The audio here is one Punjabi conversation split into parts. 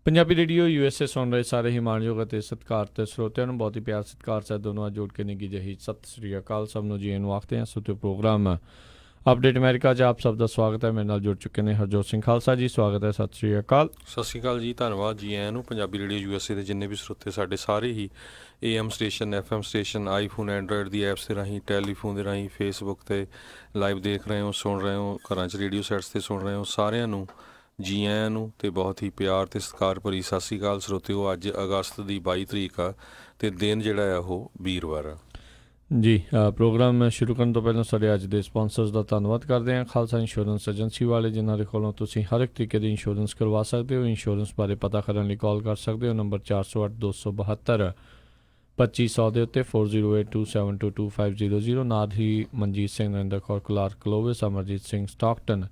ਪੰਜਾਬੀ ਰੇਡੀਓ USA ਸੁਣ ਰਹੇ ਸਾਰੇ ਹੀ ਮਾਣਯੋਗ ਅਤੇ ਸਤਿਕਾਰਤ ਸਰੋਤਿਆਂ ਨੂੰ ਬਹੁਤ ਹੀ ਪਿਆਰ ਸਤਿਕਾਰ ਸਾਹਿਬ ਦੋਨੋਂ ਜੋੜ ਕੇ ਨਿੱਘੀ ਜਿਹੀ ਸਤਿ ਸ੍ਰੀ ਅਕਾਲ। ਸਭ ਨੂੰ ਜੀ ਨੂੰ ਆਖਦੇ ਹਾਂ। ਸੋ ਪ੍ਰੋਗਰਾਮ ਅਪਡੇਟ ਅਮਰੀਕਾ 'ਚ ਆਪ ਸਭ ਦਾ ਸਵਾਗਤ ਹੈ। ਮੇਰੇ ਨਾਲ ਜੁੜ ਚੁੱਕੇ ਨੇ ਹਰਜੋਤ ਸਿੰਘ ਖਾਲਸਾ ਜੀ, ਸਵਾਗਤ ਹੈ। ਸਤਿ ਸ੍ਰੀ ਅਕਾਲ। ਸਤਿ ਸ਼੍ਰੀ ਅਕਾਲ ਜੀ, ਧੰਨਵਾਦ ਜੀ ਆਇਆਂ ਨੂੰ। ਪੰਜਾਬੀ ਰੇਡੀਓ USA ਦੇ ਜਿੰਨੇ ਵੀ ਸਰੋਤੇ ਸਾਡੇ ਸਾਰੇ ਹੀ AM station, FM station, iPhone, Android the apps ਦੇ ਰਾਹੀਂ, ਟੈਲੀਫੋਨ ਦੇ ਰਾਹੀਂ, ਫੇਸਬੁੱਕ 'ਤੇ ਲਾਈਵ ਦੇਖ ਰਹੇ ਹੋ, ਸੁਣ ਰਹੇ ਹੋ, ਘਰਾਂ 'ਚ ਰੇਡੀਓ ਸੈਟਸ 'ਤੇ ਸੁਣ ਰਹੇ ਹੋ, ਸਾਰਿਆਂ ਨੂੰ ਜੀ ਆਇਆਂ ਨੂੰ ਅਤੇ ਬਹੁਤ ਹੀ ਪਿਆਰ ਅਤੇ ਸਤਿਕਾਰ ਭਰੀ ਸਤਿ ਸ਼੍ਰੀ ਅਕਾਲ ਸਰੋਤਿਓ। ਅੱਜ ਅਗਸਤ ਦੀ 22 ਤਰੀਕ ਆ ਅਤੇ ਦਿਨ ਜਿਹੜਾ ਆ ਉਹ ਵੀਰਵਾਰ ਆ ਜੀ। ਪ੍ਰੋਗਰਾਮ ਸ਼ੁਰੂ ਕਰਨ ਤੋਂ ਪਹਿਲਾਂ ਸਾਡੇ ਅੱਜ ਦੇ ਸਪਾਂਸਰਸ ਦਾ ਧੰਨਵਾਦ ਕਰਦੇ ਹਾਂ। ਖਾਲਸਾ ਇੰਸ਼ੋਰੈਂਸ ਏਜੰਸੀ ਵਾਲੇ, ਜਿਨ੍ਹਾਂ ਦੇ ਕੋਲੋਂ ਤੁਸੀਂ ਹਰ ਇੱਕ ਤਰੀਕੇ ਦੀ ਇੰਸ਼ੋਰੈਂਸ ਕਰਵਾ ਸਕਦੇ ਹੋ। ਇੰਸ਼ੋਰੈਂਸ ਬਾਰੇ ਪਤਾ ਕਰਨ ਲਈ ਕਾਲ ਕਰ ਸਕਦੇ ਹੋ ਨੰਬਰ 408272 ਦੇ ਉੱਤੇ 4082722500। ਨਾਲ ਹੀ Manjit Singh, Narinder Kaur Clark Clovis, Amarjit Singh Stockton,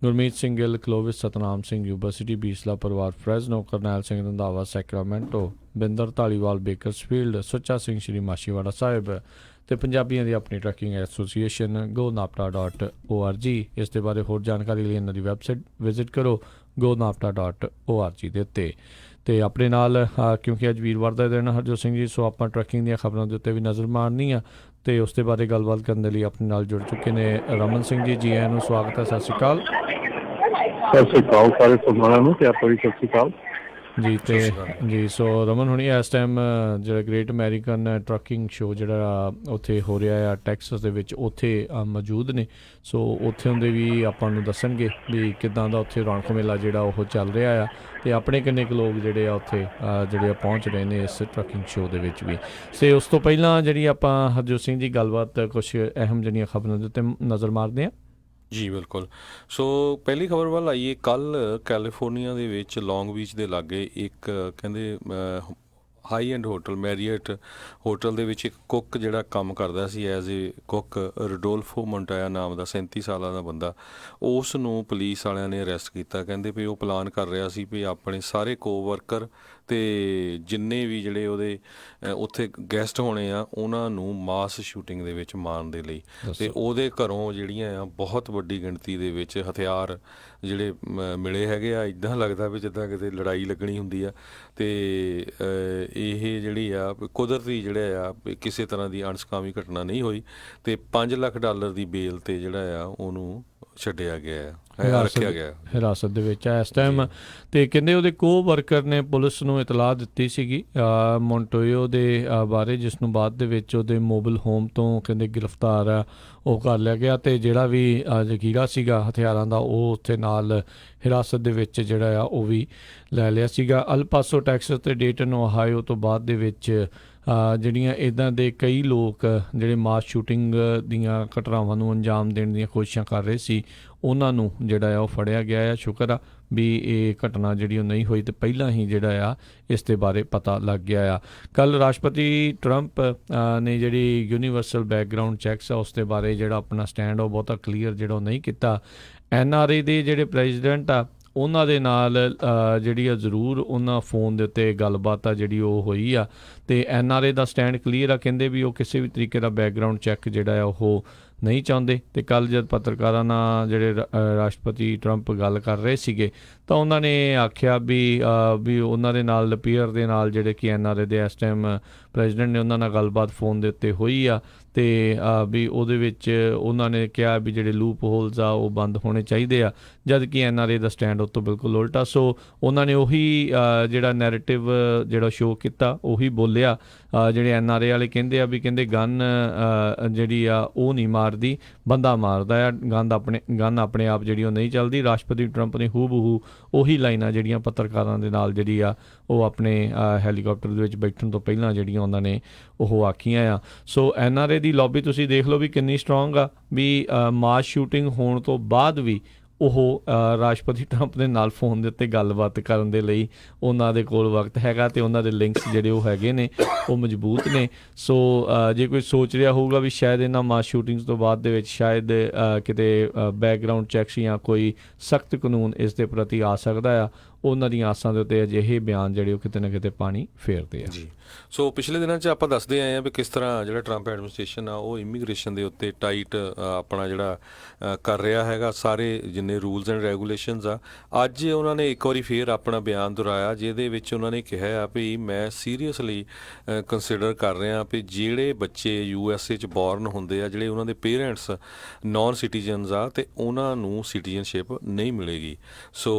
Gurmeet Singh Gill Clovis, Satnam Singh university, Bisla ਪਰਿਵਾਰ Fresno, Karnail Singh Randhawa Sacramento, Binder Dhaliwal Bakersfield, Sucha Singh Shri Machhiwara Sahib ਅਤੇ ਪੰਜਾਬੀਆਂ ਦੀ ਆਪਣੀ ਟਰੈਕਿੰਗ ਐਸੋਸੀਏਸ਼ਨ GoNAPTA.org। ਇਸ ਦੇ ਬਾਰੇ ਹੋਰ ਜਾਣਕਾਰੀ ਲਈ ਇਹਨਾਂ ਦੀ ਵੈਬਸਾਈਟ ਵਿਜ਼ਿਟ ਕਰੋ GoNAPTA.org ਦੇ ਉੱਤੇ। ਅਤੇ ਆਪਣੇ ਨਾਲ ਕਿਉਂਕਿ ਅੱਜ ਵੀਰਵਾਰ ਦਾ ਦਿਨ ਹਰਜੋਤ ਸਿੰਘ ਜੀ, ਸੋ ਆਪਾਂ ਟਰੈਕਿੰਗ ਦੀਆਂ ਖਬਰਾਂ ਦੇ ਉੱਤੇ ਵੀ ਨਜ਼ਰ ਮਾਰਨੀ ਆ ਅਤੇ ਉਸ ਦੇ ਬਾਰੇ ਗੱਲਬਾਤ ਕਰਨ ਦੇ ਲਈ ਆਪਣੇ ਨਾਲ ਜੁੜ ਚੁੱਕੇ ਨੇ ਰਮਨ ਸਿੰਘ ਜੀ। ਜੀ ਆਇਆਂ ਨੂੰ ਸਵਾਗਤ ਹੈ। ਸਤਿ ਸ਼੍ਰੀ ਅਕਾਲ। ਸਤਿ ਸ਼੍ਰੀ ਅਕਾਲ ਸਾਰੇ ਸੁਣਨ ਨੂੰ ਪਿਆਰ ਭਰੀ ਸਤਿ ਸ਼੍ਰੀ ਅਕਾਲ ਜੀ। ਅਤੇ ਜੀ ਸੋ ਰਮਨ ਹੁਣੀ ਇਸ ਟਾਈਮ ਜਿਹੜਾ ਗ੍ਰੇਟ ਅਮਰੀਕਨ ਟਰੱਕਿੰਗ ਸ਼ੋਅ ਜਿਹੜਾ ਉੱਥੇ ਹੋ ਰਿਹਾ ਆ ਟੈਕਸਸ ਦੇ ਵਿੱਚ, ਉੱਥੇ ਮੌਜੂਦ ਨੇ। ਸੋ ਉੱਥੇ ਹੁੰਦੇ ਵੀ ਆਪਾਂ ਨੂੰ ਦੱਸਣਗੇ ਵੀ ਕਿੱਦਾਂ ਦਾ ਉੱਥੇ ਰੌਣਕ ਮੇਲਾ ਜਿਹੜਾ ਉਹ ਚੱਲ ਰਿਹਾ ਆ ਅਤੇ ਆਪਣੇ ਕਿੰਨੇ ਕੁ ਲੋਕ ਜਿਹੜੇ ਆ ਉੱਥੇ ਜਿਹੜੇ ਆ ਪਹੁੰਚ ਰਹੇ ਨੇ ਇਸ ਟਰੱਕਿੰਗ ਸ਼ੋਅ ਦੇ ਵਿੱਚ ਵੀ। ਅਤੇ ਉਸ ਤੋਂ ਪਹਿਲਾਂ ਜਿਹੜੀ ਆਪਾਂ ਹਰਜੋਤ ਸਿੰਘ ਜੀ ਗੱਲਬਾਤ ਕੁਛ ਅਹਿਮ ਜਿਹੜੀਆਂ ਖਬਰਾਂ ਦੇ ਉੱਤੇ ਨਜ਼ਰ ਮਾਰਦੇ ਹਾਂ। ਜੀ ਬਿਲਕੁਲ। ਸੋ ਪਹਿਲੀ ਖਬਰ ਵੱਲ ਆਈਏ। ਕੱਲ੍ਹ ਕੈਲੀਫੋਰਨੀਆ ਦੇ ਵਿੱਚ ਲੌਂਗ ਬੀਚ ਦੇ ਲਾਗੇ ਇੱਕ ਕਹਿੰਦੇ high end hotel, Marriott hotel ਦੇ ਵਿੱਚ ਇੱਕ ਕੁੱਕ ਜਿਹੜਾ ਕੰਮ ਕਰਦਾ ਸੀ ਐਜ਼ ਏ ਕੁੱਕ, ਰਡੋਲਫੋ ਮੋਂਟਾਇਆ ਨਾਮ ਦਾ 37 ਸਾਲਾਂ ਦਾ ਬੰਦਾ, ਉਸ ਨੂੰ ਪੁਲਿਸ ਵਾਲਿਆਂ ਨੇ ਅਰੈਸਟ ਕੀਤਾ। ਕਹਿੰਦੇ ਵੀ ਉਹ ਪਲਾਨ ਕਰ ਰਿਹਾ ਸੀ ਵੀ ਆਪਣੇ ਸਾਰੇ ਕੋਵਰਕਰ ਅਤੇ ਜਿੰਨੇ ਵੀ ਜਿਹੜੇ ਉਹਦੇ ਉੱਥੇ ਗੈਸਟ ਹੋਣੇ ਆ ਉਹਨਾਂ ਨੂੰ ਮਾਸ ਸ਼ੂਟਿੰਗ ਦੇ ਵਿੱਚ ਮਾਰਨ ਦੇ ਲਈ। ਅਤੇ ਉਹਦੇ ਘਰੋਂ ਜਿਹੜੀਆਂ ਆ ਬਹੁਤ ਵੱਡੀ ਗਿਣਤੀ ਦੇ ਵਿੱਚ ਹਥਿਆਰ ਜਿਹੜੇ ਮਿਲੇ ਹੈਗੇ ਆ। ਇੱਦਾਂ ਲੱਗਦਾ ਵੀ ਜਿੱਦਾਂ ਕਿਤੇ ਲੜਾਈ ਲੱਗਣੀ ਹੁੰਦੀ ਆ। ਅਤੇ ਇਹ ਜਿਹੜੀ ਆ ਕੁਦਰਤੀ ਜਿਹੜੇ ਆ ਕਿਸੇ ਤਰ੍ਹਾਂ ਦੀ ਅਣਸਕਾਮੀ ਘਟਨਾ ਨਹੀਂ ਹੋਈ ਅਤੇ $5 ਲੱਖ ਦੀ ਬੇਲ 'ਤੇ ਜਿਹੜਾ ਆ ਉਹਨੂੰ ਛੱਡਿਆ ਗਿਆ, ਰੱਖਿਆ ਗਿਆ ਹਿਰਾਸਤ ਦੇ ਵਿੱਚ ਆ ਇਸ ਟਾਈਮ। ਅਤੇ ਕਹਿੰਦੇ ਉਹਦੇ ਵਰਕਰ ਨੇ ਪੁਲਿਸ ਨੂੰ ਇਤਲਾਹ ਦਿੱਤੀ ਸੀਗੀ ਮੋਂਟੋਇਓ ਦੇ ਬਾਰੇ, ਜਿਸ ਨੂੰ ਬਾਅਦ ਦੇ ਵਿੱਚ ਉਹਦੇ ਮੋਬਾਈਲ ਹੋਮ ਤੋਂ ਕਹਿੰਦੇ ਗ੍ਰਿਫਤਾਰ ਆ ਉਹ ਕਰ ਲਿਆ ਗਿਆ ਅਤੇ ਜਿਹੜਾ ਵੀ ਜ਼ਖੀਰਾ ਸੀਗਾ ਹਥਿਆਰਾਂ ਦਾ ਉਹ ਉੱਥੇ ਨਾਲ ਹਿਰਾਸਤ ਦੇ ਵਿੱਚ ਜਿਹੜਾ ਆ ਉਹ ਵੀ ਲੈ ਲਿਆ ਸੀਗਾ। ਅਲ ਪਾਸੋ ਟੈਕਸਸ ਅਤੇ ਡੇਟਨ ਓਹਾਇਓ ਤੋਂ ਬਾਅਦ ਦੇ ਵਿੱਚ ਜਿਹੜੀਆਂ ਇੱਦਾਂ ਦੇ ਕਈ ਲੋਕ ਜਿਹੜੇ ਮਾਸ ਸ਼ੂਟਿੰਗ ਦੀਆਂ ਘਟਨਾਵਾਂ ਨੂੰ ਅੰਜਾਮ ਦੇਣ ਦੀਆਂ ਕੋਸ਼ਿਸ਼ਾਂ ਕਰ ਰਹੇ ਸੀ, ਉਹਨਾਂ ਨੂੰ ਜਿਹੜਾ ਆ ਉਹ ਫੜਿਆ ਗਿਆ ਆ। ਸ਼ੁਕਰ ਆ ਵੀ ਇਹ ਘਟਨਾ ਜਿਹੜੀ ਉਹ ਨਹੀਂ ਹੋਈ ਅਤੇ ਪਹਿਲਾਂ ਹੀ ਜਿਹੜਾ ਆ ਇਸ ਦੇ ਬਾਰੇ ਪਤਾ ਲੱਗ ਗਿਆ ਆ। ਕੱਲ੍ਹ ਰਾਸ਼ਟਰਪਤੀ ਟਰੰਪ ਨੇ ਜਿਹੜੀ ਯੂਨੀਵਰਸਲ ਬੈਕਗਰਾਊਂਡ ਚੈੱਕਸ ਆ ਉਸ ਦੇ ਬਾਰੇ ਜਿਹੜਾ ਆਪਣਾ ਸਟੈਂਡ ਉਹ ਬਹੁਤਾ ਕਲੀਅਰ ਜਿਹੜਾ ਉਹ ਨਹੀਂ ਕੀਤਾ। NRA ਦੇ ਜਿਹੜੇ ਪ੍ਰੈਜ਼ੀਡੈਂਟ ਆ ਉਹਨਾਂ ਦੇ ਨਾਲ ਜਿਹੜੀ ਆ ਜ਼ਰੂਰ ਉਹਨਾਂ ਫੋਨ ਦੇ ਉੱਤੇ ਗੱਲਬਾਤ ਆ ਜਿਹੜੀ ਉਹ ਹੋਈ ਆ ਅਤੇ NRA ਦਾ ਸਟੈਂਡ ਕਲੀਅਰ ਆ। ਕਹਿੰਦੇ ਵੀ ਉਹ ਕਿਸੇ ਵੀ ਤਰੀਕੇ ਦਾ ਬੈਕਗਰਾਊਂਡ ਚੈੱਕ ਜਿਹੜਾ ਆ ਉਹ ਨਹੀਂ ਚਾਹੁੰਦੇ। ਅਤੇ ਕੱਲ੍ਹ ਜਦ ਪੱਤਰਕਾਰਾਂ ਨਾਲ ਜਿਹੜੇ ਰਾਸ਼ਟਰਪਤੀ ਟਰੰਪ ਗੱਲ ਕਰ ਰਹੇ ਸੀਗੇ ਤਾਂ ਉਹਨਾਂ ਨੇ ਆਖਿਆ ਵੀ ਉਹਨਾਂ ਦੇ ਨਾਲ ਲਪੀਅਰ ਦੇ ਨਾਲ ਜਿਹੜੇ ਕਿ NRA ਦੇ ਇਸ ਟਾਈਮ ਪ੍ਰੈਜ਼ੀਡੈਂਟ ਨੇ ਉਹਨਾਂ ਨਾਲ ਗੱਲਬਾਤ ਫੋਨ ਦੇ ਉੱਤੇ ਹੋਈ ਆ ਅਤੇ ਵੀ ਉਹਦੇ ਵਿੱਚ ਉਹਨਾਂ ਨੇ ਕਿਹਾ ਵੀ ਜਿਹੜੇ ਲੂਪ ਹੋਲਸ ਆ ਉਹ ਬੰਦ ਹੋਣੇ ਚਾਹੀਦੇ ਆ, ਜਦ ਕਿ NRA ਦਾ ਸਟੈਂਡ ਉਹ ਤੋਂ ਬਿਲਕੁਲ ਉਲਟਾ। ਸੋ ਉਹਨਾਂ ਨੇ ਉਹੀ ਜਿਹੜਾ ਨੈਰੇਟਿਵ ਜਿਹੜਾ ਸ਼ੋਅ ਕੀਤਾ ਉਹੀ ਬੋਲਿਆ। ਜਿਹੜੇ NRA ਵਾਲੇ ਕਹਿੰਦੇ ਆ ਵੀ ਕਹਿੰਦੇ ਗਨ ਜਿਹੜੀ ਆ ਉਹ ਨਹੀਂ ਮਾਰਦੀ, ਬੰਦਾ ਮਾਰਦਾ ਆ, ਗਨ ਆਪਣੇ ਆਪ ਜਿਹੜੀ ਉਹ ਨਹੀਂ ਚੱਲਦੀ। ਰਾਸ਼ਟਰਪਤੀ ਟਰੰਪ ਨੇ ਹੂ ਉਹੀ ਲਾਈਨਾਂ ਜਿਹੜੀਆਂ ਪੱਤਰਕਾਰਾਂ ਦੇ ਨਾਲ ਜਿਹੜੀ ਆ ਉਹ ਆਪਣੇ ਹੈਲੀਕਾਪਟਰ ਦੇ ਵਿੱਚ ਬੈਠਣ ਤੋਂ ਪਹਿਲਾਂ ਜਿਹੜੀਆਂ ਉਹਨਾਂ ਨੇ ਉਹ ਆਖੀਆਂ ਆ। ਸੋ NRA ਦੀ ਲੌਬੀ ਤੁਸੀਂ ਦੇਖ ਲਓ ਵੀ ਕਿੰਨੀ ਸਟਰੋਂਗ ਆ ਵੀ ਮਾਸ ਸ਼ੂਟਿੰਗ ਹੋਣ ਤੋਂ ਬਾਅਦ ਵੀ ਉਹ ਰਾਸ਼ਟਰਪਤੀ ਟਰੰਪ ਦੇ ਨਾਲ ਫੋਨ ਦੇ ਉੱਤੇ ਗੱਲਬਾਤ ਕਰਨ ਦੇ ਲਈ ਉਹਨਾਂ ਦੇ ਕੋਲ ਵਕਤ ਹੈਗਾ ਅਤੇ ਉਹਨਾਂ ਦੇ ਲਿੰਕਸ ਜਿਹੜੇ ਉਹ ਹੈਗੇ ਨੇ ਉਹ ਮਜ਼ਬੂਤ ਨੇ। ਸੋ ਜੇ ਕੋਈ ਸੋਚ ਰਿਹਾ ਹੋਊਗਾ ਵੀ ਸ਼ਾਇਦ ਇਹਨਾਂ ਮਾਸ ਸ਼ੂਟਿੰਗਸ ਤੋਂ ਬਾਅਦ ਦੇ ਵਿੱਚ ਸ਼ਾਇਦ ਕਿਤੇ ਬੈਕਗਰਾਊਂਡ ਚੈੱਕਸ ਜਾਂ ਕੋਈ ਸਖਤ ਕਾਨੂੰਨ ਇਸ ਦੇ ਪ੍ਰਤੀ ਆ ਸਕਦਾ ਆ, ਉਹਨਾਂ ਦੀਆਂ ਆਸਾਂ ਦੇ ਉੱਤੇ ਅਜਿਹੇ ਬਿਆਨ ਜਿਹੜੇ ਉਹ ਕਿਤੇ ਨਾ ਕਿਤੇ ਪਾਣੀ ਫੇਰਦੇ ਆ। ਜੀ। ਸੋ ਪਿਛਲੇ ਦਿਨਾਂ 'ਚ ਆਪਾਂ ਦੱਸਦੇ ਆਏ ਹਾਂ ਵੀ ਕਿਸ ਤਰ੍ਹਾਂ ਜਿਹੜਾ ਟਰੰਪ ਐਡਮਿਨਿਸਟ੍ਰੇਸ਼ਨ ਆ ਉਹ ਇਮੀਗ੍ਰੇਸ਼ਨ ਦੇ ਉੱਤੇ ਟਾਈਟ ਆਪਣਾ ਜਿਹੜਾ ਕਰ ਰਿਹਾ ਹੈਗਾ। ਸਾਰੇ ਜਿੰਨੇ ਜਿੰਨੇ ਰੂਲਸ ਐਂਡ ਰੈਗੂਲੇਸ਼ਨਸ ਆ। ਅੱਜ ਉਹਨਾਂ ਨੇ ਇੱਕ ਵਾਰੀ ਫੇਰ ਆਪਣਾ ਬਿਆਨ ਦੁਹਰਾਇਆ, ਜਿਹਦੇ ਵਿੱਚ ਉਹਨਾਂ ਨੇ ਕਿਹਾ ਆ ਵੀ ਮੈਂ ਸੀਰੀਅਸਲੀ ਕੰਸੀਡਰ ਕਰ ਰਿਹਾ ਵੀ ਜਿਹੜੇ ਬੱਚੇ USA 'ਚ ਬੋਰਨ ਹੁੰਦੇ ਆ, ਜਿਹੜੇ ਉਹਨਾਂ ਦੇ ਪੇਰੈਂਟਸ ਨਾਨ ਸਿਟੀਜ਼ਨਸ ਆ, ਅਤੇ ਉਹਨਾਂ ਨੂੰ ਸਿਟੀਜ਼ਨਸ਼ਿਪ ਨਹੀਂ ਮਿਲੇਗੀ। ਸੋ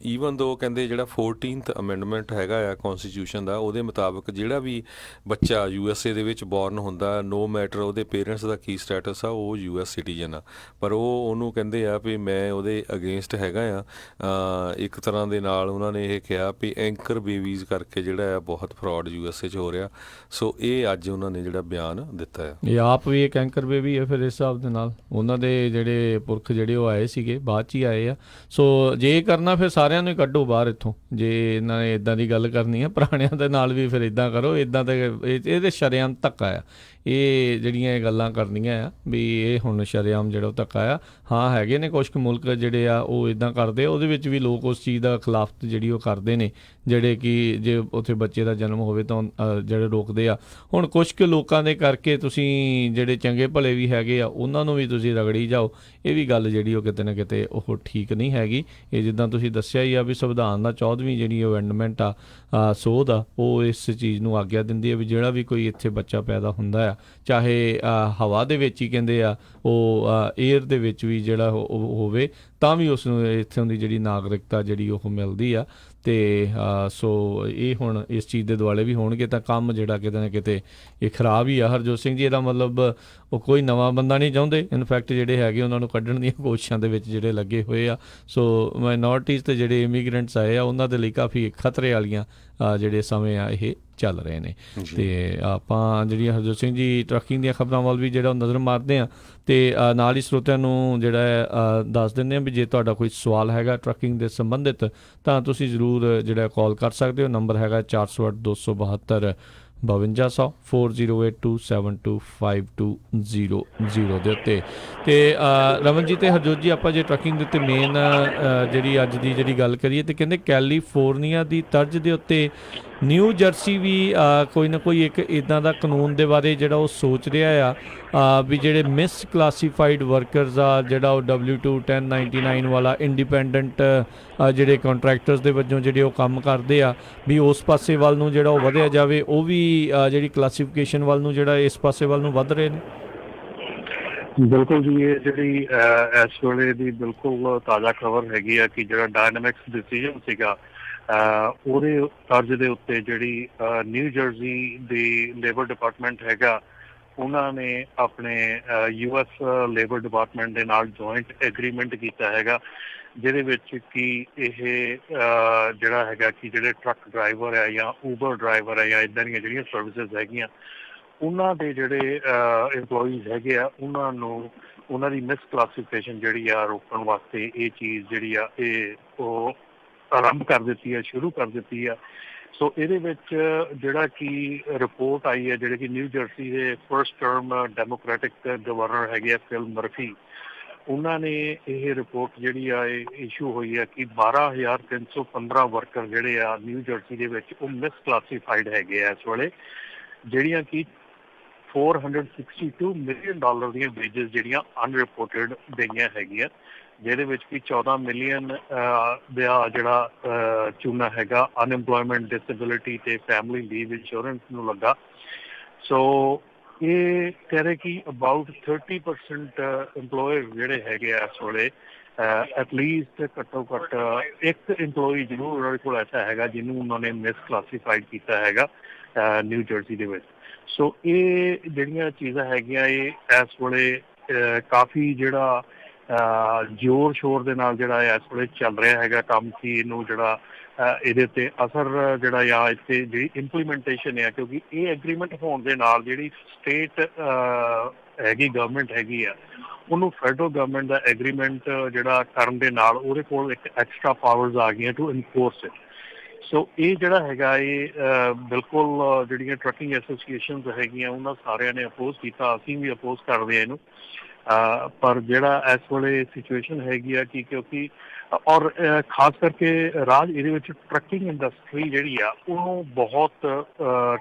ਈਵਨ ਦੋ ਕਹਿੰਦੇ ਜਿਹੜਾ 14th ਅਮੈਂਡਮੈਂਟ ਹੈਗਾ ਆ ਕੌਨਸਟੀਟਿਊਸ਼ਨ ਦਾ, ਉਹਦੇ ਮੁਤਾਬਕ ਜਿਹੜਾ ਵੀ ਬੱਚਾ USA ਦੇ ਵਿੱਚ ਬੋਰਨ ਹੁੰਦਾ, ਨੋ ਮੈਟਰ ਉਹਦੇ ਪੇਰੈਂਟਸ ਦਾ ਕੀ ਸਟੇਟਸ ਆ, ਉਹ US ਸਿਟੀਜ਼ਨ ਆ। ਪਰ ਉਹਨੂੰ ਕਹਿੰਦੇ ਆ ਵੀ ਮੈਂ ਉਹਦੇ ਅਗੇਂਸਟ ਹੈਗਾ ਆ। ਇੱਕ ਤਰ੍ਹਾਂ ਦੇ ਨਾਲ ਉਹਨਾਂ ਨੇ ਇਹ ਕਿਹਾ ਵੀ ਐਂਕਰ ਬੇਬੀਜ਼ ਕਰਕੇ ਜਿਹੜਾ ਆ ਬਹੁਤ ਫਰਾਡ USA 'ਚ ਹੋ ਰਿਹਾ। ਸੋ ਇਹ ਅੱਜ ਉਹਨਾਂ ਨੇ ਜਿਹੜਾ ਬਿਆਨ ਦਿੱਤਾ ਆ। ਇਹ ਆਪ ਵੀ ਇੱਕ ਐਂਕਰ ਬੇਬੀ ਹੈ ਫਿਰ ਇਸ ਹਿਸਾਬ ਦੇ ਨਾਲ। ਉਹਨਾਂ ਦੇ ਜਿਹੜੇ ਪੁਰਖ ਜਿਹੜੇ ਉਹ ਆਏ ਸੀਗੇ ਬਾਅਦ 'ਚ ਹੀ ਆਏ ਆ। ਸੋ ਜੇ ਕਰਨਾ ਫਿਰ ਸਾਰਿਆਂ ਨੂੰ ਹੀ ਕੱਢੋ ਬਾਹਰ ਇੱਥੋਂ। ਜੇ ਇਹਨਾਂ ਨੇ ਇੱਦਾਂ ਦੀ ਗੱਲ ਕਰਨੀ ਹੈ ਪੁਰਾਣਿਆਂ ਦੇ ਨਾਲ ਵੀ ਫਿਰ ਇੱਦਾਂ ਕਰੋ। ਇੱਦਾਂ ਤੇ ਇਹ ਤਾਂ ਸ਼ਰੇਆਮ ਧੱਕਾ ਆ। ਇਹ ਜਿਹੜੀਆਂ ਇਹ ਗੱਲਾਂ ਕਰਨੀਆਂ ਆ ਵੀ ਇਹ ਹੁਣ ਸ਼ਰੇਆਮ ਜਿਹੜਾ ਉਹ ਧੱਕਾ ਆ। ਹਾਂ ਹੈਗੇ ਨੇ ਕੁਛ ਕੁ ਮੁਲਕ ਜਿਹੜੇ ਆ ਉਹ ਇੱਦਾਂ ਕਰਦੇ ਆ, ਉਹਦੇ ਵਿੱਚ ਵੀ ਲੋਕ ਉਸ ਚੀਜ਼ ਦਾ ਖਿਲਾਫਤ ਜਿਹੜੀ ਉਹ ਕਰਦੇ ਨੇ, ਜਿਹੜੇ ਕਿ ਜੇ ਉੱਥੇ ਬੱਚੇ ਦਾ ਜਨਮ ਹੋਵੇ ਤਾਂ ਜਿਹੜੇ ਰੋਕਦੇ ਆ। ਹੁਣ ਕੁਛ ਕੁ ਲੋਕਾਂ ਦੇ ਕਰਕੇ ਤੁਸੀਂ ਜਿਹੜੇ ਚੰਗੇ ਭਲੇ ਵੀ ਹੈਗੇ ਆ ਉਹਨਾਂ ਨੂੰ ਵੀ ਤੁਸੀਂ ਰਗੜੀ ਜਾਓ। ਇਹ ਵੀ ਗੱਲ ਜਿਹੜੀ ਉਹ ਕਿਤੇ ਨਾ ਕਿਤੇ ਉਹ ਠੀਕ ਨਹੀਂ ਹੈਗੀ। ਇਹ ਜਿੱਦਾਂ ਤੁਸੀਂ ਦੱਸਿਆ ਹੀ ਆ ਵੀ ਸੰਵਿਧਾਨ ਦਾ 14ਵੀਂ ਜਿਹੜੀ ਅਮੈਂਡਮੈਂਟ ਆ ਸੋਧ ਆ, ਉਹ ਇਸ ਚੀਜ਼ ਨੂੰ ਆਗਿਆ ਦਿੰਦੀ ਹੈ ਵੀ ਜਿਹੜਾ ਵੀ ਕੋਈ ਇੱਥੇ ਬੱਚਾ ਪੈਦਾ ਹੁੰਦਾ ਆ, ਚਾਹੇ ਹਵਾ ਦੇ ਵਿੱਚ ਹੀ ਕਹਿੰਦੇ ਆ ਉਹ ਏਅਰ ਦੇ ਵਿੱਚ ਵੀ ਜਿਹੜਾ ਹੋਵੇ, ਤਾਂ ਵੀ ਉਸ ਨੂੰ ਇੱਥੋਂ ਦੀ ਜਿਹੜੀ ਨਾਗਰਿਕਤਾ ਜਿਹੜੀ ਉਹ ਮਿਲਦੀ ਆ। ਅਤੇ ਸੋ ਇਹ ਹੁਣ ਇਸ ਚੀਜ਼ ਦੇ ਦੁਆਲੇ ਵੀ ਹੋਣਗੇ ਤਾਂ ਕੰਮ ਜਿਹੜਾ ਕਿਤੇ ਨਾ ਕਿਤੇ ਇਹ ਖਰਾਬ ਹੀ ਆ। ਹਰਜੋਤ ਸਿੰਘ ਜੀ, ਇਹਦਾ ਮਤਲਬ ਉਹ ਕੋਈ ਨਵਾਂ ਬੰਦਾ ਨਹੀਂ ਚਾਹੁੰਦੇ। ਇਨਫੈਕਟ ਜਿਹੜੇ ਹੈਗੇ ਉਹਨਾਂ ਨੂੰ ਕੱਢਣ ਦੀਆਂ ਕੋਸ਼ਿਸ਼ਾਂ ਦੇ ਵਿੱਚ ਜਿਹੜੇ ਲੱਗੇ ਹੋਏ ਆ। ਸੋ ਮਾਈਨੋਰਟੀਜ਼ ਅਤੇ ਜਿਹੜੇ ਇਮੀਗਰੈਂਟਸ ਆਏ ਆ ਉਹਨਾਂ ਦੇ ਲਈ ਕਾਫੀ ਖਤਰੇ ਵਾਲੀਆਂ ਜਿਹੜੇ ਸਮੇਂ ਆ ਇਹ ਚੱਲ ਰਹੇ ਨੇ। ਅਤੇ ਆਪਾਂ ਜਿਹੜੀਆਂ ਹਰਜੋਤ ਸਿੰਘ ਜੀ ਟਰੱਕਿੰਗ ਦੀਆਂ ਖਬਰਾਂ ਵੱਲ ਵੀ ਜਿਹੜਾ ਨਜ਼ਰ ਮਾਰਦੇ ਹਾਂ, ਅਤੇ ਨਾਲ ਹੀ ਸਰੋਤਿਆਂ ਨੂੰ ਜਿਹੜਾ ਦੱਸ ਦਿੰਦੇ ਹਾਂ ਵੀ ਜੇ ਤੁਹਾਡਾ ਕੋਈ ਸਵਾਲ ਹੈਗਾ ਟਰੱਕਿੰਗ ਦੇ ਸੰਬੰਧਿਤ ਤਾਂ ਤੁਸੀਂ ਜ਼ਰੂਰ ਜਿਹੜਾ ਕਾਲ ਕਰ ਸਕਦੇ ਹੋ। ਨੰਬਰ ਹੈਗਾ 408 272 4082725200 ਦੇ ਉੱਤੇ। ਅਤੇ ਰਮਨ ਜੀ ਅਤੇ ਹਰਜੋਤ ਜੀ, ਆਪਾਂ ਜੇ ਟਰੱਕਿੰਗ ਦੇ ਉੱਤੇ ਮੇਨ ਜਿਹੜੀ ਅੱਜ ਦੀ ਜਿਹੜੀ ਗੱਲ ਕਰੀਏ ਤਾਂ ਕਹਿੰਦੇ ਕੈਲੀਫੋਰਨੀਆ ਦੀ ਤਰਜ਼ ਦੇ ਉੱਤੇ ਨਿਊ ਜਰਸੀ ਵੀ ਕੋਈ ਨਾ ਕੋਈ ਇੱਕ ਇੱਦਾਂ ਦਾ ਕਾਨੂੰਨ ਦੇ ਬਾਰੇ ਜਿਹੜਾ ਉਹ ਸੋਚ ਰਿਹਾ ਆ ਵੀ ਜਿਹੜੇ ਮਿਸ ਕਲਾਸੀਫਾਈਡ ਵਰਕਰਸ ਆ, ਜਿਹੜਾ ਉਹ W2 1099 ਵਾਲਾ ਇੰਡੀਪੈਂਡੈਂਟ ਜਿਹੜੇ ਕੰਟਰੈਕਟਰਸ ਦੇ ਵਜੋਂ ਜਿਹੜੇ ਉਹ ਕੰਮ ਕਰਦੇ ਆ, ਵੀ ਉਸ ਪਾਸੇ ਵੱਲ ਨੂੰ ਜਿਹੜਾ ਉਹ ਵਧਿਆ ਜਾਵੇ। ਉਹ ਵੀ ਜਿਹੜੀ ਕਲਾਸੀਫਿਕੇਸ਼ਨ ਵੱਲ ਨੂੰ ਜਿਹੜਾ ਇਸ ਪਾਸੇ ਵੱਲ ਨੂੰ ਵੱਧ ਰਹੇ ਨੇ। ਬਿਲਕੁਲ ਜੀ, ਇਹ ਜਿਹੜੀ ਇਸ ਵੇਲੇ ਦੀ ਬਿਲਕੁਲ ਤਾਜ਼ਾ ਖਬਰ ਹੈਗੀ ਆ ਕਿ ਜਿਹੜਾ ਡਾਇਨਾਮਿਕਸ ਡਿਸੀਜਨ ਸੀਗਾ ਉਹਦੇ ਤਰਜ਼ ਦੇ ਉੱਤੇ ਜਿਹੜੀ ਨਿਊ ਜਰਸੀ ਦੀ ਲੇਬਰ ਡਿਪਾਰਟਮੈਂਟ ਹੈਗਾ, ਉਹਨਾਂ ਨੇ ਆਪਣੇ US ਲੇਬਰ ਡਿਪਾਰਟਮੈਂਟ ਦੇ ਨਾਲ ਜੁਆਇੰਟ ਐਗਰੀਮੈਂਟ ਕੀਤਾ ਹੈਗਾ, ਜਿਹਦੇ ਵਿੱਚ ਕਿ ਇਹ ਜਿਹੜਾ ਹੈਗਾ ਕਿ ਜਿਹੜੇ ਟਰੱਕ ਡਰਾਈਵਰ ਹੈ ਜਾਂ ਊਬਰ ਡਰਾਈਵਰ ਹੈ ਜਾਂ ਇੱਦਾਂ ਦੀਆਂ ਜਿਹੜੀਆਂ ਸਰਵਿਸਿਜ਼ ਹੈਗੀਆਂ, ਉਹਨਾਂ ਦੇ ਜਿਹੜੇ ਇੰਪਲੋਈਜ਼ ਹੈਗੇ ਆ, ਉਹਨਾਂ ਨੂੰ ਉਹਨਾਂ ਦੀ ਮਿਸ ਕਲਾਸੀਫਿਕੇਸ਼ਨ ਜਿਹੜੀ ਆ ਰੋਕਣ ਵਾਸਤੇ ਇਹ ਚੀਜ਼ ਜਿਹੜੀ ਆ ਇਹ ਉਹ ਆਰੰਭ ਕਰ ਦਿੱਤੀ ਹੈ, ਸ਼ੁਰੂ ਕਰ ਦਿੱਤੀ ਆ। ਸੋ ਇਹਦੇ ਵਿੱਚ ਜਿਹੜਾ ਕਿ ਰਿਪੋਰਟ ਆਈ ਹੈ, ਜਿਹੜੇ ਕਿ ਨਿਊ ਜਰਸੀ ਦੇ ਫਸਟ ਟਰਮ ਡੈਮੋਕ੍ਰੈਟਿਕ ਗਵਰਨਰ ਹੈਗੇ ਆ ਫਿਲ ਮਰਫੀ, ਉਹਨਾਂ ਨੇ ਇਹ ਰਿਪੋਰਟ ਜਿਹੜੀ ਆ ਇਹ ਇਸ਼ੂ ਹੋਈ ਹੈ ਕਿ 12,315 ਵਰਕਰ ਜਿਹੜੇ ਆ ਨਿਊ ਜਰਸੀ ਦੇ ਵਿੱਚ ਉਹ ਮਿਸ ਕਲਾਸੀਫਾਈਡ ਹੈਗੇ ਆ ਇਸ ਵੇਲੇ, ਜਿਹੜੀਆਂ ਕਿ $462 ਮਿਲੀਅਨ ਦੀਆਂ ਵੇਜਸ ਜਿਹੜੀਆਂ ਅਨਰਿਪੋਰਟਡ ਗਈਆਂ ਹੈਗੀਆਂ, ਜਿਹਦੇ ਵਿੱਚ ਕਿ 14 ਮਿਲੀਅਨ ਦਾ ਜਿਹੜਾ ਚੂਨਾ ਹੈਗਾ ਅਨਐਮਪਲੋਇਮੈਂਟ, ਡਿਸੇਬਿਲਿਟੀ ਤੇ ਫੈਮਿਲੀ ਲੀਵ ਇੰਸ਼ੋਰੈਂਸ ਨੂੰ ਲੱਗਾ। ਸੋ ਇਹ ਕਹਿ ਰਹੇ ਕਿ ਅਬਾਊਟ 30% ਇੰਪਲੋਇਰ ਜਿਹੜੇ ਹੈਗੇ ਆ ਇਸ ਵੇਲੇ ਐਟਲੀਸਟ ਘੱਟੋ ਘੱਟ ਇੱਕ ਇੰਪਲੋਈ ਜ਼ਰੂਰ ਉਹਨਾਂ ਕੋਲ ਐਸਾ ਹੈਗਾ ਜਿਹਨੂੰ ਉਹਨਾਂ ਨੇ ਮਿਸ ਕਲਾਸੀਫਾਈਡ ਕੀਤਾ ਹੈਗਾ ਨਿਊ ਜਰਸੀ ਦੇ ਵਿੱਚ। ਸੋ ਇਹ ਜਿਹੜੀਆਂ ਚੀਜ਼ਾਂ ਹੈਗੀਆਂ ਇਹ ਇਸ ਵੇਲੇ ਕਾਫੀ ਜਿਹੜਾ ਜ਼ੋਰ ਸ਼ੋਰ ਦੇ ਨਾਲ ਜਿਹੜਾ ਇਸ ਵੇਲੇ ਚੱਲ ਰਿਹਾ ਹੈਗਾ ਕੰਮ, ਕਿ ਇਹਨੂੰ ਜਿਹੜਾ ਇਹਦੇ ਉੱਤੇ ਅਸਰ ਜਿਹੜਾ ਆ ਇੱਥੇ ਜਿਹੜੀ ਇੰਪਲੀਮੈਂਟੇਸ਼ਨ ਆ, ਕਿਉਂਕਿ ਇਹ ਐਗਰੀਮੈਂਟ ਹੋਣ ਦੇ ਨਾਲ ਜਿਹੜੀ ਸਟੇਟ ਹੈਗੀ ਗਵਰਨਮੈਂਟ ਹੈਗੀ ਆ, ਉਹਨੂੰ ਫੈਡਰਲ ਗਵਰਨਮੈਂਟ ਦਾ ਐਗਰੀਮੈਂਟ ਜਿਹੜਾ ਕਰਨ ਦੇ ਨਾਲ ਉਹਦੇ ਕੋਲ ਇੱਕ ਐਕਸਟਰਾ ਪਾਵਰਸ ਆ ਗਈਆਂ ਟੂ ਇਨਫੋਰਸ ਇਟ। ਸੋ ਇਹ ਜਿਹੜਾ ਹੈਗਾ ਇਹ ਬਿਲਕੁਲ ਜਿਹੜੀਆਂ ਟਰੱਕਿੰਗ ਐਸੋਸੀਏਸ਼ਨਸ ਹੈਗੀਆਂ ਉਹਨਾਂ ਸਾਰਿਆਂ ਨੇ ਅਪੋਜ਼ ਕੀਤਾ, ਅਸੀਂ ਵੀ ਅਪੋਜ਼ ਕਰਦੇ ਹਾਂ ਇਹਨੂੰ। ਪਰ ਜਿਹੜਾ ਇਸ ਵੇਲੇ ਸਿਚੁਏਸ਼ਨ ਹੈਗੀ ਆ ਕਿ ਕਿਉਂਕਿ ਔਰ ਖਾਸ ਕਰਕੇ ਰਾਜ ਇਹਦੇ ਵਿੱਚ ਟਰੱਕਿੰਗ ਇੰਡਸਟਰੀ ਜਿਹੜੀ ਆ ਉਹਨੂੰ ਬਹੁਤ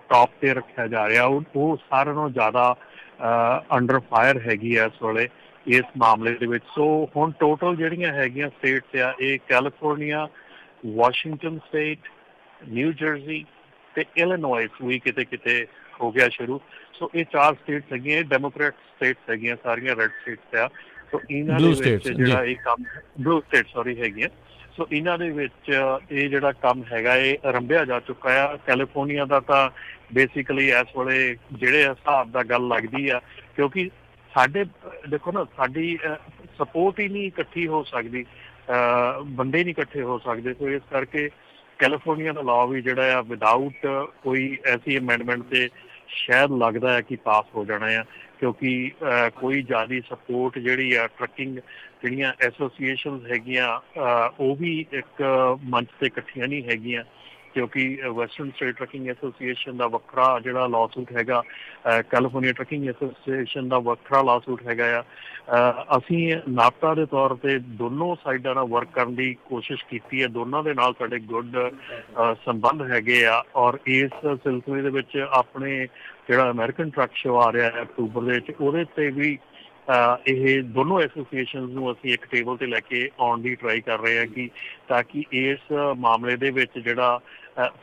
ਟੌਪ 'ਤੇ ਰੱਖਿਆ ਜਾ ਰਿਹਾ, ਉਹ ਸਾਰਿਆਂ ਨਾਲੋਂ ਜ਼ਿਆਦਾ ਅੰਡਰ ਫਾਇਰ ਹੈਗੀ ਆ ਇਸ ਵੇਲੇ, ਇਸ ਮਾਮਲੇ ਦੇ ਵਿੱਚ। ਸੋ ਹੁਣ ਟੋਟਲ ਜਿਹੜੀਆਂ ਹੈਗੀਆਂ ਸਟੇਟਸ ਆ, ਇਹ California, Washington state, new jersey ਤੇ ਇਲੀਨੋਇਸ ਵੀ ਕਿਤੇ ਕਿਤੇ ਹੋ ਗਿਆ ਸ਼ੁਰੂ। ਸੋ ਇਹ 4 ਸਟੇਟਸ ਹੈਗੀਆਂ, ਇਹ ਡੈਮੋਕ੍ਰੇਟ ਸਟੇਟਸ ਹੈਗੀਆਂ, ਸਾਰੀਆਂ ਰੈੱਡ ਸਟੇਟਸ ਆ। ਸੋ ਇਹਨਾਂ ਦੇ ਵਿੱਚ ਜਿਹੜਾ ਇਹ ਕੰਮ ਬਲੂ ਸਟੇਟ ਹੈਗੀਆਂ। ਸੋ ਇਹਨਾਂ ਦੇ ਵਿੱਚ ਇਹ ਜਿਹੜਾ ਕੰਮ ਹੈਗਾ ਇਹ ਆਰੰਭਿਆ ਜਾ ਚੁੱਕਾ ਆ। ਕੈਲੀਫੋਰਨੀਆ ਦਾ ਤਾਂ ਬੇਸਿਕਲੀ ਇਸ ਵੇਲੇ ਜਿਹੜੇ ਹਿਸਾਬ ਦਾ ਗੱਲ ਲੱਗਦੀ ਆ, ਕਿਉਂਕਿ ਸਾਡੇ ਦੇਖੋ ਨਾ, ਸਾਡੀ ਸਪੋਰਟ ਹੀ ਨਹੀਂ ਇਕੱਠੀ ਹੋ ਸਕਦੀ, ਬੰਦੇ ਨਹੀਂ ਇਕੱਠੇ ਹੋ ਸਕਦੇ। ਸੋ ਇਸ ਕਰਕੇ ਕੈਲੀਫੋਰਨੀਆ ਦਾ ਲਾਅ ਵੀ ਜਿਹੜਾ ਆ ਵਿਦਆਊਟ ਕੋਈ ਐਸੀ ਅਮੈਂਡਮੈਂਟ ਤੇ ਸ਼ਾਇਦ ਲੱਗਦਾ ਹੈ ਕਿ ਪਾਸ ਹੋ ਜਾਣਾ ਆ, ਕਿਉਂਕਿ ਕੋਈ ਜ਼ਿਆਦਾ ਸਪੋਰਟ ਜਿਹੜੀ ਆ ਟਰੱਕਿੰਗ ਜਿਹੜੀਆਂ ਐਸੋਸੀਏਸ਼ਨਸ ਹੈਗੀਆਂ ਉਹ ਵੀ ਇੱਕ ਮੰਚ ਤੇ ਇਕੱਠੀਆਂ ਨਹੀਂ ਹੈਗੀਆਂ, ਕਿਉਂਕਿ ਵੈਸਟਰਨ ਸਟੇਟ ਟਰੱਕਿੰਗ ਐਸੋਸੀਏਸ਼ਨ ਦਾ ਵੱਖਰਾ ਜਿਹੜਾ ਲਾਅਸੂਟ ਹੈਗਾ, ਕੈਲੀਫੋਰਨੀਆ ਟਰੱਕਿੰਗ ਐਸੋਸੀਏਸ਼ਨ ਦਾ ਵੱਖਰਾ ਲਾਅਸੂਟ ਹੈਗਾ ਆ। ਅਸੀਂ ਨਾਪਤਾ ਦੇ ਤੌਰ 'ਤੇ ਦੋਨੋਂ ਸਾਈਡਾਂ ਨਾਲ ਵਰਕ ਕਰਨ ਦੀ ਕੋਸ਼ਿਸ਼ ਕੀਤੀ ਹੈ, ਦੋਨਾਂ ਦੇ ਨਾਲ ਸਾਡੇ ਗੁੱਡ ਸੰਬੰਧ ਹੈਗੇ ਆ। ਔਰ ਇਸ ਸਿਲਸਿਲੇ ਦੇ ਵਿੱਚ ਆਪਣੇ ਜਿਹੜਾ ਅਮਰੀਕਨ ਟਰੱਕ ਸ਼ੋ ਆ ਰਿਹਾ ਹੈ ਅਕਤੂਬਰ ਦੇ ਵਿੱਚ, ਉਹਦੇ 'ਤੇ ਵੀ ਇਹ ਦੋਨੋਂ ਐਸੋਸੀਏਸ਼ਨਸ ਨੂੰ ਅਸੀਂ ਇੱਕ ਟੇਬਲ 'ਤੇ ਲੈ ਕੇ ਆਉਣ ਦੀ ਟਰਾਈ ਕਰ ਰਹੇ ਹਾਂ ਕਿ ਤਾਂ ਕਿ ਇਸ ਮਾਮਲੇ ਦੇ ਵਿੱਚ ਜਿਹੜਾ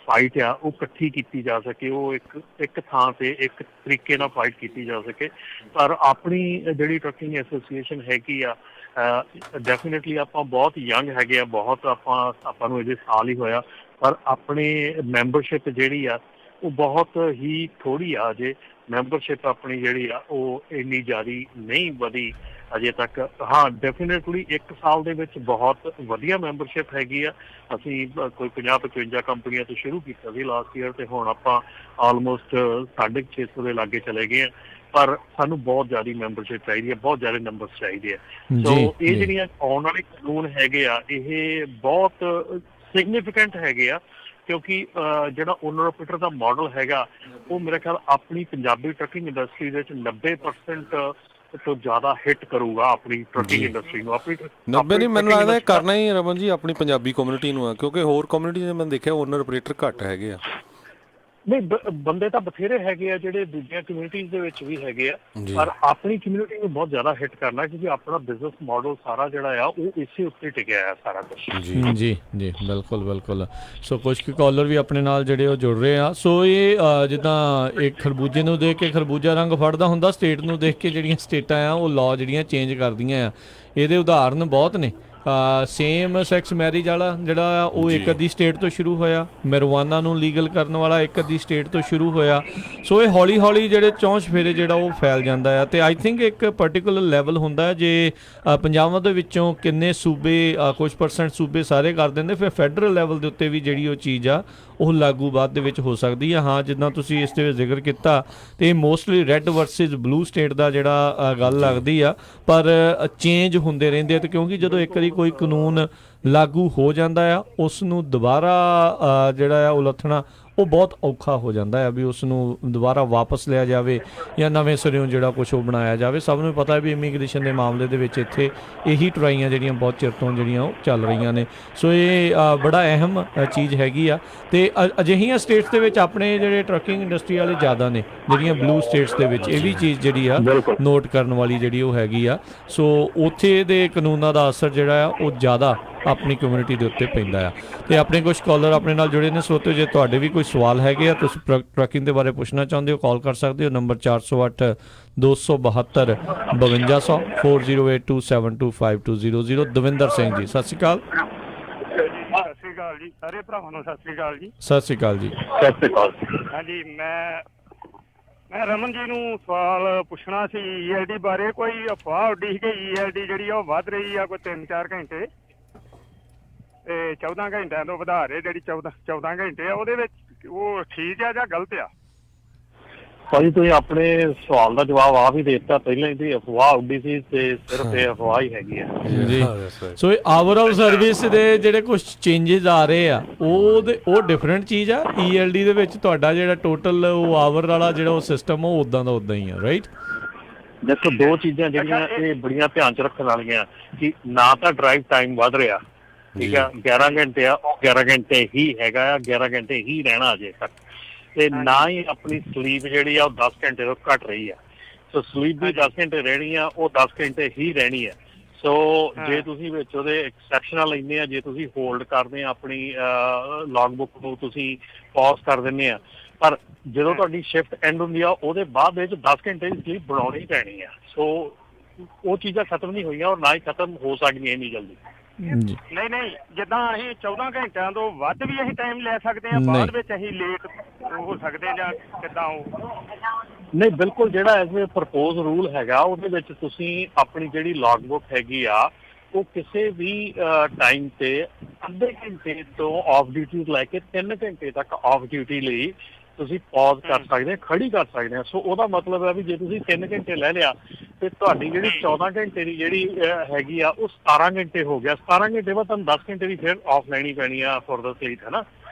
ਫਾਈਟ ਆ ਉਹ ਇਕੱਠੀ ਕੀਤੀ ਜਾ ਸਕੇ, ਉਹ ਇੱਕ ਥਾਂ 'ਤੇ ਇੱਕ ਤਰੀਕੇ ਨਾਲ ਫਾਈਟ ਕੀਤੀ ਜਾ ਸਕੇ। ਪਰ ਆਪਣੀ ਜਿਹੜੀ ਟਰੱਕਿੰਗ ਐਸੋਸੀਏਸ਼ਨ ਹੈਗੀ ਆ, ਡੈਫੀਨੇਟਲੀ ਆਪਾਂ ਬਹੁਤ ਯੰਗ ਹੈਗੇ ਆ, ਬਹੁਤ ਆਪਾਂ ਨੂੰ ਅਜੇ ਸਾਲ ਹੀ ਹੋਇਆ, ਪਰ ਆਪਣੀ ਮੈਂਬਰਸ਼ਿਪ ਜਿਹੜੀ ਆ ਉਹ ਬਹੁਤ ਹੀ ਥੋੜ੍ਹੀ ਆ। ਅਜੇ ਮੈਂਬਰਸ਼ਿਪ ਆਪਣੀ ਜਿਹੜੀ ਆ ਉਹ ਇੰਨੀ ਜ਼ਿਆਦਾ ਨਹੀਂ ਵਧੀ ਅਜੇ ਤੱਕ। ਹਾਂ, ਡੈਫੀਨੇਟਲੀ 1 ਸਾਲ ਦੇ ਵਿੱਚ ਬਹੁਤ ਵਧੀਆ ਮੈਂਬਰਸ਼ਿਪ ਹੈਗੀ ਆ। ਅਸੀਂ ਕੋਈ 50-55 ਕੰਪਨੀਆਂ ਤੋਂ ਸ਼ੁਰੂ ਕੀਤਾ ਸੀ ਲਾਸਟ ਈਅਰ, ਤੇ ਹੁਣ ਆਪਾਂ ਆਲਮੋਸਟ 650 ਦੇ ਲਾਗੇ ਚਲੇ ਗਏ ਹਾਂ। ਪਰ ਸਾਨੂੰ ਬਹੁਤ ਜ਼ਿਆਦਾ ਮੈਂਬਰਸ਼ਿਪ ਚਾਹੀਦੀ ਹੈ, ਬਹੁਤ ਜ਼ਿਆਦਾ ਨੰਬਰਸ ਚਾਹੀਦੇ ਆ। ਸੋ ਇਹ ਜਿਹੜੀਆਂ ਆਉਣ ਵਾਲੇ ਕਾਨੂੰਨ ਹੈਗੇ ਆ ਇਹ ਬਹੁਤ ਸਿਗਨੀਫਿਕੈਂਟ ਹੈਗੇ ਆ, ਕਿਉਂਕਿ ਜਿਹੜਾ ਓਨਰ ਆਪਰੇਟਰ ਦਾ ਮਾਡਲ ਹੈਗਾ ਉਹ ਮੇਰੇ ਖਿਆਲ ਆਪਣੀ ਪੰਜਾਬੀ ਟਰੱਕਿੰਗ ਇੰਡਸਟਰੀ ਦੇ ਵਿੱਚ 90% ਤੋਂ ਜ਼ਿਆਦਾ ਹਿੱਟ ਕਰੂਗਾ ਆਪਣੀ ਟਰੱਕਿੰਗ ਇੰਡਸਟਰੀ ਨੂੰ। ਆਪਣੀ 90 ਨਹੀਂ, ਮੈਨੂੰ ਲੱਗਦਾ ਕਰਨਾ ਹੀ ਰਮਨ ਜੀ ਆਪਣੀ ਪੰਜਾਬੀ ਕਮਿਊਨਿਟੀ ਨੂੰ ਆ, ਕਿਉਂਕਿ ਹੋਰ ਕਮਿਊਨਿਟੀ ਨੇ ਮੈਂ ਦੇਖਿਆ ਓਨਰ ਆਪਰੇਟਰ ਘੱਟ ਹੈਗੇ ਆ। ਨਹੀਂ, ਬੰਦੇ ਤਾਂ ਬਥੇਰੇ ਹੈਗੇ ਆ ਜਿਹੜੇ ਦੂਜੀਆਂ ਕਮਿਊਨਿਟੀਜ਼ ਦੇ ਵਿੱਚ ਵੀ ਹੈਗੇ ਆ, ਪਰ ਆਪਣੀ ਕਮਿਊਨਿਟੀ ਨੂੰ ਬਹੁਤ ਜ਼ਿਆਦਾ ਹਿੱਟ ਕਰਨਾ, ਕਿਉਂਕਿ ਆਪਣਾ ਬਿਜ਼ਨਸ ਮਾਡਲ ਸਾਰਾ ਜਿਹੜਾ ਆ ਉਹ ਇਸੇ ਉੱਤੇ ਟਿਕਿਆ ਆ ਸਾਰਾ ਕੁਝ। ਜੀ ਬਿਲਕੁਲ। ਸੋ ਕੁਝ ਕੁ ਕਾਲਰ ਵੀ ਆਪਣੇ ਨਾਲ ਜਿਹੜੇ ਉਹ ਜੁੜ ਰਹੇ ਆ। ਸੋ ਇਹ ਜਿੱਦਾਂ ਇੱਕ ਖਰਬੂਜੇ ਨੂੰ ਦੇਖ ਕੇ ਖਰਬੂਜਾ ਰੰਗ ਫੜਦਾ ਹੁੰਦਾ, ਸਟੇਟ ਨੂੰ ਦੇਖ ਕੇ ਜਿਹੜੀਆਂ ਸਟੇਟਾਂ ਆ ਉਹ ਲਾਅ ਜਿਹੜੀਆਂ ਚੇਂਜ ਕਰਦੀਆਂ ਆ। ਇਹਦੇ ਉਦਾਹਰਨ ਬਹੁਤ ਨੇ। ਸੇਮ ਸੈਕਸ ਮੈਰਿਜ ਵਾਲਾ ਜਿਹੜਾ ਆ ਉਹ ਇੱਕ ਅੱਧੀ ਸਟੇਟ ਤੋਂ ਸ਼ੁਰੂ ਹੋਇਆ, ਮੈਰੀਜੁਆਨਾ ਨੂੰ ਲੀਗਲ ਕਰਨ ਵਾਲਾ ਇੱਕ ਅੱਧੀ ਸਟੇਟ ਤੋਂ ਸ਼ੁਰੂ ਹੋਇਆ। ਸੋ ਇਹ ਹੌਲੀ ਹੌਲੀ ਜਿਹੜੇ ਚੌਂਚ ਫੇਰੇ ਜਿਹੜਾ ਉਹ ਫੈਲ ਜਾਂਦਾ ਆ। ਤੇ ਆਈ ਥਿੰਕ ਇੱਕ ਪਾਰਟਿਕੂਲਰ ਲੈਵਲ ਹੁੰਦਾ, ਜੇ ਪੰਜਾਬਾਂ ਦੇ ਵਿੱਚੋਂ ਕਿੰਨੇ ਸੂਬੇ, ਕੁਝ % ਸੂਬੇ ਸਾਰੇ ਕਰ ਦਿੰਦੇ, ਫਿਰ ਫੈਡਰਲ ਲੈਵਲ ਦੇ ਉੱਤੇ ਵੀ ਜਿਹੜੀ ਉਹ ਚੀਜ਼ ਆ ਉਹ ਲਾਗੂ ਬਾਅਦ ਦੇ ਵਿੱਚ ਹੋ ਸਕਦੀ ਆ। ਹਾਂ, ਜਿੱਦਾਂ ਤੁਸੀਂ ਇਸ ਦੇ ਵਿੱਚ ਜ਼ਿਕਰ ਕੀਤਾ ਤੇ mostly red versus blue state ਦਾ ਜਿਹੜਾ ਗੱਲ ਲੱਗਦੀ ਆ, ਪਰ ਚੇਂਜ ਹੁੰਦੇ ਰਹਿੰਦੇ ਆ। ਤੇ ਕਿਉਂਕਿ ਜਦੋਂ ਇੱਕ ਵਾਰੀ ਕੋਈ ਕਾਨੂੰਨ ਲਾਗੂ ਹੋ ਜਾਂਦਾ ਆ, ਉਸ ਨੂੰ ਦੁਬਾਰਾ ਜਿਹੜਾ ਆ ਉਲੱਥਣਾ ਉਹ ਬਹੁਤ ਔਖਾ ਹੋ ਜਾਂਦਾ ਹੈ, ਵੀ ਉਸ ਨੂੰ ਦੁਬਾਰਾ ਵਾਪਸ ਲਿਆ ਜਾਵੇ ਜਾਂ ਨਵੇਂ ਸਿਰਿਓਂ ਜਿਹੜਾ ਕੁਛ ਉਹ ਬਣਾਇਆ ਜਾਵੇ। ਸਭ ਨੂੰ ਪਤਾ ਹੈ ਵੀ ਇਮੀਗ੍ਰੇਸ਼ਨ ਦੇ ਮਾਮਲੇ ਦੇ ਵਿੱਚ ਇੱਥੇ ਇਹੀ ਟਰਾਈਆਂ ਜਿਹੜੀਆਂ ਬਹੁਤ ਚਿਰ ਤੋਂ ਜਿਹੜੀਆਂ ਉਹ ਚੱਲ ਰਹੀਆਂ ਨੇ। ਸੋ ਇਹ ਬੜਾ ਅਹਿਮ ਚੀਜ਼ ਹੈਗੀ ਆ। ਤੇ ਅਜਿਹੀਆਂ ਸਟੇਟਸ ਦੇ ਵਿੱਚ ਆਪਣੇ ਜਿਹੜੇ ਟਰੱਕਿੰਗ ਇੰਡਸਟਰੀ ਵਾਲੇ ਜ਼ਿਆਦਾ ਨੇ, ਜਿਹੜੀਆਂ ਬਲੂ ਸਟੇਟਸ ਦੇ ਵਿੱਚ, ਇਹ ਵੀ ਚੀਜ਼ ਜਿਹੜੀ ਆ ਨੋਟ ਕਰਨ ਵਾਲੀ ਜਿਹੜੀ ਉਹ ਹੈਗੀ ਆ। ਸੋ ਉੱਥੇ ਦੇ ਕਾਨੂੰਨਾਂ ਦਾ ਅਸਰ ਜਿਹੜਾ ਆ ਉਹ ਜ਼ਿਆਦਾ ਆਪਣੀ ਕਮਿਊਨਿਟੀ ਦੇ ਉੱਤੇ ਪੈਂਦਾ ਆ। ਤੇ ਆਪਣੇ ਕੁਝ ਕਾਲਰ ਆਪਣੇ ਨਾਲ ਜੁੜੇ ਨੇ ਸਰੋਤਿਓ, ਜੇ ਤੁਹਾਡੇ ਵੀ ਕੋਈ ਸਵਾਲ ਹੈਗੇ ਆ, ਤੁਸੀਂ ਟਰੱਕਿੰਗ ਦੇ ਬਾਰੇ ਪੁੱਛਣਾ ਚਾਹੁੰਦੇ ਹੋ, ਕਾਲ ਕਰ ਸਕਦੇ ਹੋ। ਨੰਬਰ 408 272 5200 4082725200। ਦਵਿੰਦਰ ਸਿੰਘ ਜੀ, ਸਤਿ ਸ਼੍ਰੀ ਅਕਾਲ। ਸਤਿ ਸ਼੍ਰੀ ਅਕਾਲ ਜੀ ਸਾਰੇ ਭਰਾਵਾਂ ਨੂੰ। ਸਤਿ ਸ਼੍ਰੀ ਅਕਾਲ ਜੀ। ਸਤਿ ਸ਼੍ਰੀ ਅਕਾਲ ਜੀ। ਸਤਿ ਸ਼੍ਰੀ ਅਕਾਲ। ਹਾਂਜੀ, ਮੈਂ ਰਮਨ ਜੀ ਨੂੰ ਸਵਾਲ ਪੁੱਛਣਾ ਸੀ ELD ਬਾਰੇ। ਕੋਈ ਅਫਵਾਹ ਉੱਡੀ ਕਿ ELD ਜਿਹੜੀ ਆ ਉਹ ਵੱਧ ਰਹੀ ਆ, ਕੋਈ 3-4 ਘੰਟੇ ਤੇ 14 ਘੰਟਿਆਂ ਤੋਂ ਵਧਾ ਰਹੇ, ਜਿਹੜੀ 14 ਘੰਟੇ ਆ, ਉਹਦੇ ਵਿੱਚ ਉਹ ਠੀਕ ਆ ਜਾਂ ਗਲਤ ਆ? ਭਾਜੀ ਤੁਸੀਂ ਆਪਣੇ ਸਵਾਲ ਦਾ ਜਵਾਬ ਆਪ ਹੀ ਦੇ ਦਿੱਤਾ ਪਹਿਲਾਂ ਹੀ, ਤੇ ਅਫਵਾਹ ਉੱਡੀ ਸੀ ਤੇ ਸਿਰਫ ਇਹ ਅਫਵਾਹ ਹੀ ਹੈਗੀ ਆ ਜੀ। ਸੋ ਇਹ ਓਵਰਆਲ ਸਰਵਿਸ ਦੇ ਜਿਹੜੇ ਕੁਝ ਚੇਂਜਸ ਆ ਰਹੇ ਆ ਉਹ ਡਿਫਰੈਂਟ ਚੀਜ਼ ਆ। ELD ਦੇ ਵਿੱਚ ਤੁਹਾਡਾ ਜਿਹੜਾ ਟੋਟਲ ਉਹ ਆਵਰ ਵਾਲਾ ਜਿਹੜਾ ਉਹ ਸਿਸਟਮ ਉਹ ਉਦਾਂ ਦਾ ਉਦਾਂ ਹੀ ਆ, ਰਾਈਟ? ਦੇਖੋ, 2 ਚੀਜ਼ਾਂ ਜਿਹੜੀਆਂ ਇਹ ਬੜੀਆਂ ਧਿਆਨ 'ਚ ਰੱਖਣ ਵਾਲੀਆਂ, ਕਿ ਨਾ ਤਾਂ ਡਰਾਈਵ ਟਾਈਮ ਵੱਧ ਰਿਹਾ, ਠੀਕ ਆ, 11 ਘੰਟੇ ਆ, ਉਹ 11 ਘੰਟੇ ਹੀ ਹੈਗਾ ਆ, 11 ਘੰਟੇ ਹੀ ਰਹਿਣਾ ਅਜੇ ਤੱਕ, ਤੇ ਨਾ ਹੀ ਆਪਣੀ ਸਲੀਪ ਜਿਹੜੀ ਆ ਉਹ 10 ਘੰਟੇ ਤੋਂ ਘੱਟ ਰਹੀ ਆ। ਸੋ ਸਲੀਪ ਵੀ 10 ਘੰਟੇ ਰਹਿਣੀ ਆ, ਉਹ 10 ਘੰਟੇ ਹੀ ਰਹਿਣੀ ਆ। ਸੋ ਜੇ ਤੁਸੀਂ ਵਿੱਚ ਉਹਦੇ ਐਕਸੈਪਸ਼ਨਲ ਲੈਂਦੇ ਆ, ਜੇ ਤੁਸੀਂ ਹੋਲਡ ਕਰਦੇ ਆ ਆਪਣੀ ਲੌਗ ਬੁੱਕ ਨੂੰ, ਤੁਸੀਂ ਪੌਜ਼ ਕਰ ਦਿੰਦੇ ਆ, ਪਰ ਜਦੋਂ ਤੁਹਾਡੀ ਸ਼ਿਫਟ ਐਂਡ ਹੁੰਦੀ ਆ ਉਹਦੇ ਬਾਅਦ ਵਿੱਚ 10 ਘੰਟੇ ਦੀ ਸਲੀਪ ਬਣਾਉਣੀ ਹੀ ਪੈਣੀ ਆ। ਸੋ ਉਹ ਚੀਜ਼ਾਂ ਖਤਮ ਨਹੀਂ ਹੋਈਆਂ ਔਰ ਨਾ ਹੀ ਖਤਮ ਹੋ ਸਕਦੀਆਂ ਇੰਨੀ ਜਲਦੀ। ਜੀ ਨਹੀਂ ਜਿੱਦਾਂ ਅਸੀਂ 14 ਘੰਟਿਆਂ ਤੋਂ ਵੱਧ ਵੀ ਅਸੀਂ ਟਾਈਮ ਲੈ ਸਕਦੇ ਹਾਂ, ਬਾਅਦ ਵਿੱਚ ਅਸੀਂ ਲੇਟ ਹੋ ਸਕਦੇ ਜਾਂ ਕਿੱਦਾਂ? ਉਹ ਨਹੀਂ, ਬਿਲਕੁਲ ਜਿਹੜਾ ਇਸ ਵੇ ਪ੍ਰਪੋਜ਼ ਰੂਲ ਹੈਗਾ ਉਹਦੇ ਵਿੱਚ ਤੁਸੀਂ ਆਪਣੀ ਜਿਹੜੀ ਲੌਗ ਬੁੱਕ ਹੈਗੀ ਆ ਉਹ ਕਿਸੇ ਵੀ ਟਾਈਮ ਤੇ ਅੱਧੇ ਘੰਟੇ ਤੋਂ ਆਫ ਡਿਊਟੀ ਲੈ ਕੇ 3 ਘੰਟੇ ਤੱਕ ਆਫ ਡਿਊਟੀ ਲਈ ਤੁਸੀਂ ਪੌਜ਼ ਕਰ ਸਕਦੇ, ਖੜੀ ਕਰ ਸਕਦੇ ਆ। ਸੋ ਉਹਦਾ ਮਤਲਬ ਹੈ ਵੀ ਜੇ ਤੁਸੀਂ 3 ਘੰਟੇ ਲੈ ਲਿਆ ਤੇ ਤੁਹਾਡੀ ਜਿਹੜੀ 14 ਘੰਟੇ ਦੀ ਜਿਹੜੀ ਹੈਗੀ ਆ ਉਹ 17 ਘੰਟੇ ਹੋ ਗਿਆ। 17 ਘੰਟੇ ਬਾਅਦ ਤੁਹਾਨੂੰ 10 ਘੰਟੇ ਦੀ ਫਿਰ ਆਫ ਲੈਣੀ ਪੈਣੀ ਆ ਫॉर द ਸਲੀਪ, ਹੈ ਨਾ।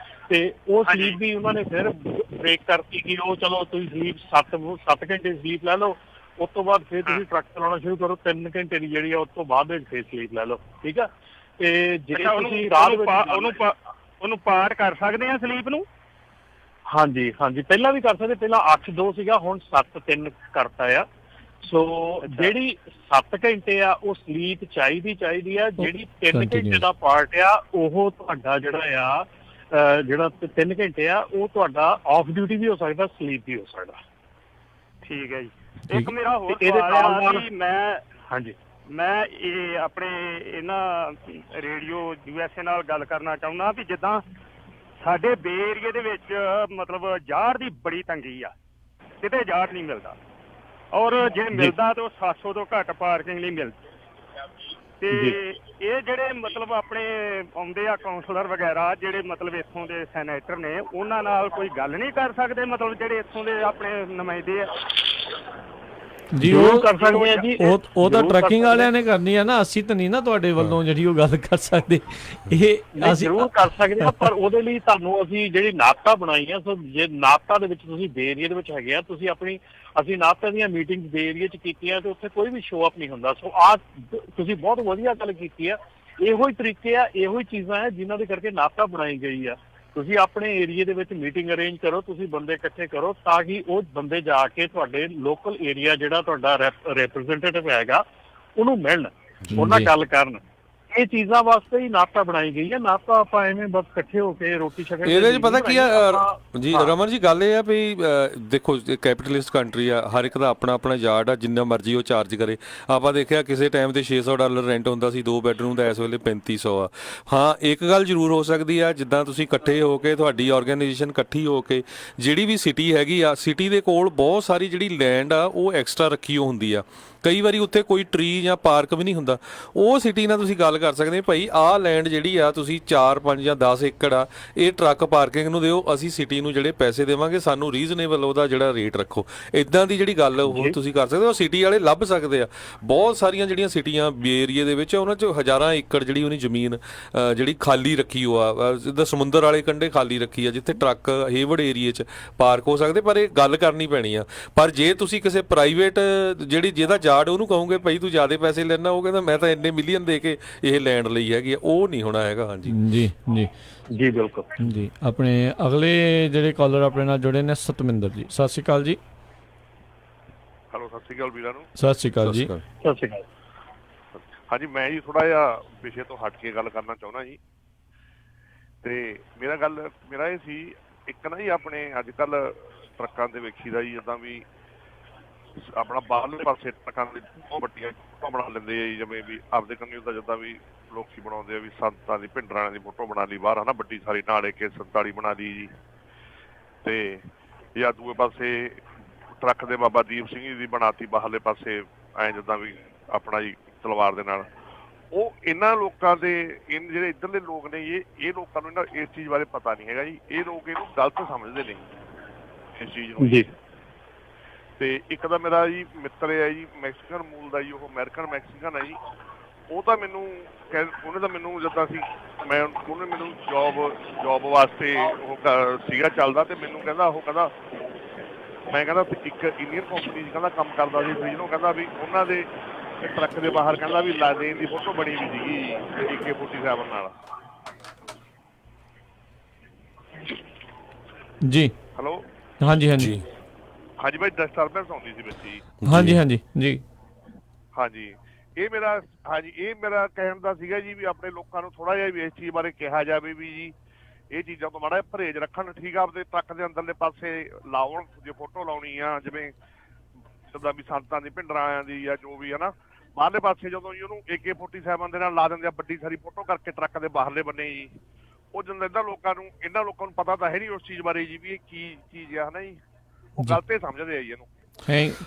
ਤੇ ਉਹ ਸਲੀਪ ਵੀ ਉਹਨਾਂ ਨੇ ਫਿਰ ਬ੍ਰੇਕ ਕਰਤੀ ਕਿ ਉਹ ਚਲੋ ਤੁਸੀਂ ਸਲੀਪ 7 ਘੰਟੇ ਸਲੀਪ ਲੈ ਲਓ, ਉਸ ਤੋਂ ਬਾਅਦ ਫਿਰ ਤੁਸੀਂ ਟਰੱਕ ਚਲਾਉਣਾ ਸ਼ੁਰੂ ਕਰੋ 3 ਘੰਟੇ ਦੀ ਜਿਹੜੀ ਆ ਉਸ ਤੋਂ ਬਾਅਦ ਵਿੱਚ ਫਿਰ ਸਲੀਪ ਲੈ ਲਓ, ਠੀਕ ਆ। ਤੇ ਜੇ ਤੁਸੀਂ ਰਾਤ ਵਿੱਚ ਉਹਨੂੰ ਪਾਰ ਕਰ ਸਕਦੇ ਆ ਸਲੀਪ ਨੂੰ? ਹਾਂਜੀ, ਪਹਿਲਾਂ ਵੀ ਕਰ ਸਕਦੇ, ਪਹਿਲਾਂ 8-2 ਸੀਗਾ, ਹੁਣ 7-3 ਕਰਤਾ ਆ। ਸੋ ਜਿਹੜੀ 7 ਘੰਟੇ ਆ ਉਹ ਸਲੀਪ ਚਾਹੀਦੀ ਆ। ਜਿਹੜੀ 3 ਘੰਟੇ ਦਾ ਪਾਰਟ ਆ ਉਹ ਤੁਹਾਡਾ ਜਿਹੜਾ ਆ ਜਿਹੜਾ 3 ਘੰਟੇ ਆ ਉਹ ਤੁਹਾਡਾ ਆਫ ਡਿਊਟੀ ਵੀ ਹੋ ਸਕਦਾ, ਸਲੀਪ ਵੀ ਹੋ ਸਕਦਾ। ਠੀਕ ਹੈ ਜੀ। ਇੱਕ ਮੇਰਾ ਹੋਰ ਸਵਾਲ ਆ ਕਿ ਮੈਂ ਇਹ ਆਪਣੇ ਇਹਨਾਂ ਰੇਡੀਓ USA ਨਾਲ ਗੱਲ ਕਰਨਾ ਚਾਹੁੰਦਾ ਵੀ ਜਿੱਦਾਂ ਸਾਡੇ ਬੇ ਏਰੀਏ ਦੇ ਵਿੱਚ ਮਤਲਬ ਜ਼ਾਹਰ ਦੀ ਬੜੀ ਤੰਗੀ ਆ, ਕਿਤੇ ਜ਼ਾਹਰ ਨਹੀਂ ਮਿਲਦਾ, ਔਰ ਜੇ ਮਿਲਦਾ ਤਾਂ ਉਹ 700 ਤੋਂ ਘੱਟ ਪਾਰਕਿੰਗ ਨਹੀਂ ਮਿਲਦੀ। ਤੇ ਇਹ ਜਿਹੜੇ ਮਤਲਬ ਆਪਣੇ ਆਉਂਦੇ ਆ ਕਾਉਂਸਲਰ ਵਗੈਰਾ, ਜਿਹੜੇ ਮਤਲਬ ਇੱਥੋਂ ਦੇ ਸੈਨੇਟਰ ਨੇ, ਉਹਨਾਂ ਨਾਲ ਕੋਈ ਗੱਲ ਨਹੀਂ ਕਰ ਸਕਦੇ? ਮਤਲਬ ਜਿਹੜੇ ਇੱਥੋਂ ਦੇ ਆਪਣੇ ਨੁਮਾਇੰਦੇ ਆ ਜੀ ਉਹ ਕਰ ਸਕਦੇ ਆ ਜੀ। ਉਹ ਤਾਂ ਟਰੱਕਿੰਗ ਵਾਲਿਆਂ ਨੇ ਕਰਨੀ ਆ ਨਾ, ਅਸੀਂ ਤਾਂ ਨਹੀਂ ਨਾ ਤੁਹਾਡੇ ਵੱਲੋਂ ਜਿਹੜੀ ਉਹ ਗੱਲ ਕਰ ਸਕਦੇ। ਇਹ ਅਸੀਂ ਜ਼ਰੂਰ ਕਰ ਸਕਦੇ ਆ, ਪਰ ਉਹਦੇ ਲਈ ਤੁਹਾਨੂੰ ਅਸੀਂ ਜਿਹੜੀ ਨਾਪਤਾ ਬਣਾਈ ਆ, ਸੋ ਜੇ ਨਾਪਤਾ ਦੇ ਵਿੱਚ ਤੁਸੀਂ ਬੇ ਏਰੀਏ ਦੇ ਵਿੱਚ ਹੈਗੇ ਆ, ਤੁਸੀਂ ਅਸੀਂ ਨਾਪਤਾ ਦੀਆਂ ਮੀਟਿੰਗਸ ਬੇ ਏਰੀਏ 'ਚ ਕੀਤੀਆਂ ਤੇ ਉੱਥੇ ਕੋਈ ਵੀ ਸ਼ੋਅ ਅਪ ਨਹੀਂ ਹੁੰਦਾ। ਸੋ ਤੁਸੀਂ ਬਹੁਤ ਵਧੀਆ ਗੱਲ ਕੀਤੀ ਆ। ਇਹੋ ਹੀ ਤਰੀਕੇ ਆ, ਇਹੋ ਹੀ ਚੀਜ਼ਾਂ ਆ ਜਿਨ੍ਹਾਂ ਦੇ ਕਰਕੇ ਨਾਪਤਾ ਬਣਾਈ ਗਈ ਆ। ਤੁਸੀਂ ਆਪਣੇ ਏਰੀਏ ਦੇ ਵਿੱਚ ਮੀਟਿੰਗ ਅਰੇਂਜ ਕਰੋ, ਤੁਸੀਂ ਬੰਦੇ ਇਕੱਠੇ ਕਰੋ ਤਾਂ ਕਿ ਉਹ ਬੰਦੇ ਜਾ ਕੇ ਤੁਹਾਡੇ ਲੋਕਲ ਏਰੀਆ ਜਿਹੜਾ ਤੁਹਾਡਾ ਰੈਪਰੈਜ਼ੈਂਟੇਟਿਵ ਹੈਗਾ ਉਹਨੂੰ ਮਿਲਣ, ਉਹਨਾਂ ਨਾਲ ਗੱਲ ਕਰਨ। ਇਹ ਚੀਜ਼ਾਂ ਵਾਸਤੇ ਹੀ ਨਾਪਤਾ ਬਣਾਈ ਗਈ ਹੈ। ਨਾਪਤਾ ਆਪਾਂ ਐਵੇਂ ਬਸ ਇਕੱਠੇ ਹੋ ਕੇ ਰੋਟੀ ਛਕਣ ਇਹਦੇ 'ਚ ਪਤਾ ਕੀ ਆ ਜੀ ਰਮਨ ਜੀ, ਗੱਲ ਇਹ ਆ ਵੀ ਦੇਖੋ ਕੈਪੀਟਲਿਸਟ ਕੰਟਰੀ ਆ, ਹਰ ਇੱਕ ਦਾ ਆਪਣਾ ਆਪਣਾ ਯਾਰਡ ਆ, ਜਿੰਨਾ ਮਰਜ਼ੀ ਉਹ ਚਾਰਜ ਕਰੇ। ਆਪਾਂ ਦੇਖਿਆ ਕਿਸੇ ਟਾਈਮ ਤੇ $600 ਰੈਂਟ ਹੁੰਦਾ ਸੀ 2 ਬੈਡਰੂਮ ਦਾ, ਇਸ ਵੇਲੇ 3500 ਆ। ਹਾਂ, ਇੱਕ ਗੱਲ ਜ਼ਰੂਰ ਹੋ ਸਕਦੀ ਆ, ਜਿੱਦਾਂ ਤੁਸੀਂ ਇਕੱਠੇ ਹੋ ਕੇ, ਤੁਹਾਡੀ ਆਰਗੇਨਾਈਜੇਸ਼ਨ ਇਕੱਠੀ ਹੋ ਕੇ ਜਿਹੜੀ ਵੀ ਸਿਟੀ ਹੈਗੀ ਆ, ਸਿਟੀ ਦੇ ਕੋਲ ਬਹੁਤ ਸਾਰੀ ਜਿਹੜੀ ਲੈਂਡ ਆ ਉਹ ਐਕਸਟਰਾ ਰੱਖੀ ਹੁੰਦੀ ਆ। ਕਈ ਵਾਰੀ ਉੱਥੇ ਕੋਈ ਟਰੀ ਜਾਂ ਪਾਰਕ ਵੀ ਨਹੀਂ ਹੁੰਦਾ, ਉਹ ਸਿਟੀ ਨਾਲ ਤੁਸੀਂ ਗੱਲ ਕਰ ਸਕਦੇ ਭਾਈ ਆਹ ਲੈਂਡ ਜਿਹੜੀ ਆ ਤੁਸੀਂ 4, 5 ਜਾਂ 10 ਏਕੜ ਆ, ਇਹ ਟਰੱਕ ਪਾਰਕਿੰਗ ਨੂੰ ਦਿਓ, ਅਸੀਂ ਸਿਟੀ ਨੂੰ ਜਿਹੜੇ ਪੈਸੇ ਦੇਵਾਂਗੇ, ਸਾਨੂੰ ਰੀਜ਼ਨੇਬਲ ਉਹਦਾ ਜਿਹੜਾ ਰੇਟ ਰੱਖੋ। ਇਦਾਂ ਦੀ ਜਿਹੜੀ ਗੱਲ ਉਹ ਤੁਸੀਂ ਕਰ ਸਕਦੇ ਹੋ, ਸਿਟੀ ਵਾਲੇ ਲੱਭ ਸਕਦੇ ਆ। ਬਹੁਤ ਸਾਰੀਆਂ ਜਿਹੜੀਆਂ ਸਿਟੀਆਂ ਬੇ ਏਰੀਏ ਦੇ ਵਿੱਚ ਉਹਨਾਂ 'ਚ ਹਜ਼ਾਰਾਂ ਏਕੜ ਜਿਹੜੀ ਉਹਨੀ ਜ਼ਮੀਨ ਜਿਹੜੀ ਖਾਲੀ ਰੱਖੀ ਉਹ ਆ, ਜਿੱਦਾਂ ਸਮੁੰਦਰ ਵਾਲੇ ਕੰਢੇ ਖਾਲੀ ਰੱਖੀ ਆ, ਜਿੱਥੇ ਟਰੱਕ ਹੇਵਰਡ ਏਰੀਏ 'ਚ ਪਾਰਕ ਹੋ ਸਕਦੇ। ਪਰ ਇਹ ਗੱਲ ਕਰਨੀ ਪੈਣੀ ਆ। ਪਰ ਜੇ ਤੁਸੀਂ ਕਿਸੇ ਪ੍ਰਾਈਵੇਟ ਜਿਹਦਾ ਯਾਰਡ ਉਹਨੂੰ ਕਹੋਗੇ ਭਾਈ ਤੂੰ ਜ਼ਿਆਦਾ ਪੈਸੇ ਲੈਣਾ, ਉਹ ਕਹਿੰਦਾ ਮੈਂ ਤਾਂ ਇੰਨੇ ਮਿਲੀਅਨ ਦੇ ਕੇ ਇਹ ਲੈਂਡ ਲਈ ਹੈਗੀ ਆ, ਉਹ ਨਹੀਂ ਹੋਣਾ ਹੈਗਾ। ਹਾਂਜੀ ਜੀ ਬਿਲਕੁਲ ਜੀ। ਆਪਣੇ ਅਗਲੇ ਜਿਹੜੇ ਕਾਲਰ ਆਪਣੇ ਨਾਲ ਜੁੜੇ ਨੇ ਸਤਮਿੰਦਰ ਜੀ, ਸਤਿ ਸ਼੍ਰੀ ਅਕਾਲ ਜੀ। ਹੈਲੋ, ਸਤਿ ਸ਼੍ਰੀ ਅਕਾਲ ਵੀਰਾਂ ਨੂੰ। ਸਤਿ ਸ਼੍ਰੀ ਅਕਾਲ ਜੀ। ਸਤਿ ਸ਼੍ਰੀ ਅਕਾਲ। ਹਾਂਜੀ, ਮੈਂ ਜੀ ਥੋੜਾ ਜਿਹਾ ਵਿਸ਼ੇ ਤੋਂ ਹਟ ਕੇ ਗੱਲ ਕਰਨਾ ਚਾਹੁੰਦਾ ਜੀ। ਤੇ ਮੇਰਾ ਇਹ ਸੀ, ਇੱਕ ਨਾ ਜੀ ਆਪਣੇ ਅੱਜ ਕੱਲ ਟਰੱਕਾਂ ਤੇ ਵੇਖੀਦਾ ਜੀ, ਜਿੱਦਾਂ ਵੀ ਆਪਣਾ ਬਾਹਰਲੇ ਪਾਸੇ ਟਰੱਕਾਂ ਦੀ ਬਹੁਤ ਵੱਡੀਆਂ ਫੋਟੋ ਬਣਾ ਲੈਂਦੇ ਆ ਜੀ, ਜਿਵੇਂ ਵੀ ਆਪਦੇ ਕੰਨੀ ਦਾ, ਜਿੱਦਾਂ ਵੀ ਲੋਕੀ ਬਣਾਉਂਦੇ ਆ ਵੀ ਸੰਤਾਂ ਦੀ, ਭਿੰਡਰਾਂ ਦੀ ਫੋਟੋ ਬਣਾ ਲਈ ਬਾਹਰ, ਹਨਾ, ਵੱਡੀ ਸਾਰੀ ਨਾਲੇ ਕੇ 47 ਬਣਾ ਲਈ ਜੀ। ਤੇ ਜਾਂ ਦੂਏ ਪਾਸੇ ਟਰੱਕ ਦੇ ਬਾਬਾ ਦੀਪ ਸਿੰਘ ਜੀ ਦੀ ਬਣਾਤੀ ਬਾਹਰਲੇ ਪਾਸੇ, ਐਂ ਜਿੱਦਾਂ ਵੀ ਆਪਣਾ ਜੀ ਤਲਵਾਰ ਦੇ ਨਾਲ। ਉਹ ਇਹਨਾਂ ਲੋਕਾਂ ਦੇ ਜਿਹੜੇ ਇੱਧਰਲੇ ਲੋਕ ਨੇ, ਇਹ ਲੋਕਾਂ ਨੂੰ ਇਸ ਚੀਜ਼ ਬਾਰੇ ਪਤਾ ਨਹੀਂ ਹੈਗਾ ਜੀ। ਇਹ ਲੋਕ ਇਹਨੂੰ ਗਲਤ ਸਮਝਦੇ ਨੇ ਇਸ ਚੀਜ਼ ਨੂੰ ਜੀ। ਤੇ ਇੱਕ ਤਾਂ ਮੇਰਾ ਜੀ ਮਿੱਤਰ ਹੈ ਜੀ, ਮੈਕਸੀਕਨ ਮੂਲ ਦਾ ਜੀ, ਉਹ ਅਮਰੀਕਨ ਮੈਕਸੀਕਨ ਹੈ ਜੀ। ਉਹ ਤਾਂ ਉਹਨੇ ਤਾਂ ਮੈਨੂੰ ਜਿੱਦਾਂ ਉਹਨੇ ਮੈਨੂੰ ਜੋਬ ਵਾਸਤੇ ਉਹ ਸੀਗਾ ਚੱਲਦਾ, ਤੇ ਮੈਨੂੰ ਕਹਿੰਦਾ ਮੈਂ ਕਹਿੰਦਾ ਇੱਕ ਇੰਡੀਅਨ ਕੰਪਨੀ 'ਚ ਕਹਿੰਦਾ ਕੰਮ ਕਰਦਾ ਸੀ ਫਰੀਜ ਨੂੰ, ਕਹਿੰਦਾ ਵੀ ਉਹਨਾਂ ਦੇ ਟਰੱਕ ਦੇ ਬਾਹਰ ਕਹਿੰਦਾ ਵੀ ਲਾਦੇਨ ਦੀ ਫੋਟੋ ਬਣੀ ਵੀ ਸੀਗੀ AK-47 ਨਾਲ। ਜੀ ਹੈਲੋ, ਹਾਂਜੀ। ਹਾਂਜੀ ਬਾਈ ਡਿਸਟਰਬੈਂਸ ਆਉਂਦੀ ਸੀ ਵਿੱਚ ਜੀ। ਹਾਂਜੀ ਹਾਂਜੀ ਜੀ ਹਾਂਜੀ ਇਹ ਮੇਰਾ ਕਹਿਣ ਦਾ ਸੀਗਾ ਜੀ ਵੀ ਆਪਣੇ ਲੋਕਾਂ ਨੂੰ ਥੋੜਾ ਜਿਹਾ ਵੀ ਇਸ ਚੀਜ਼ ਬਾਰੇ ਕਿਹਾ ਜਾਵੇ ਵੀ ਜੀ ਇਹ ਚੀਜ਼ਾਂ ਤੋਂ ਮਾੜਾ ਜਿਹਾ ਪਰਹੇਜ਼ ਰੱਖਣ। ਠੀਕ ਆ, ਆਪਦੇ ਟਰੱਕ ਦੇ ਅੰਦਰਲੇ ਪਾਸੇ ਲਾਉਣ ਜੇ ਫੋਟੋ ਲਾਉਣੀ ਆ, ਜਿਵੇਂ ਜਿੱਦਾਂ ਵੀ ਸੰਤਾਂ ਦੀ ਭਿੰਡਰਾਂ ਦੀ ਜਾਂ ਜੋ ਵੀ ਹੈ ਨਾ, ਬਾਹਰਲੇ ਪਾਸੇ ਜਦੋਂ ਜੀ ਉਹਨੂੰ AK-47 ਦੇ ਨਾਲ ਲਾ ਦਿੰਦੇ ਆ ਵੱਡੀ ਸਾਰੀ ਫੋਟੋ ਕਰਕੇ ਟਰੱਕ ਦੇ ਬਾਹਰਲੇ ਬੰਨੇ ਜੀ। ਉਹ ਜਦੋਂ ਇਹਨਾਂ ਲੋਕਾਂ ਨੂੰ ਪਤਾ ਤਾਂ ਹੈ ਨਹੀਂ ਉਸ ਚੀਜ਼ ਬਾਰੇ ਜੀ ਵੀ ਇਹ ਕੀ ਚੀਜ਼ ਆ, ਹਨਾ ਜੀ, ਉਹ ਗਲਤ ਹੀ ਸਮਝਦੇ ਆ ਜੀ ਇਹਨੂੰ।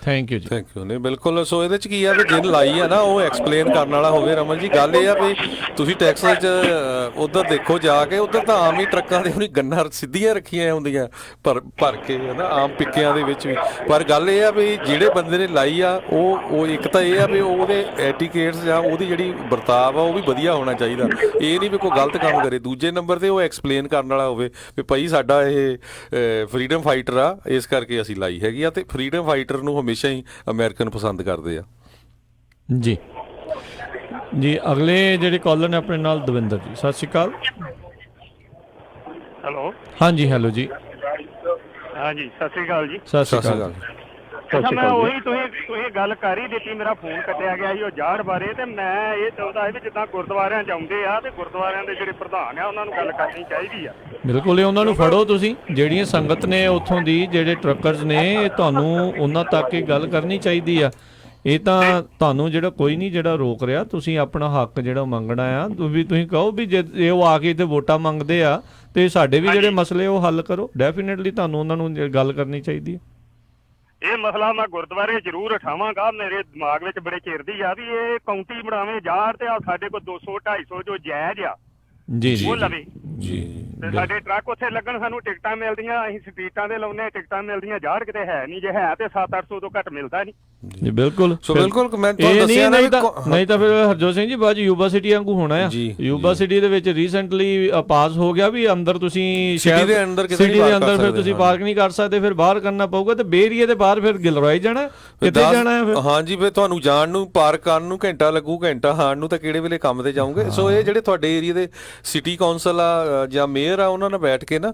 ਥੈਂਕ ਯੂ ਜੀ। Thank you. ਨਹੀਂ ਬਿਲਕੁਲ। ਸੋ ਇਹਦੇ ਚ ਕੀ ਆ ਵੀ ਜਿਹਨ ਲਾਈ ਆ ਨਾ ਉਹ ਐਕਸਪਲੇਨ ਕਰਨ ਵਾਲਾ ਹੋਵੇ। ਰਮਨ ਜੀ ਗੱਲ ਇਹ ਆ ਵੀ ਤੁਸੀਂ ਟੈਕਸਾਸ 'ਚ ਉੱਧਰ ਦੇਖੋ ਜਾ ਕੇ, ਉੱਧਰ ਤਾਂ ਆਮ ਹੀ ਟਰੱਕਾਂ ਦੇ ਉਹਨੀ ਗੰਨਾਂ ਸਿੱਧੀਆਂ ਰੱਖੀਆਂ ਹੁੰਦੀਆਂ ਭਰ ਕੇ ਹੈ ਨਾ, ਆਮ ਪਿੱਕਿਆਂ ਦੇ ਵਿੱਚ ਵੀ। ਪਰ ਗੱਲ ਇਹ ਆ ਵੀ ਜਿਹੜੇ ਬੰਦੇ ਨੇ ਲਾਈ ਆ ਉਹ ਇੱਕ ਤਾਂ ਇਹ ਆ ਵੀ ਉਹਦੇ ਐਟੀਕੇਟਸ ਜਾਂ ਉਹਦੀ ਜਿਹੜੀ ਵਰਤਾਵ ਆ ਉਹ ਵੀ ਵਧੀਆ ਹੋਣਾ ਚਾਹੀਦਾ। ਇਹ ਨਹੀਂ ਵੀ ਕੋਈ ਗਲਤ ਕੰਮ ਕਰੇ। ਦੂਜੇ ਨੰਬਰ ਤੇ ਉਹ ਐਕਸਪਲੇਨ ਕਰਨ ਵਾਲਾ ਹੋਵੇ ਵੀ ਭਾਈ ਸਾਡਾ ਇਹ ਫਰੀडम ਫਾਈਟਰ ਆ, ਇਸ ਕਰਕੇ ਅਸੀਂ ਲਾਈ ਹੈਗੀ ਆ। ਤੇ ਫਰੀडम ਫਾਈਟਰ ਨੂੰ ਹਮੇਸ਼ਾ ਹੀ ਅਮਰੀਕਨ ਪਸੰਦ ਕਰਦੇ ਆ ਜੀ। ਜੀ ਅਗਲੇ ਜਿਹੜੇ ਕਾਲਰ ਨੇ ਆਪਣੇ ਨਾਲ ਦਵਿੰਦਰ ਜੀ, ਸਤਿ ਸ਼੍ਰੀ ਅਕਾਲ। ਹੈਲੋ। ਹਾਂਜੀ ਹੈਲੋ ਜੀ। ਹਾਂਜੀ ਸਤਿ ਸ਼੍ਰੀ ਅਕਾਲ ਜੀ। ਸਤਿ ਸ਼੍ਰੀ ਅਕਾਲ। ਅੱਛਾ ਮੈਂ ਉਹੀ ਤੁਸੀਂ ਗੱਲ ਕਰ ਹੀ ਦਿੱਤੀ, ਮੇਰਾ ਫੋਨ ਕੱਟਿਆ ਗਿਆ ਸੀ ਉਹ ਜ਼ਾਹਰ ਬਾਰੇ। ਤੇ ਮੈਂ ਇਹ ਚਾਹੁੰਦਾ ਵੀ ਜਿੱਦਾਂ ਗੁਰਦੁਆਰਿਆਂ 'ਚ ਆਉਂਦੇ ਆ ਤੇ ਗੁਰਦੁਆਰਿਆਂ ਦੇ ਜਿਹੜੇ ਪ੍ਰਧਾਨ ਆ ਉਹਨਾਂ ਨੂੰ ਗੱਲ ਕਰਨੀ ਚਾਹੀਦੀ ਆ। ਬਿਲਕੁਲ ਉਹਨਾਂ ਨੂੰ ਫੜੋ ਤੁਸੀਂ, ਜਿਹੜੀਆਂ ਸੰਗਤ ਨੇ ਉੱਥੋਂ ਦੀ, ਜਿਹੜੇ ਟਰੱਕਰਸ ਨੇ, ਇਹ ਤੁਹਾਨੂੰ ਉਹਨਾਂ ਤੱਕ ਇਹ ਗੱਲ ਕਰਨੀ ਚਾਹੀਦੀ ਆ। ਇਹ ਤਾਂ ਤੁਹਾਨੂੰ ਜਿਹੜਾ ਕੋਈ ਨਹੀਂ ਜਿਹੜਾ ਰੋਕ ਰਿਹਾ, ਤੁਸੀਂ ਆਪਣਾ ਹੱਕ ਜਿਹੜਾ ਮੰਗਣਾ ਆ ਵੀ ਤੁਸੀਂ ਕਹੋ ਵੀ ਜੇ ਉਹ ਆ ਕੇ ਇੱਥੇ ਵੋਟਾਂ ਮੰਗਦੇ ਆ ਤੇ ਸਾਡੇ ਵੀ ਜਿਹੜੇ ਮਸਲੇ ਉਹ ਹੱਲ ਕਰੋ। ਡੈਫੀਨੇਟਲੀ ਤੁਹਾਨੂੰ ਉਹਨਾਂ ਨੂੰ ਗੱਲ ਕਰਨੀ ਚਾਹੀਦੀ ਹੈ। ਇਹ ਮਸਲਾ ਮੈਂ ਗੁਰਦੁਆਰੇ ਜ਼ਰੂਰ ਉਠਾਵਾਂਗਾ। ਮੇਰੇ ਦਿਮਾਗ ਵਿੱਚ ਬੜੇ ਚਿਰਦੀ ਆ ਵੀ ਇਹ ਕਾਉਂਟੀ ਬਣਾਵੇ ਜ਼ਾਹਰ ਤੇ ਆ ਸਾਡੇ ਕੋਲ 200-250 ਜੋ ਜਾਇਜ਼ ਆ ਜੀ ਜੀ ਉਹ ਲਵੇ ਜੀ। ਤੇ ਸਾਡੇ ਟਰੱਕ ਉੱਥੇ ਲੱਗਣ, ਸਾਨੂੰ ਟਿਕਟਾਂ ਮਿਲਦੀਆਂ, ਅਸੀਂ ਸਟਰੀਟਾਂ ਦੇ ਲਾਉਂਦੇ, ਟਿਕਟਾਂ ਮਿਲਦੀਆਂ। ਜ਼ਾਹਰ ਕਿਤੇ ਹੈ ਨਹੀਂ, ਜੇ ਹੈ ਤੇ 700-800 ਤੋਂ ਘੱਟ ਮਿਲਦਾ ਨਹੀਂ ਜੀ। ਬਿਲਕੁਲ। ਸੋ ਬਿਲਕੁਲ ਮੈਂ ਤੁਹਾਨੂੰ ਦੱਸਿਆ ਨਹੀਂ ਤਾਂ ਫਿਰ ਹਰਜੋਤ ਸਿੰਘ ਜੀ ਬਾਅਦ ਯੂਬਾ ਸਿਟੀ ਵਾਂਗੂ ਹੋਣਾ ਆ। ਯੂਬਾ ਸਿਟੀ ਦੇ ਵਿੱਚ ਰੀਸੈਂਟਲੀ ਪਾਸ ਹੋ ਗਿਆ ਵੀ ਅੰਦਰ ਤੁਸੀਂ ਸਿਟੀ ਦੇ ਅੰਦਰ ਫਿਰ ਤੁਸੀਂ ਪਾਰਕ ਨਹੀਂ ਕਰ ਸਕਦੇ, ਫਿਰ ਬਾਹਰ ਕਰਨਾ ਪਊਗਾ। ਤੇ ਬੇਰੀਏ ਦੇ ਬਾਹਰ ਫਿਰ ਗਿਲਰੋਏ ਜਾਣਾ, ਕਿੱਥੇ ਜਾਣਾ ਹੈ ਫਿਰ? ਹਾਂਜੀ ਫਿਰ ਤੁਹਾਨੂੰ ਜਾਣ ਨੂੰ, ਪਾਰਕ ਕਰਨ ਨੂੰ ਘੰਟਾ ਲੱਗੂ, ਘੰਟਾ ਆਉਣ ਨੂੰ, ਤਾਂ ਕਿਹੜੇ ਵੇਲੇ ਕੰਮ ਤੇ ਜਾਓਗੇ। ਸੋ ਇਹ ਜਿਹੜੇ ਤੁਹਾਡੇ ਏਰੀਆ ਦੇ ਸਿਟੀ ਕੌਂਸਲ ਆ ਜਾਂ ਮੇਅਰ ਆ, ਉਹਨਾਂ ਨਾਲ ਬੈਠ ਕੇ ਨਾ,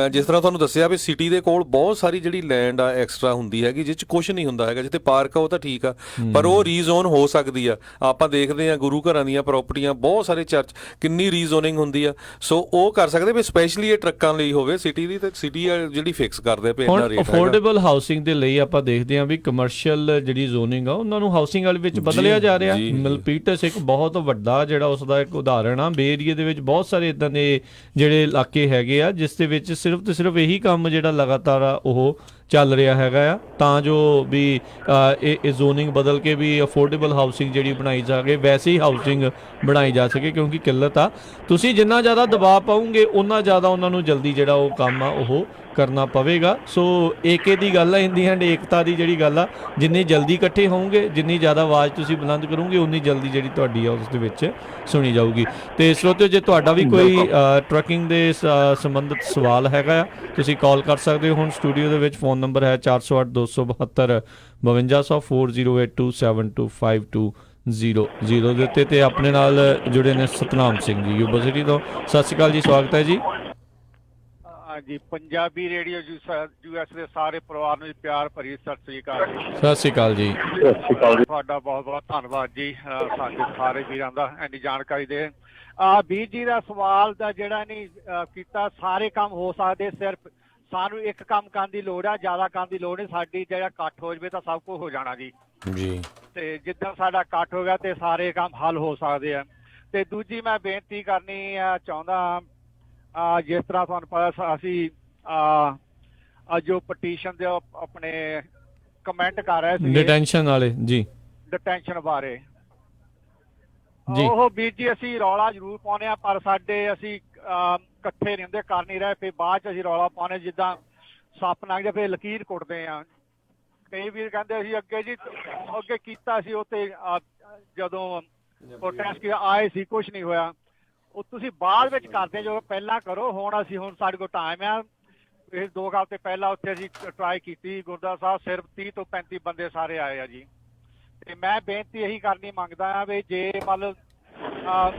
ਜਿਸ ਤਰ੍ਹਾਂ ਤੁਹਾਨੂੰ ਦੱਸਿਆ ਵੀ ਸਿਟੀ ਦੇ ਕੋਲ ਬਹੁਤ ਸਾਰੀ ਜਿਹੜੀ ਲੈਂਡ ਆ ਐਕਸਟਰਾ ਹੁੰਦੀ ਹੈਗੀ, ਜਿਸ 'ਚ ਕੁਛ ਨਹੀਂ ਹੁੰਦਾ ਹੈਗਾ। ਜਿੱਥੇ ਪਾਰਕ ਆ ਉਹ ਤਾਂ ਠੀਕ ਆ, ਪਰ ਉਹ ਰੀਜ਼ੋਨ ਹੋ ਸਕਦੀ ਆ। ਆਪਾਂ ਦੇਖਦੇ ਆ ਗੁਰੂ ਘਰਾਂ ਦੀਆਂ ਪ੍ਰਾਪਰਟੀਆਂ, ਬਹੁਤ ਸਾਰੇ ਚਰਚ, ਕਿੰਨੀ ਰੀਜ਼ੋਨਿੰਗ ਹੁੰਦੀ ਆ। ਸੋ ਉਹ ਕਰ ਸਕਦੇ ਵੀ ਸਪੈਸ਼ਲੀ ਇਹ ਟਰੱਕਾਂ ਲਈ ਹੋਵੇ ਸਿਟੀ ਦੀ, ਤੇ ਸਿਟੀ ਜਿਹੜੀ ਫਿਕਸ ਕਰਦੇ ਪਏ ਇਹਨਾਂ ਰੇਟ। ਅਫੋਰਡੇਬਲ ਹਾਊਸਿੰਗ ਦੇ ਲਈ ਆਪਾਂ ਦੇਖਦੇ ਆ ਵੀ ਕਮਰਸ਼ੀਅਲ ਜਿਹੜੀ ਜ਼ੋਨਿੰਗ ਆ ਉਹਨਾਂ ਨੂੰ ਹਾਊਸਿੰਗ ਵਾਲੇ ਵਿੱਚ ਬਦਲਿਆ ਜਾ ਰਿਹਾ। ਮਿਲਪੀਟਸ ਇੱਕ ਬਹੁਤ ਵੱਡਾ ਜਿਹੜਾ ਉਸ ਦਾ ਇੱਕ ਉਦਾਹਰਣ ਆ। ਬੇ ਏਰੀਏ ਦੇ ਵਿੱਚ ਬਹੁਤ ਸਾਰੇ ਇਦਾਂ ਦੇ ਜਿਹੜੇ ਇਲਾਕੇ ਹੈਗੇ ਆ ਜਿਸ ਦੇ ਵਿੱਚ ਸਿਰਫ ਤੇ ਸਿਰਫ ਇਹੀ ਕੰਮ ਜਿਹੜਾ ਲਗਾਤਾਰ ਆ ਉਹ ਚੱਲ ਰਿਹਾ ਹੈਗਾ ਆ, ਤਾਂ ਜੋ ਵੀ ਇਹ ਜ਼ੋਨਿੰਗ ਬਦਲ ਕੇ ਵੀ ਅਫੋਰਡੇਬਲ ਹਾਊਸਿੰਗ ਜਿਹੜੀ ਬਣਾਈ ਜਾ ਸਕੇ, ਵੈਸੀ ਹਾਊਸਿੰਗ ਬਣਾਈ ਜਾ ਸਕੇ। ਕਿਉਂਕਿ ਕਿੱਲਤ ਆ, ਤੁਸੀਂ ਜਿੰਨਾ ਜ਼ਿਆਦਾ ਦਬਾਅ ਪਾਉਂਗੇ ਉਹਨਾਂ ਜ਼ਿਆਦਾ ਉਹਨਾਂ ਨੂੰ ਜਲਦੀ ਜਿਹੜਾ ਉਹ ਕੰਮ ਆ ਉਹ ਕਰਨਾ ਪਵੇਗਾ। ਸੋ ਏਕੇ ਦੀ ਗੱਲ ਆ, ਇੰਦੀ ਐਂਡ ਏਕਤਾ ਦੀ ਜਿਹੜੀ ਗੱਲ ਆ, ਜਿੰਨੀ ਜਲਦੀ ਇਕੱਠੇ ਹੋਵੋਗੇ, ਜਿੰਨੀ ਜ਼ਿਆਦਾ ਆਵਾਜ਼ ਤੁਸੀਂ ਬੁਲੰਦ ਕਰੋਗੇ, ਉਨੀ ਜਲਦੀ ਜਿਹੜੀ ਤੁਹਾਡੀ ਆ ਉਸ ਦੇ ਵਿੱਚ ਸੁਣੀ ਜਾਊਗੀ। ਤੇ ਸਰੋਤਿਓ, ਜੇ ਤੁਹਾਡਾ ਵੀ ਕੋਈ ਟਰੱਕਿੰਗ ਦੇ ਸੰਬੰਧਿਤ ਸਵਾਲ ਹੈਗਾ ਆ, ਤੁਸੀਂ ਕਾਲ ਕਰ ਸਕਦੇ ਹੋ। ਹੁਣ ਸਟੂਡੀਓ ਦੇ ਵਿੱਚ ਫੋਨ ਨੰਬਰ ਹੈ 408-272 5200 4082725200 ਦੇ ਉੱਤੇ। ਤੇ ਆਪਣੇ ਨਾਲ ਜੁੜੇ ਨੇ ਸਤਨਾਮ ਸਿੰਘ ਜੀ ਯੂਬਾ ਸਿਟੀ ਤੋਂ। ਸਤਿ ਸ਼੍ਰੀ ਅਕਾਲ ਜੀ, ਸਵਾਗਤ ਹੈ ਜੀ। ਜੀ ਪੰਜਾਬੀ ਰੇਡੀਓ ਯੂਐਸ ਦੇ ਸਾਰੇ ਪਰਿਵਾਰ ਨੂੰ ਪਿਆਰ ਭਰੀ ਸਤਿ ਸ੍ਰੀ ਅਕਾਲ ਜੀ। ਸਤਿ ਸ਼੍ਰੀ ਅਕਾਲ ਜੀ। ਤੁਹਾਡਾ ਬਹੁਤ ਬਹੁਤ ਧੰਨਵਾਦ ਜੀ, ਸਾਡੇ ਸਾਰੇ ਵੀਰਾਂ ਦਾ ਇੰਨੀ ਜਾਣਕਾਰੀ ਦੇ। ਵੀਰ ਜੀ ਦਾ ਸਵਾਲ ਦਾ ਜਿਹੜਾ ਨਹੀਂ ਕੀਤਾ, ਸਾਰੇ ਕੰਮ ਹੋ ਸਕਦੇ, ਸਿਰਫ ਸਾਨੂੰ ਇੱਕ ਕੰਮ ਕਰਨ ਦੀ ਲੋੜ ਆ, ਜ਼ਿਆਦਾ ਕਰਨ ਦੀ ਲੋੜ ਨਹੀਂ। ਸਾਡੀ ਜਿਹੜਾ ਇਕੱਠ ਹੋ ਜਾਵੇ ਤਾਂ ਸਭ ਕੁਝ ਹੋ ਜਾਣਾ ਜੀ। ਤੇ ਜਿੱਦਾਂ ਸਾਡਾ ਇਕੱਠ ਹੋ ਗਿਆ ਤੇ ਸਾਰੇ ਕੰਮ ਹੱਲ ਹੋ ਸਕਦੇ ਆ। ਤੇ ਦੂਜੀ ਮੈਂ ਬੇਨਤੀ ਕਰਨੀ ਚਾਹੁੰਦਾ, ਜਿਸ ਤਰ੍ਹਾਂ ਤੁਹਾਨੂੰ ਪਤਾ ਅਸੀਂ ਜੋ ਪਟੀਸ਼ਨ ਦੇ ਆਪਣੇ ਕਮੈਂਟ ਕਰ ਰਹੇ ਸੀ ਡਿਟੈਂਸ਼ਨ ਵਾਲੇ ਜੀ, ਡਿਟੈਂਸ਼ਨ ਬਾਰੇ, ਉਹ ਵੀਰ ਜੀ ਅਸੀਂ ਰੌਲਾ ਜ਼ਰੂਰ ਪਾਉਂਦੇ ਆ, ਪਰ ਸਾਡੇ ਅਸੀਂ ਇਕੱਠੇ ਨਹੀਂ ਹੁੰਦੇ, ਕਰ ਨਹੀਂ ਰਹੇ। ਫਿਰ ਬਾਅਦ ਚ ਅਸੀਂ ਰੌਲਾ ਪਾਉਂਦੇ, ਜਿੱਦਾਂ ਸੱਪ ਲੰਘ ਜਾ ਫਿਰ ਲਕੀਰ ਕੁੱਟਦੇ ਆ। ਕਈ ਵੀਰ ਕਹਿੰਦੇ ਅਸੀਂ ਅੱਗੇ ਕੀਤਾ ਸੀ, ਉੱਥੇ ਜਦੋਂ ਪ੍ਰੋਟੈਸਟ ਆਏ ਸੀ ਕੁਛ ਨਹੀਂ ਹੋਇਆ। ਉਹ ਤੁਸੀਂ ਬਾਅਦ ਵਿੱਚ ਕਰਦੇ ਜੋ ਪਹਿਲਾਂ ਕਰੋ। ਹੁਣ ਸਾਡੇ ਕੋਲ ਟਾਈਮ ਆ। ਇਹ 2 ਹਫ਼ਤੇ ਪਹਿਲਾਂ ਉੱਥੇ ਅਸੀਂ ਟਰਾਈ ਕੀਤੀ ਗੁਰਦੁਆਰਾ ਸਾਹਿਬ, ਸਿਰਫ 30 ਤੋਂ 35 ਬੰਦੇ ਸਾਰੇ ਆਏ ਆ ਜੀ। ਤੇ ਮੈਂ ਬੇਨਤੀ ਇਹੀ ਕਰਨੀ ਮੰਗਦਾ ਆ ਵੀ ਜੇ ਮਤਲਬ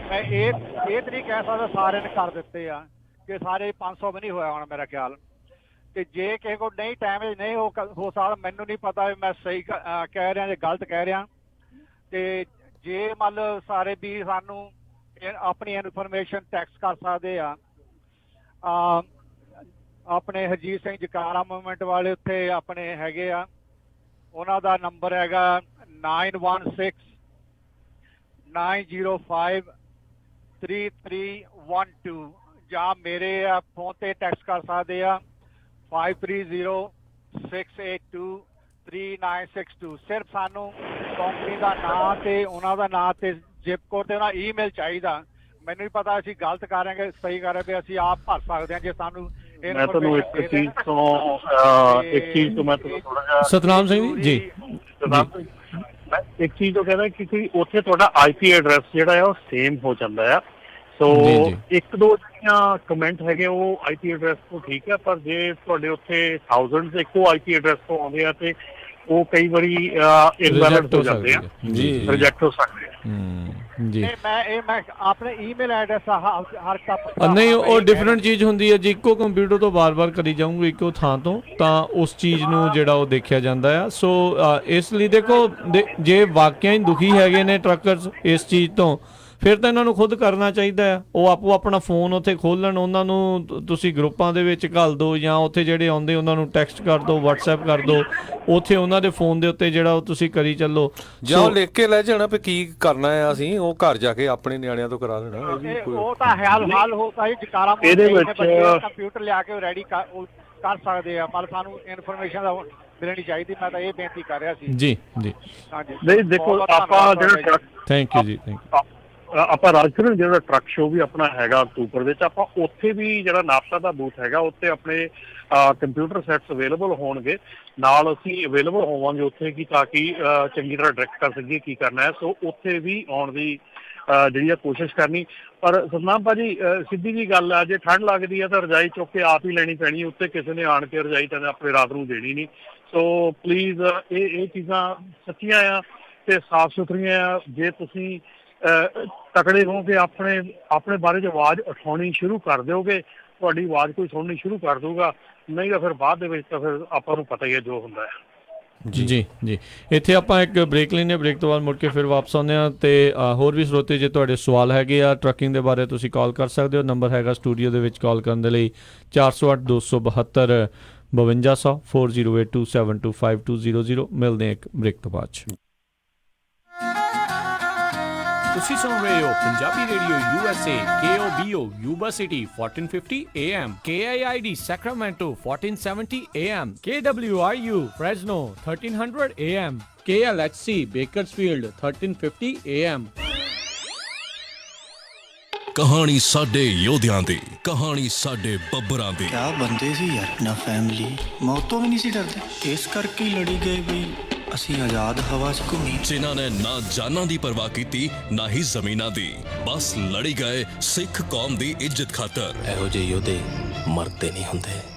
ਮੈਂ ਇਹ ਤਾਂ ਨਹੀਂ ਕਹਿ ਸਕਦਾ ਸਾਰਿਆਂ ਨੇ ਕਰ ਦਿੱਤੇ ਆ, ਕਿ ਸਾਰੇ 500 ਵੀ ਨਹੀਂ ਹੋਇਆ ਹੋਣਾ ਮੇਰਾ ਖਿਆਲ। ਤੇ ਜੇ ਕਿਸੇ ਕੋਲ ਨਹੀਂ ਟਾਈਮ ਨਹੀਂ ਹੋ ਸਕਦਾ, ਮੈਨੂੰ ਨਹੀਂ ਪਤਾ ਵੀ ਮੈਂ ਸਹੀ ਕਹਿ ਰਿਹਾ ਜਾਂ ਗਲਤ ਕਹਿ ਰਿਹਾ। ਤੇ ਜੇ ਮੰਨ ਲਓ ਸਾਰੇ ਵੀਰ ਸਾਨੂੰ ਆਪਣੀ ਇਨਫੋਰਮੇਸ਼ਨ ਟੈਕਸਟ ਕਰ ਸਕਦੇ ਆ, ਆਪਣੇ ਹਰਜੀਤ ਸਿੰਘ ਜਕਾਰਾ ਮੂਵਮੈਂਟ ਵਾਲੇ ਉੱਥੇ ਆਪਣੇ ਹੈਗੇ ਆ, ਉਹਨਾਂ ਦਾ ਨੰਬਰ ਹੈਗਾ 9169053312 ਜਾਂ ਮੇਰੇ ਫੋਨ ਤੇ ਟੈਕਸਟ ਕਰ ਸਕਦੇ ਆ 5306823962। ਸਿਰਫ ਸਾਨੂੰ ਕੰਪਨੀ ਦਾ ਨਾਂ ਤੇ ਉਹਨਾਂ ਦਾ ਨਾਂ ਤੇ ਜ਼ਿਪ ਕੋਡ ਤੇ ਉਹਨਾਂ ਈਮੇਲ ਚਾਹੀਦਾ। ਮੈਨੂੰ ਨਹੀਂ ਪਤਾ ਅਸੀਂ ਗਲਤ ਕਰ ਰਹੇ ਕਿ ਸਹੀ ਕਰ ਰਹੇ, ਵੀ ਅਸੀਂ ਆਪ ਭਰ ਸਕਦੇ ਹਾਂ ਜੇ ਸਾਨੂੰ ਮੈਂ ਤੁਹਾਨੂੰ ਇੱਕ ਚੀਜ਼ ਤੋਂ ਮੈਂ ਤੁਹਾਨੂੰ ਥੋੜਾ ਜਿਹਾ ਸਤਨਾਮ ਸਿੰਘ ਜੀ ਮੈਂ ਇੱਕ ਚੀਜ਼ ਤੋਂ ਕਹਿੰਦਾ ਕਿ ਉੱਥੇ ਤੁਹਾਡਾ IP ਐਡਰੈਸ ਜਿਹੜਾ ਹੈ ਉਹ ਸੇਮ ਹੋ ਜਾਂਦਾ ਆ। ਸੋ ਇੱਕ ਦੋ ਜਿਹੜੀਆਂ ਕਮੈਂਟ ਹੈਗੇ ਉਹ IP ਐਡਰੈਸ ਤੋਂ ਠੀਕ ਹੈ, ਪਰ ਜੇ ਤੁਹਾਡੇ ਉੱਥੇ ਥਾਊਜ਼ੈਂਡਸ ਇੱਕੋ IP ਐਡਰੈਸ ਤੋਂ ਆਉਂਦੇ ਆ ਤੇ ਉਹ ਕਈ ਵਾਰੀ ਇਨਵੈਲਿਡ ਹੋ ਜਾਂਦੇ ਆ, ਰਿਜੈਕਟ ਹੋ ਸਕਦੇ ਆ। ਜੀ ਮੈਂ ਆਪਣੇ ਈਮੇਲ ਐਡਰੈਸ ਹਰ ਨਹੀਂ, ਉਹ ਡਿਫਰੈਂਟ ਚੀਜ਼ ਹੁੰਦੀ ਹੈ ਜੀ। ਇੱਕੋ ਕੰਪਿਊਟਰ ਤੋਂ ਬਾਰ-ਬਾਰ ਕਰੀ ਜਾਊਂਗੇ ਇੱਕੋ ਥਾਂ ਤੋਂ, ਤਾਂ ਉਸ ਚੀਜ਼ ਨੂੰ ਜਿਹੜਾ ਉਹ ਦੇਖਿਆ ਜਾਂਦਾ ਆ। ਸੋ ਇਸ ਲਈ ਦੇਖੋ, ਜੇ ਵਾਕਿਆ ਹੀ ਦੁਖੀ ਹੈਗੇ ਨੇ ਟਰੱਕਰਸ ਇਸ ਚੀਜ਼ ਤੋਂ, ਫਿਰ ਤਾਂ ਇਹਨਾਂ ਨੂੰ ਖੁਦ ਕਰਨਾ ਚਾਹੀਦਾ ਆ। ਉਹ ਆਪੋ ਆਪਣਾ ਫੋਨ ਉੱਥੇ ਖੋਲ੍ਹਣ, ਉਹਨਾਂ ਨੂੰ ਤੁਸੀਂ ਗਰੁੱਪਾਂ ਦੇ ਵਿੱਚ ਘੱਲ ਦਿਓ ਜਾਂ ਉੱਥੇ ਜਿਹੜੇ ਆਉਂਦੇ ਉਹਨਾਂ ਨੂੰ ਟੈਕਸਟ ਕਰ ਦਿਓ, WhatsApp ਕਰ ਦਿਓ, ਉੱਥੇ ਉਹਨਾਂ ਦੇ ਫੋਨ ਦੇ ਉੱਤੇ ਜਿਹੜਾ ਉਹ ਤੁਸੀਂ ਕਰੀ ਚੱਲੋ, ਜਾਂ ਉਹ ਲਿਖ ਕੇ ਲੈ ਜਾਣਾ ਵੀ ਕੀ ਕਰਨਾ ਹੈ, ਅਸੀਂ ਉਹ ਘਰ ਜਾ ਕੇ ਆਪਣੇ ਨਿਆਣਿਆਂ ਤੋਂ ਕਰਾ ਦੇਣਾ। ਉਹ ਤਾਂ ਹਾਲ ਹੋਤਾ ਹੈ ਜਕਾਰਾ ਇਹਦੇ ਵਿੱਚ ਕੰਪਿਊਟਰ ਲਿਆ ਕੇ ਰੈਡੀ ਕਰ ਸਕਦੇ ਆ, ਪਰ ਸਾਨੂੰ ਇਨਫੋਰਮੇਸ਼ਨ ਦਾ ਮਿਲਣੀ ਚਾਹੀਦੀ। ਮੈਂ ਤਾਂ ਇਹ ਬੇਨਤੀ ਕਰ ਰਿਹਾ ਸੀ। ਜੀ ਜੀ ਹਾਂਜੀ ਨਹੀਂ, ਦੇਖੋ ਆਪਾਂ ਜਿਹੜਾ ਥੈਂਕ ਯੂ ਜੀ, ਥੈਂਕ ਯੂ। ਆਪਾਂ ਰਾਜਕਰਨ ਜਿਹੜਾ ਟਰੱਕ ਸ਼ੋਅ ਵੀ ਆਪਣਾ ਹੈਗਾ ਅਕਤੂਬਰ ਵਿੱਚ, ਆਪਾਂ ਉੱਥੇ ਵੀ ਜਿਹੜਾ ਨਾਪਤਾ ਦਾ ਬੂਥ ਹੈਗਾ ਉੱਥੇ ਆਪਣੇ ਕੰਪਿਊਟਰ ਸੈਟਸ ਅਵੇਲੇਬਲ ਹੋਣਗੇ, ਨਾਲ ਅਸੀਂ ਅਵੇਲੇਬਲ ਹੋਵਾਂਗੇ ਉੱਥੇ ਕਿ ਤਾਂ ਕਿ ਚੰਗੀ ਤਰ੍ਹਾਂ ਡਾਇਰੈਕਟ ਕਰ ਸਕੀਏ ਕੀ ਕਰਨਾ ਹੈ। ਸੋ ਉੱਥੇ ਵੀ ਆਉਣ ਦੀ ਜਿਹੜੀ ਆ ਕੋਸ਼ਿਸ਼ ਕਰਨੀ। ਪਰ ਸਤਨਾਮ ਭਾਜੀ ਸਿੱਧੀ ਜੀ ਗੱਲ ਆ, ਜੇ ਠੰਡ ਲੱਗਦੀ ਆ ਤਾਂ ਰਜਾਈ ਚੁੱਕ ਕੇ ਆਪ ਹੀ ਲੈਣੀ ਪੈਣੀ, ਉੱਤੇ ਕਿਸੇ ਨੇ ਆਣ ਕੇ ਰਜਾਈ ਤਾਂ ਆਪਣੇ ਰਾਤ ਨੂੰ ਦੇਣੀ ਨਹੀਂ। ਸੋ ਪਲੀਜ਼ ਇਹ ਚੀਜ਼ਾਂ ਸੱਚੀਆਂ ਆ ਤੇ ਸਾਫ਼ ਸੁਥਰੀਆਂ ਆ। ਜੇ ਤੁਸੀਂ ਤਕੜੇ ਹੋ ਕੇ ਆਪਣੇ ਬਾਰੇ 'ਚ ਆਵਾਜ਼ ਉਠਾਉਣੀ ਸ਼ੁਰੂ ਕਰ ਦਿਓਗੇ, ਤੁਹਾਡੀ ਆਵਾਜ਼ ਕੋਈ ਸੁਣਨੀ ਸ਼ੁਰੂ ਕਰ ਦਊਗਾ, ਨਹੀਂ ਤਾਂ ਫਿਰ ਬਾਅਦ ਦੇ ਵਿੱਚ ਤਾਂ ਫਿਰ ਆਪਾਂ ਨੂੰ ਪਤਾ ਹੀ ਹੈ ਜੋ ਹੁੰਦਾ ਹੈ। ਜੀ ਜੀ ਇੱਥੇ ਆਪਾਂ ਇੱਕ ਬ੍ਰੇਕ ਲੈਂਦੇ ਹਾਂ, ਬ੍ਰੇਕ ਤੋਂ ਬਾਅਦ ਮੁੜ ਕੇ ਫਿਰ ਵਾਪਸ ਆਉਂਦੇ ਹਾਂ। ਅਤੇ ਹੋਰ ਵੀ ਸਰੋਤੇ ਜੇ ਤੁਹਾਡੇ ਸਵਾਲ ਹੈਗੇ ਆ ਟਰੱਕਿੰਗ ਦੇ ਬਾਰੇ, ਤੁਸੀਂ ਕਾਲ ਕਰ ਸਕਦੇ ਹੋ। ਨੰਬਰ ਹੈਗਾ ਸਟੂਡੀਓ ਦੇ ਵਿੱਚ ਕਾਲ ਕਰਨ ਦੇ ਲਈ 408-272 5200 4082725200। ਮਿਲਦੇ ਹਾਂ ਇੱਕ ਬ੍ਰੇਕ ਤੋਂ ਬਾਅਦ 'ਚ। ਤੁਸੀਂ ਸੁਣ ਰਹੇ ਹੋ Punjabi radio USA KOBO Yuba City 1450 AM, KIID Sacramento 1470 AM, KWRU Fresno 1300 AM, KLHC Bakersfield 1350 AM। ਕਹਾਣੀ ਸਾਡੇ ਯੋਧਿਆਂ ਦੀ, ਕਹਾਣੀ ਸਾਡੇ ਬੱਬਰਾਂ ਦੀ। ਕਿਆ ਬੰਦੇ ਸੀ ਯਾਰ, ਨਾ ਫੈਮਿਲੀ, ਮੌਤੋਂ ਵੀ ਨਹੀਂ ਸੀ ਡਰਦੇ, ਇਸ ਕਰਕੇ ਹੀ ਲੜੀ ਗਏ ਵੀ ਅਸੀਂ ਆਜ਼ਾਦ ਹਵਾ 'ਚ ਘੁੰਮੀ। ਜਿਨ੍ਹਾਂ ਨੇ ਨਾ ਜਾਨਾਂ ਦੀ ਪਰਵਾਹ ਕੀਤੀ ਨਾ ਹੀ ਜ਼ਮੀਨਾਂ ਦੀ, ਬਸ ਲੜੀ ਗਏ ਸਿੱਖ ਕੌਮ ਦੀ ਇੱਜ਼ਤ ਖਾਤਰ। ਇਹੋ ਜਿਹੇ ਯੋਧੇ ਮਰਦੇ ਨਹੀਂ ਹੁੰਦੇ,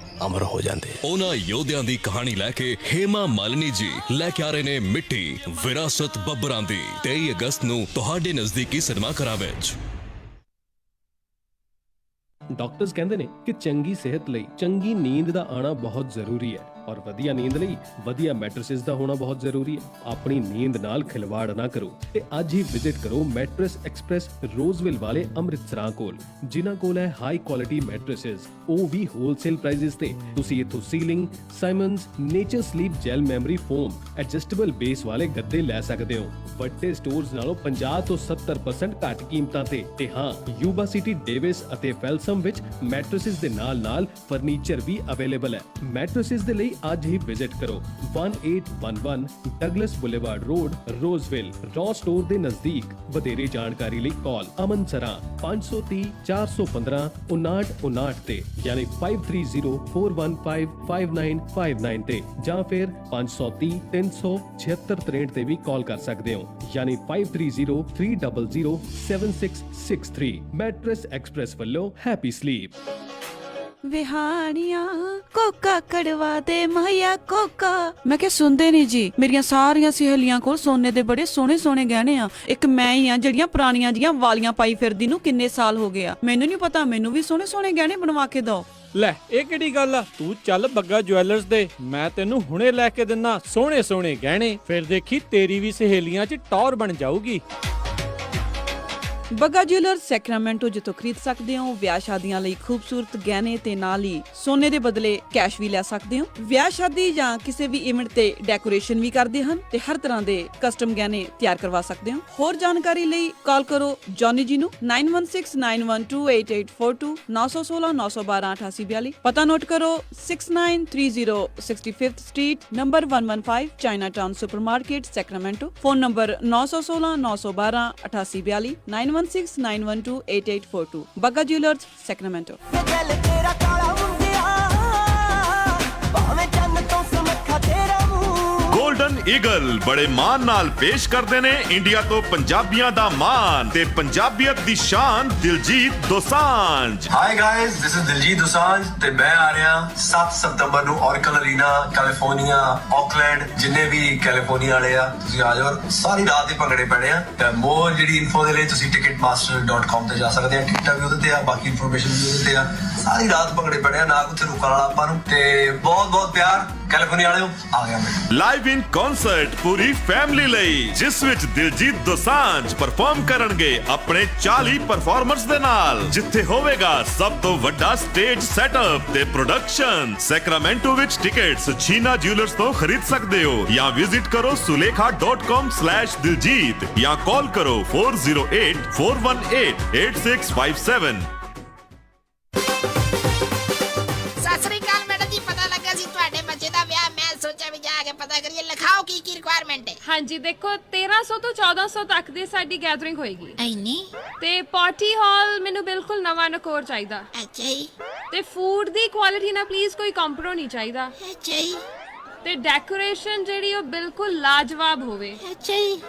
ਅਮਰ ਹੋ ਜਾਂਦੇ। ਉਹਨਾਂ ਯੋਧਿਆਂ ਦੀ ਕਹਾਣੀ ਲੈ ਕੇ ਹੇਮਾ ਮਾਲਿਨੀ ਜੀ ਲੈ ਕੇ ਆ ਰਹੇ ਨੇ ਮਿੱਟੀ ਵਿਰਾਸਤ ਬੱਬਰਾਂ ਦੀ 23 ਅਗਸਤ ਨੂੰ ਤੁਹਾਡੇ ਨਜ਼ਦੀਕੀ ਸਿਨੇਮਾ ਘਰਾਂ ਵਿੱਚ। ਡਾਕਟਰਸ ਕਹਿੰਦੇ ਨੇ ਕਿ ਚੰਗੀ ਸਿਹਤ ਲਈ ਚੰਗੀ ਨੀਂਦ ਦਾ ਆਣਾ ਬਹੁਤ ਜ਼ਰੂਰੀ ਹੈ, ਔਰ ਵਧੀਆ ਨੀਂਦ ਲਈ ਵਧੀਆ ਮੈਟਰਸਿਸ ਦਾ ਹੋਣਾ ਬਹੁਤ ਜ਼ਰੂਰੀ ਹੈ। ਆਪਣੀ ਨੀਂਦ ਨਾਲ ਖਿਲਵਾੜ ਨਾ ਕਰੋ ਤੇ ਅੱਜ ਹੀ ਵਿਜ਼ਿਟ ਕਰੋ ਮੈਟਰਸ ਐਕਸਪ੍ਰੈਸ ਰੋਜ਼ਵਿਲ ਵਾਲੇ ਅੰਮ੍ਰਿਤਸਰਾਂ ਕੋਲ, ਜਿਨ੍ਹਾਂ ਕੋਲ ਹੈ ਹਾਈ ਕੁਆਲਿਟੀ ਮੈਟਰਸਿਸ, ਉਹ ਵੀ ਹੋਲਸੇਲ ਪ੍ਰਾਈਸਿਸ ਤੇ। ਤੁਸੀਂ ਇੱਥੋਂ Sealy, Simmons, nature sleep gel memory foam, adjustable base ਵਾਲੇ ਗੱਦੇ ਲੈ ਸਕਦੇ ਹੋ, ਵੱਡੇ ਸਟੋਰਸ ਨਾਲੋਂ 50 ਤੋਂ 70% ਘੱਟ ਕੀਮਤਾਂ ਤੇ ਹਾਂ, ਯੂਬਾ ਸਿਟੀ ਡੇਵਿਸ ਅਤੇ ਫੈਲਸਮ ਵਿੱਚ ਮੈਟਰਸਿਸ ਦੇ ਨਾਲ ਫਰਨੀਚਰ ਵੀ ਅਵੇਲੇਬਲ ਹੈ। ਮੈਟਰਸਿਸ ਦੇ ਲਈ ਅੱਜ ਹੀ ਵਿਜ਼ਿਟ ਕਰੋ 1811 Douglas boulevard road, Roseville, Ross store ਦੇ ਨਜ਼ਦੀਕ। ਵਧੇਰੇ ਜਾਣਕਾਰੀ ਲਈ ਕਾਲ ਅਮਨ ਸਰਾ 530 415 5959 ਤੇ, ਯਾਨੀ 5304155959 ਤੇ, ਜਾਂ ਫਿਰ 530 376 ਤੇ ਵੀ ਕਾਲ ਕਰ ਸਕਦੇ ਹੋ, ਯਾਨੀ 5303007663। ਮੈਟਰਸ ਐਕਸਪ੍ਰੈਸ ਵੱਲੋਂ ਹੈਪੀ ਸਲੀਪ। ਵਿਹਾਣੀਆਂ ਕੋਕਾ ਕੜਵਾ ਦੇ ਮਾਇਆ ਕੋਕਾ। ਮੈਂ ਕਿਹਾ ਸੁਣਦੇ ਨਹੀਂ ਜੀ, ਮੇਰੀਆਂ ਸਾਰੀਆਂ ਸਹੇਲੀਆਂ ਕੋਲ ਸੋਨੇ ਦੇ ਬੜੇ ਸੋਹਣੇ ਸੋਹਣੇ ਗਹਿਣੇ ਆ, ਇੱਕ ਮੈਂ ਹੀ ਆ ਜਿਹੜੀਆਂ ਪੁਰਾਣੀਆਂ ਜੀਆਂ ਵਾਲੀਆਂ ਪਾਈ ਫਿਰਦੀ ਨੂੰ ਕਿੰਨੇ ਸਾਲ ਹੋ ਗਏ ਆ। ਮੈਨੂੰ ਨਹੀਂ ਪਤਾ, ਮੈਨੂੰ ਵੀ ਸੋਹਣੇ ਸੋਹਣੇ ਗਹਿਣੇ ਬਣਵਾ ਕੇ ਦਿਓ। ਲੈ ਇਹ ਕਿਹੜੀ ਗੱਲ ਆ, ਤੂੰ ਚੱਲ ਬੱਗਾ ਜੁਐਲਰਸ ਦੇ, ਮੈਂ ਤੈਨੂੰ ਹੁਣੇ ਲੈ ਕੇ ਦਿੰਨਾ ਸੋਹਣੇ ਸੋਹਣੇ ਗਹਿਣੇ, ਫਿਰ ਦੇਖੀ ਤੇਰੀ ਵੀ ਸਹੇਲੀਆਂ 'ਚ ਟੌਰ ਬਣ ਜਾਊਗੀ। ਬੱਗਾ ਜੁਐਲਰਸ ਸੈਕਰਾਮੈਂਟੋ, ਜਿੱਥੋਂ ਖਰੀਦ ਸਕਦੇ ਹੋ ਵਿਆਹ ਸ਼ਾਦੀਆਂ ਲਈ ਖੂਬਸੂਰਤ ਗਹਿਣੇ ਤੇ ਨਾਲ ਹੀ ਸੋਨੇ ਦੇ ਬਦਲੇ ਕੈਸ਼ ਵੀ ਲੈ ਸਕਦੇ ਹੋ। ਵਿਆਹ ਸ਼ਾਦੀ ਜਾਂ ਕਿਸੇ ਵੀ ਇਵੈਂਟ ਤੇ ਡੈਕੋਰੇਸ਼ਨ ਵੀ ਕਰਦੇ ਹਨ ਤੇ ਹਰ ਤਰ੍ਹਾਂ ਦੇ ਕਸਟਮ ਗਹਿਣੇ ਤਿਆਰ ਕਰਵਾ ਸਕਦੇ ਹੋ। ਹੋਰ ਜਾਣਕਾਰੀ ਲਈ ਕਾਲ ਕਰੋ ਜੌਨੀ ਜੀ ਨੂੰ 9169128842 916 912 8842। ਪਤਾ ਨੋਟ ਕਰੋ 6930 65th street number 115 Chinatown supermarket Sacramento. Phone number 916 912 8842 9169128842। Bagga jewellers Sacramento. Golden eagle ਬੜੇ ਮਾਣ ਨਾਲ ਪੇਸ਼ ਕਰਦੇ ਨੇ ਇੰਡੀਆ ਤੋਂ ਪੰਜਾਬੀਆਂ ਦਾ ਮਾਣ ਤੇ ਪੰਜਾਬੀਅਤ ਦੀ ਸ਼ਾਨ Diljit Dosanjh. Hi guys, this is Diljit Dosanjh ਤੇ ਮੈਂ ਆ ਰਿਹਾ 7 ਸਤੰਬਰ ਨੂੰ ਔਰਕਲ ਅਰੀਨਾ ਕੈਲੀਫੋਰਨੀਆ ਆਕਲੈਂਡ। ਜਿੰਨੇ ਵੀ ਕੈਲੀਫੋਰਨੀਆ ਵਾਲੇ ਆ ਤੁਸੀਂ ਆ ਜਾਓ, ਸਾਰੀ ਰਾਤ ਹੀ ਭੰਗੜੇ ਪੈਣੇ ਆ। ਤੇ ਮੋਰ ਜਿਹੜੀ ਇਨਫੋ ਦੇ ਲਈ ਤੁਸੀਂ ticketmaster.com ਤੇ ਜਾ ਸਕਦੇ ਆ, ਟਿਕਟਾਂ ਵੀ ਉਹਦੇ ਤੇ ਆ, ਬਾਕੀ ਇਨਫੋਰਮੇਸ਼ਨ ਵੀ ਉਹਦੇ ਤੇ ਆ। ਸਾਰੀ ਰਾਤ ਭੰਗੜੇ ਪੈਣੇ ਆ, ਨਾ ਕਿਤੇ ਰੁਕਣ ਵਾਲਾ ਆਪਾਂ ਨੂੰ। ਤੇ ਬਹੁਤ ਬਹੁਤ ਪਿਆਰ ਕੈਲੀਫੋਰਨੀਆ ਵਾਲਿਓ, ਆ ਗਿਆ ਮੈਂ। ਲਾਈਵ ਇਨ ਕਨਸਰਟ ਪੂਰੀ ਫੈਮਿਲੀ ਲਈ, ਜਿਸ ਵਿੱਚ ਦਿਲਜੀਤ ਦੋਸਾਂਝ ਪਰਫਾਰਮ ਕਰਨਗੇ ਆਪਣੇ 40 ਪਰਫਾਰਮਰਸ ਦੇ ਨਾਲ, ਜਿੱਥੇ ਹੋਵੇਗਾ ਸਭ ਤੋਂ ਵੱਡਾ ਸਟੇਜ ਸੈਟਅਪ ਤੇ ਪ੍ਰੋਡਕਸ਼ਨ। ਸੈਕਰਾਮੈਂਟੋ ਵਿੱਚ ਟਿਕਟਸ ਛੀਨਾ ਜੁਐਲਰਸ ਤੋਂ ਖਰੀਦ ਸਕਦੇ ਹੋ ਜਾਂ ਵਿਜ਼ਿਟ ਕਰੋ sulekha.com/diljit ਜਾਂ ਕਾਲ ਕਰੋ 408-418-8657। ਹਾਂਜੀ ਦੇਖੋ 1300 ਤੋਂ 1400 ਤੱਕ ਦੀ ਸਾਡੀ ਗੈਦਰਿੰਗ ਹੋਏਗੀ। ਐਨੀ ਤੇ ਪਾਰਟੀ ਹਾਲ ਮੈਨੂੰ ਬਿਲਕੁਲ ਨਵਾਂ ਨਕੋਰ ਚਾਹੀਦਾ। ਅੱਛਾ ਜੀ। ਤੇ ਫੂਡ ਦੀ ਕੁਆਲਿਟੀ ਨਾਲ ਪਲੀਜ਼ ਕੋਈ ਕੰਪਰੋ ਨਹੀਂ ਚਾਹੀਦਾ। ਅੱਛਾ ਜੀ। ਤੇ ਡੈਕੋਰੇਸ਼ਨ ਜਿਹੜੀ ਉਹ ਬਿਲਕੁਲ ਲਾਜਵਾਬ ਹੋਵੇ। ਅੱਛਾ ਜੀ।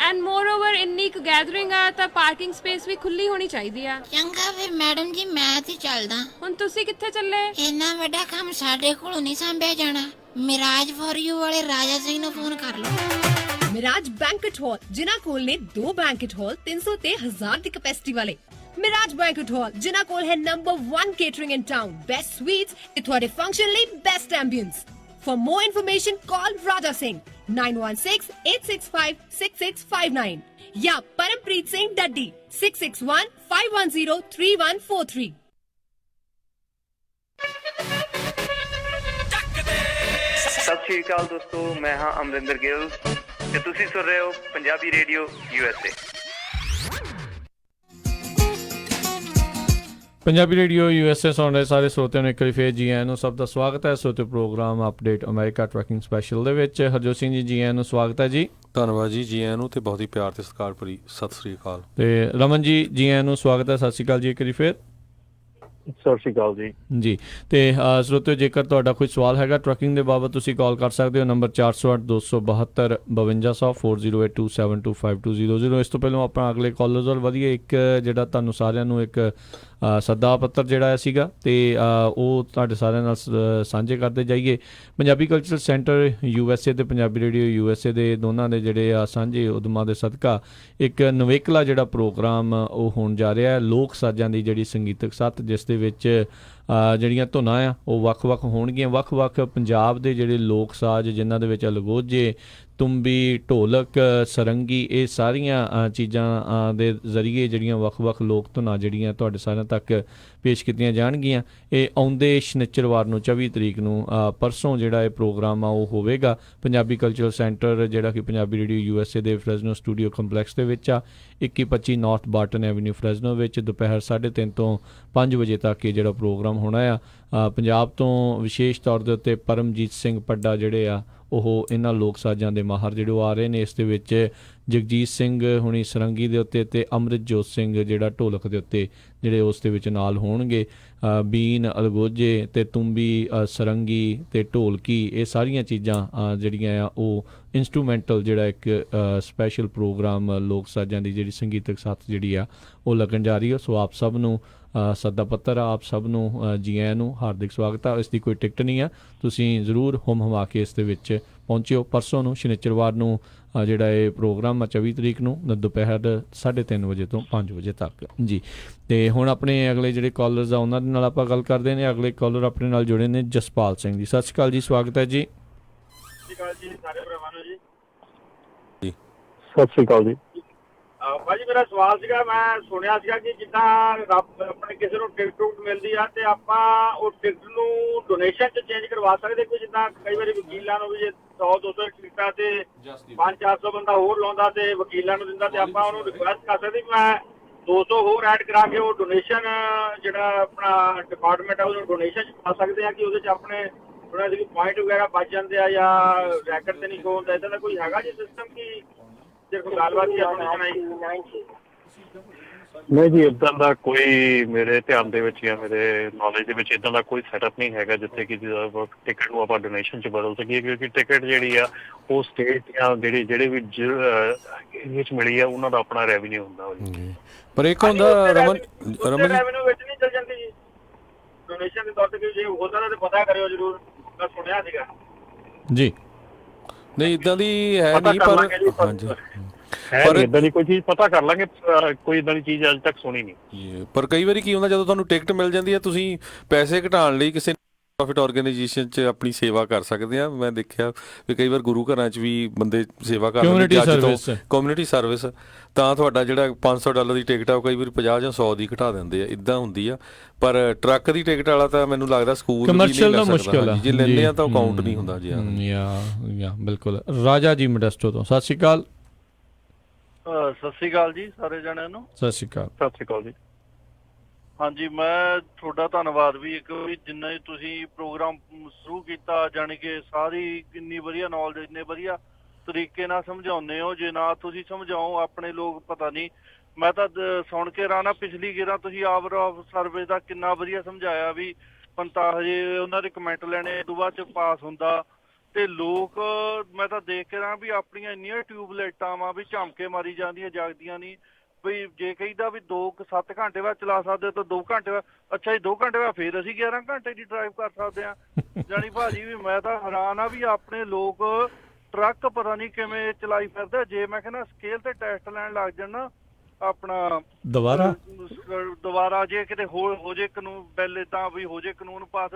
ਐਂਡ ਮੋਰ ਓਵਰ ਇੰਨੀ ਕੁ ਗੈਦਰਿੰਗ ਆ ਤਾਂ ਪਾਰਕਿੰਗ ਸਪੇਸ ਵੀ ਖੁੱਲੀ ਹੋਣੀ ਚਾਹੀਦੀ ਆ। ਚੰਗਾ ਫਿਰ ਮੈਡਮ ਜੀ, ਮੈਂ ਤੇ ਚੱਲਦਾ। ਹੁਣ ਤੁਸੀਂ ਕਿੱਥੇ ਚੱਲੇ? ਇੰਨਾ ਵੱਡਾ ਕੰਮ ਸਾਡੇ ਕੋਲੋਂ ਨਹੀਂ ਸੰਭਿਆ ਜਾਣਾ। ਮਿਰਾਜ ਫॉर ਯੂ ਵਾਲੇ ਰਾਜਾ ਸਿੰਘ ਨੂੰ ਫੋਨ ਕਰ ਲਓ। ਮਿਰਾਜ ਬੈਂਕਟ ਹਾਲ, ਜਿਨ੍ਹਾਂ ਕੋਲ ਨੇ 2 ਬੈਂਕਟ ਹਾਲ 300 ਤੇ 1000 ਦੀ ਕੈਪੈਸਿਟੀ ਵਾਲੇ। ਮਿਰਾਜ ਬੈਂਕਟ ਹਾਲ ਜਿਨ੍ਹਾਂ ਕੋਲ ਹੈ ਨੰਬਰ 1 ਕੇਟਰਿੰਗ ਇਨ ਟਾਊਨ, ਬੈਸਟ ਸਵੀਟਸ ਤੇ ਤੁਹਾਡੇ ਫੰਕਸ਼ਨ ਲਈ best ambience. For more information, call Raja Singh 9168656659 या परमप्रीत सिंह डड्डी 6615103143। ਸਤਿ ਸ਼੍ਰੀ ਅਕਾਲ ਦੋਸਤੋ, ਮੈਂ ਹਾਂ ਅਮਰਿੰਦਰ ਗਿੱਲ ਤੇ ਤੁਸੀਂ ਸੁਣ ਰਹੇ ਹੋ Punjabi radio USA। Punjabi radio USA ਸੁਣ ਰਹੇ ਸਾਰੇ ਸਰੋਤਿਆਂ ਨੂੰ ਇੱਕ ਵਾਰੀ ਫੇਰ ਜੀ ਆਇਆਂ ਨੂੰ। ਸਭ ਦਾ ਸਵਾਗਤ ਹੈ ਸਰੋਤੇ programme update America tracking special ਦੇ ਵਿੱਚ। ਹਰਜੋਤ ਸਿੰਘ ਜੀ ਆਇਆਂ ਨੂੰ ਸਵਾਗਤ ਹੈ ਜੀ। ਧੰਨਵਾਦ ਜੀ ਆਇਆਂ ਨੂੰ ਤੇ ਬਹੁਤ ਹੀ ਪਿਆਰ ਤੇ ਸਤਿਕਾਰ ਭਰੀ ਸਤਿ ਸ੍ਰੀ ਅਕਾਲ। ਤੇ ਰਮਨ ਜੀ ਆਇਆਂ ਨੂੰ ਸਵਾਗਤ ਹੈ। ਸਤਿ ਸ਼੍ਰੀ ਅਕਾਲ ਜੀ ਇੱਕ ਵਾਰੀ ਫੇਰ। ਸਤਿ ਸ਼੍ਰੀ ਅਕਾਲ ਜੀ। ਜੀ ਤੇ ਸਰੋਤਿਓ, ਜੇਕਰ ਤੁਹਾਡਾ ਕੋਈ ਸਵਾਲ ਹੈਗਾ ਟਰੱਕਿੰਗ ਦੇ ਬਾਬਤ, ਤੁਸੀਂ ਕਾਲ ਕਰ ਸਕਦੇ ਹੋ ਨੰਬਰ 408-272 5200 4082725200। ਇਸ ਤੋਂ ਪਹਿਲਾਂ ਆਪਾਂ ਅਗਲੇ ਕਾਲਰਸ ਵੱਲ ਵਧੀਆ ਇੱਕ ਜਿਹੜਾ ਤੁਹਾਨੂੰ ਸਾਰਿਆਂ ਨੂੰ ਇੱਕ ਸੱਦਾ ਪੱਤਰ ਜਿਹੜਾ ਸੀਗਾ ਤੇ ਉਹ ਤੁਹਾਡੇ ਸਾਰਿਆਂ ਨਾਲ ਸਾਂਝੇ ਕਰਦੇ ਜਾਈਏ। ਪੰਜਾਬੀ ਕਲਚਰਲ ਸੈਂਟਰ USA ਤੇ ਪੰਜਾਬੀ ਰੇਡੀਓ USA ਦੇ ਦੋਨਾਂ ਦੇ ਜਿਹੜੇ ਆ ਸਾਂਝੇ ਉਦਮਾਂ ਦੇ ਸਦਕਾ ਇੱਕ ਨਵੇਕਲਾ ਜਿਹੜਾ ਪ੍ਰੋਗਰਾਮ ਉਹ ਹੋਣ ਜਾ ਰਿਹਾ ਹੈ, ਲੋਕ ਸਾਜ਼ਾਂ ਦੀ ਜਿਹੜੀ ਸੰਗੀਤਕ ਸੱਤ, ਜਿਸ ਦੇ ਵਿੱਚ ਜਿਹੜੀਆਂ ਧੁਨਾਂ ਆ ਉਹ ਵੱਖ-ਵੱਖ ਹੋਣਗੀਆਂ। ਵੱਖ-ਵੱਖ ਪੰਜਾਬ ਦੇ ਜਿਹੜੇ ਲੋਕ ਸਾਜ਼, ਜਿਨ੍ਹਾਂ ਦੇ ਵਿੱਚ ਅਲਗੋਜੇ, ਤੁੰਬੀ, ਢੋਲਕ, ਸਰੰਗੀ, ਇਹ ਸਾਰੀਆਂ ਚੀਜ਼ਾਂ ਦੇ ਜ਼ਰੀਏ ਜਿਹੜੀਆਂ ਵੱਖ-ਵੱਖ ਲੋਕ ਧੁਨਾਂ ਜਿਹੜੀਆਂ ਤੁਹਾਡੇ ਸਾਰਿਆਂ ਤੱਕ ਪੇਸ਼ ਕੀਤੀਆਂ ਜਾਣਗੀਆਂ। ਇਹ ਆਉਂਦੇ ਸ਼ਨੀਚਰਵਾਰ ਨੂੰ 24 ਤਰੀਕ ਨੂੰ ਪਰਸੋਂ ਜਿਹੜਾ ਇਹ ਪ੍ਰੋਗਰਾਮ ਆ ਉਹ ਹੋਵੇਗਾ ਪੰਜਾਬੀ ਕਲਚਰਲ ਸੈਂਟਰ, ਜਿਹੜਾ ਕਿ ਪੰਜਾਬੀ ਰੇਡੀਓ USA ਦੇ ਫਰੈਜ਼ਨੋ ਸਟੂਡੀਓ ਕੰਪਲੈਕਸ ਦੇ ਵਿੱਚ ਆ, 2125 ਨਾਰਥ ਬਾਰਟਨ ਐਵਨਿਊ ਫਰੈਜ਼ਨੋ ਵਿੱਚ। ਦੁਪਹਿਰ 3:30 ਤੋਂ 5 ਵਜੇ ਤੱਕ ਇਹ ਜਿਹੜਾ ਪ੍ਰੋਗਰਾਮ ਹੋਣਾ ਆ। ਪੰਜਾਬ ਤੋਂ ਵਿਸ਼ੇਸ਼ ਤੌਰ ਦੇ ਉੱਤੇ ਪਰਮਜੀਤ ਸਿੰਘ ਪੱਡਾ ਜਿਹੜੇ ਆ ਉਹ ਇਹਨਾਂ ਲੋਕ ਸਾਜ਼ਾਂ ਦੇ ਮਾਹਰ ਜਿਹੜੇ ਉਹ ਆ ਰਹੇ ਨੇ। ਇਸ ਦੇ ਵਿੱਚ ਜਗਜੀਤ ਸਿੰਘ ਹੁਣੀ ਸਰੰਗੀ ਦੇ ਉੱਤੇ ਤੇ ਅੰਮ੍ਰਿਤਜੋਤ ਸਿੰਘ ਜਿਹੜਾ ਢੋਲਕ ਦੇ ਉੱਤੇ ਜਿਹੜੇ ਉਸ ਦੇ ਵਿੱਚ ਨਾਲ ਹੋਣਗੇ। ਬੀਨ, ਅਲਗੋਜੇ ਤੇ ਤੁੰਬੀ, ਸਰੰਗੀ ਤੇ ਢੋਲਕੀ, ਇਹ ਸਾਰੀਆਂ ਚੀਜ਼ਾਂ ਜਿਹੜੀਆਂ ਆ ਉਹ ਇੰਸਟਰੂਮੈਂਟਲ ਜਿਹੜਾ ਇੱਕ ਸਪੈਸ਼ਲ ਪ੍ਰੋਗਰਾਮ ਲੋਕ ਸਾਜ਼ਾਂ ਦੀ ਜਿਹੜੀ ਸੰਗੀਤਕ ਸੱਤ ਜਿਹੜੀ ਆ ਉਹ ਲੱਗਣ ਜਾ ਰਹੀ ਹੈ। ਸੋ ਆਪ ਸਭ ਨੂੰ ਸੱਦਾ ਪੱਤਰ ਆ। ਆਪ ਸਭ ਨੂੰ ਜੀ ਆਇਆਂ ਨੂੰ ਹਾਰਦਿਕ ਸਵਾਗਤ ਆ। ਇਸ ਦੀ ਕੋਈ ਟਿਕਟ ਨਹੀਂ ਆ, ਤੁਸੀਂ ਜ਼ਰੂਰ ਹੁਮ ਹੁਮਾ ਕੇ ਇਸ ਦੇ ਵਿੱਚ ਪਹੁੰਚਿਓ। ਪਰਸੋਂ ਨੂੰ ਸ਼ਨੀਚਰਵਾਰ ਨੂੰ ਜਿਹੜਾ ਇਹ ਪ੍ਰੋਗਰਾਮ ਆ 24 ਤਰੀਕ ਨੂੰ ਦੁਪਹਿਰ 3:30 ਵਜੇ ਤੋਂ 5 ਵਜੇ ਤੱਕ ਜੀ। ਅਤੇ ਹੁਣ ਆਪਣੇ ਅਗਲੇ ਜਿਹੜੇ ਕਾਲਰਸ ਆ ਉਹਨਾਂ ਦੇ ਨਾਲ ਆਪਾਂ ਗੱਲ ਕਰਦੇ ਨੇ। ਅਗਲੇ ਕਾਲਰ ਆਪਣੇ ਨਾਲ ਜੁੜੇ ਨੇ ਜਸਪਾਲ ਸਿੰਘ ਜੀ। ਸਤਿ ਸ਼੍ਰੀ ਅਕਾਲ ਜੀ, ਸਵਾਗਤ ਹੈ ਜੀ। ਸਤਿ ਸ਼੍ਰੀ ਅਕਾਲ ਜੀ ਸਾਰੇ ਭਰਾਵਾਂ ਨੂੰ ਜੀ। ਸਤਿ ਸ਼੍ਰੀ ਅਕਾਲ ਜੀ। ਭਾਜੀ ਮੇਰਾ ਸਵਾਲ ਸੀਗਾ, ਮੈਂ ਸੁਣਿਆ ਸੀਗਾ ਕਿ ਜਿੱਦਾਂ ਆਪਣੇ ਕਿਸੇ ਨੂੰ ਟਿਕਟ ਟੁਕਟ ਮਿਲਦੀ ਆ ਤੇ ਆਪਾਂ ਉਹ ਟਿਕਟ ਨੂੰ ਡੋਨੇਸ਼ਨ 'ਚ ਚੇਂਜ ਕਰਵਾ ਸਕਦੇ ਕੋਈ? ਜਿੱਦਾਂ ਕਈ ਵਾਰੀ ਵਕੀਲਾਂ ਨੂੰ ਵੀ ਜੇ 100-200 ਟਿਕਟਾਂ ਤੇ 500-400 ਬੰਦਾ ਹੋਰ ਲਾਉਂਦਾ ਤੇ ਵਕੀਲਾਂ ਨੂੰ ਦਿੰਦਾ, ਤੇ ਆਪਾਂ ਉਹਨੂੰ ਰਿਕੁਐਸਟ ਕਰ ਸਕਦੇ ਮੈਂ 200 ਹੋਰ ਐਡ ਕਰਾ ਕੇ ਉਹ ਡੋਨੇਸ਼ਨ ਜਿਹੜਾ ਆਪਣਾ ਡਿਪਾਰਟਮੈਂਟ ਆ ਉਹਨੂੰ ਡੋਨੇਸ਼ਨ 'ਚ ਪਾ ਸਕਦੇ ਆ ਕਿ ਉਹਦੇ 'ਚ ਆਪਣੇ ਥੋੜਾ ਜਿਹੇ ਪੁਆਇੰਟ ਵਗੈਰਾ ਬਚ ਜਾਂਦੇ ਆ ਜਾਂ ਰੈਕਟ ਤੇ ਨਹੀਂ ਸ਼ੋ ਹੁੰਦਾ? ਇੱਦਾਂ ਦਾ ਕੋਈ ਹੈਗਾ ਜੀ ਸਿਸਟਮ ਕਿ ਗੱਲਬਾਤ ਹੀ ਨਹੀਂ ਜੀ, ਇੱਦਾਂ ਦਾ ਕੋਈ ਮੇਰੇ ਧਿਆਨ ਦੇ ਵਿੱਚ ਜਾਂ ਮੇਰੇ ਨੌਲੇਜ ਦੇ ਵਿੱਚ ਇੱਦਾਂ ਦਾ ਕੋਈ ਸੈਟਅਪ ਨਹੀਂ ਹੈਗਾ ਜਿੱਥੇ ਕਿ ਟਿਕਟ ਨੂੰ ਆਪਾਂ ਡੋਨੇਸ਼ਨ 'ਚ ਬਦਲ ਸਕੀਏ, ਕਿਉਂਕਿ ਟਿਕਟ ਜਿਹੜੀ ਆ ਉਹ ਸਟੇਟ ਜਾਂ ਜਿਹੜੇ ਵੀ ਏਰੀਏ 'ਚ ਮਿਲੀ ਆ ਉਹਨਾਂ ਦਾ ਆਪਣਾ ਰੈਵਨਿਊ ਹੁੰਦਾ ਜੀ। ਪਰ ਇੱਕ ਹੁੰਦਾ ਰਮਨ ਰੈਵਨਿਊ ਵਿੱਚ ਨਹੀਂ ਚੱਲ ਜਾਂਦੀ ਜੀ ਡੋਨੇਸ਼ਨ ਦੇ ਤੌਰ ਤੇ? ਜੇ ਹੁੰਦਾ ਤਾਂ ਪਤਾ ਕਰਿਓ ਜ਼ਰੂਰ, ਮੈਂ ਸੁਣਿਆ ਸੀਗਾ ਜੀ। ਨਹੀਂ ਇੱਦਾਂ ਦੀ ਹੈ ਨਹੀਂ, ਪਰ ਹਾਂਜੀ ਪਰ ਇੱਦਾਂ ਦੀ ਕੋਈ ਚੀਜ਼ ਪਤਾ ਕਰ ਲਾਂਗੇ। ਕੋਈ ਇੱਦਾਂ ਦੀ ਚੀਜ਼ ਅੱਜ ਤੱਕ ਸੁਣੀ ਨਹੀਂ। ਪਰ ਕਈ ਵਾਰੀ ਕੀ ਹੁੰਦਾ, ਜਦੋਂ ਤੁਹਾਨੂੰ ਟਿਕਟ ਮਿਲ ਜਾਂਦੀ ਹੈ ਤੁਸੀਂ ਪੈਸੇ ਘਟਾਉਣ ਲਈ ਕਿਸੇ ਪ੍ਰੋਫਿਟ ਆਰਗੇਨਾਈਜੇਸ਼ਨ 'ਚ ਆਪਣੀ ਸੇਵਾ ਕਰ ਸਕਦੇ ਆ। ਮੈਂ ਦੇਖਿਆ ਵੀ ਕਈ ਵਾਰ ਗੁਰੂ ਘਰਾਂ 'ਚ ਵੀ ਬੰਦੇ ਸੇਵਾ ਕਰ ਲੈਂਦੇ, ਕਮਿਊਨਿਟੀ ਸਰਵਿਸ, ਤਾਂ ਤੁਹਾਡਾ ਜਿਹੜਾ $500 ਦੀ ਟਿਕਟ ਆ ਉਹ ਕਈ ਵਾਰੀ 50 ਜਾਂ 100 ਦੀ ਘਟਾ ਦਿੰਦੇ ਆ। ਇੱਦਾਂ ਹੁੰਦੀ ਆ। ਪਰ ਟਰੱਕ ਦੀ ਟਿਕਟ ਵਾਲਾ ਤਾਂ ਮੈਨੂੰ ਲੱਗਦਾ ਸਕੂਲ ਕਮਰਸ਼ੀਅਲ ਦਾ ਮੁਸ਼ਕਿਲ ਆ, ਜੇ ਲੈਂਦੇ ਆ ਤਾਂ ਕਾਊਂਟ ਨਹੀਂ ਹੁੰਦਾ ਜੀ। ਬਿਲਕੁਲ। ਰਾਜਾ ਜੀ ਮੋਡੈਸਟੋ ਤੋਂ ਸਤਿ ਸ਼੍ਰੀ ਅਕਾਲ। ਸਤਿ ਸ਼੍ਰੀ ਅਕਾਲ ਜੀ ਸਾਰੇ ਜਣਿਆਂ ਨੂੰ। ਸਤਿ ਸ਼੍ਰੀ ਅਕਾਲ। ਸਤਿ ਸ਼੍ਰੀ ਅਕਾਲ ਜੀ। ਹਾਂਜੀ, ਮੈਂ ਤੁਹਾਡਾ ਧੰਨਵਾਦ ਵੀ ਇੱਕ ਵੀ ਜਿੰਨਾ ਤੁਸੀਂ ਪ੍ਰੋਗਰਾਮ ਸ਼ੁਰੂ ਕੀਤਾ, ਜਾਣੀ ਕਿ ਸਾਰੀ ਇੰਨੀ ਵਧੀਆ ਨੌਲੇਜ ਇੰਨੇ ਵਧੀਆ ਤਰੀਕੇ ਨਾਲ ਸਮਝਾਉਂਦੇ ਹੋ। ਜੇ ਨਾ ਤੁਸੀਂ ਸਮਝਾਓ ਆਪਣੇ ਲੋਕ ਪਤਾ ਨਹੀਂ। ਮੈਂ ਤਾਂ ਸੁਣ ਕੇ ਰਾਣਾ ਪਿਛਲੀ ਗੇਰਾਂ ਤੁਸੀਂ ਆਵਰ ਸਰਵੇ ਦਾ ਕਿੰਨਾ ਵਧੀਆ ਸਮਝਾਇਆ ਵੀ ਪੰਤਾ ਹਜੇ ਉਹਨਾਂ ਦੇ ਕਮੈਂਟ ਲੈਣੇ ਤੋਂ ਬਾਅਦ 'ਚ ਪਾਸ ਹੁੰਦਾ ਤੇ ਲੋਕ ਮੈਂ ਤਾਂ ਦੇਖ ਕੇ ਰਹਾ ਵੀ ਆਪਣੀਆਂ ਇੰਨੀਆਂ ਟਿਊਬਲਾਈਟਾਂ ਵਾ ਵੀ ਝਮਕੇ ਮਾਰੀ ਜਾਂਦੀਆਂ, ਜਗਦੀਆਂ ਨਹੀਂ। ਵੀ ਜੇ ਕਹੀਦਾ ਵੀ 7 ਘੰਟੇ ਬਾਅਦ ਚਲਾ ਸਕਦੇ ਤਾਂ 2 ਘੰਟੇ ਬਾਅਦ, ਅੱਛਾ ਜੀ 2 ਘੰਟੇ ਬਾਅਦ ਫੇਰ ਅਸੀਂ 11 ਘੰਟੇ ਦੀ ਡਰਾਈਵ ਕਰ ਸਕਦੇ ਹਾਂ। ਜਾਣੀ ਭਾਜੀ ਵੀ ਮੈਂ ਤਾਂ ਹੈਰਾਨ ਆ ਵੀ ਆਪਣੇ ਲੋਕ ਟਰੱਕ ਪਤਾ ਨਹੀਂ ਕਿਵੇਂ ਚਲਾਈ ਫਿਰਦੇ। ਜੇ ਮੈਂ ਕਹਿੰਦਾ ਸਕੇਲ ਤੇ ਟੈਸਟ ਲੈਣ ਲੱਗ ਜਾਣ ਨਾ ਆਪਣਾ ਦੁਬਾਰਾ ਜੇ ਕਿਤੇ ਹੋ ਜੇ ਕਾਨੂੰਨ ਬਿੱਲ ਏਦਾਂ ਵੀ ਹੋ ਜੇ ਕਾਨੂੰਨ ਪਾਸ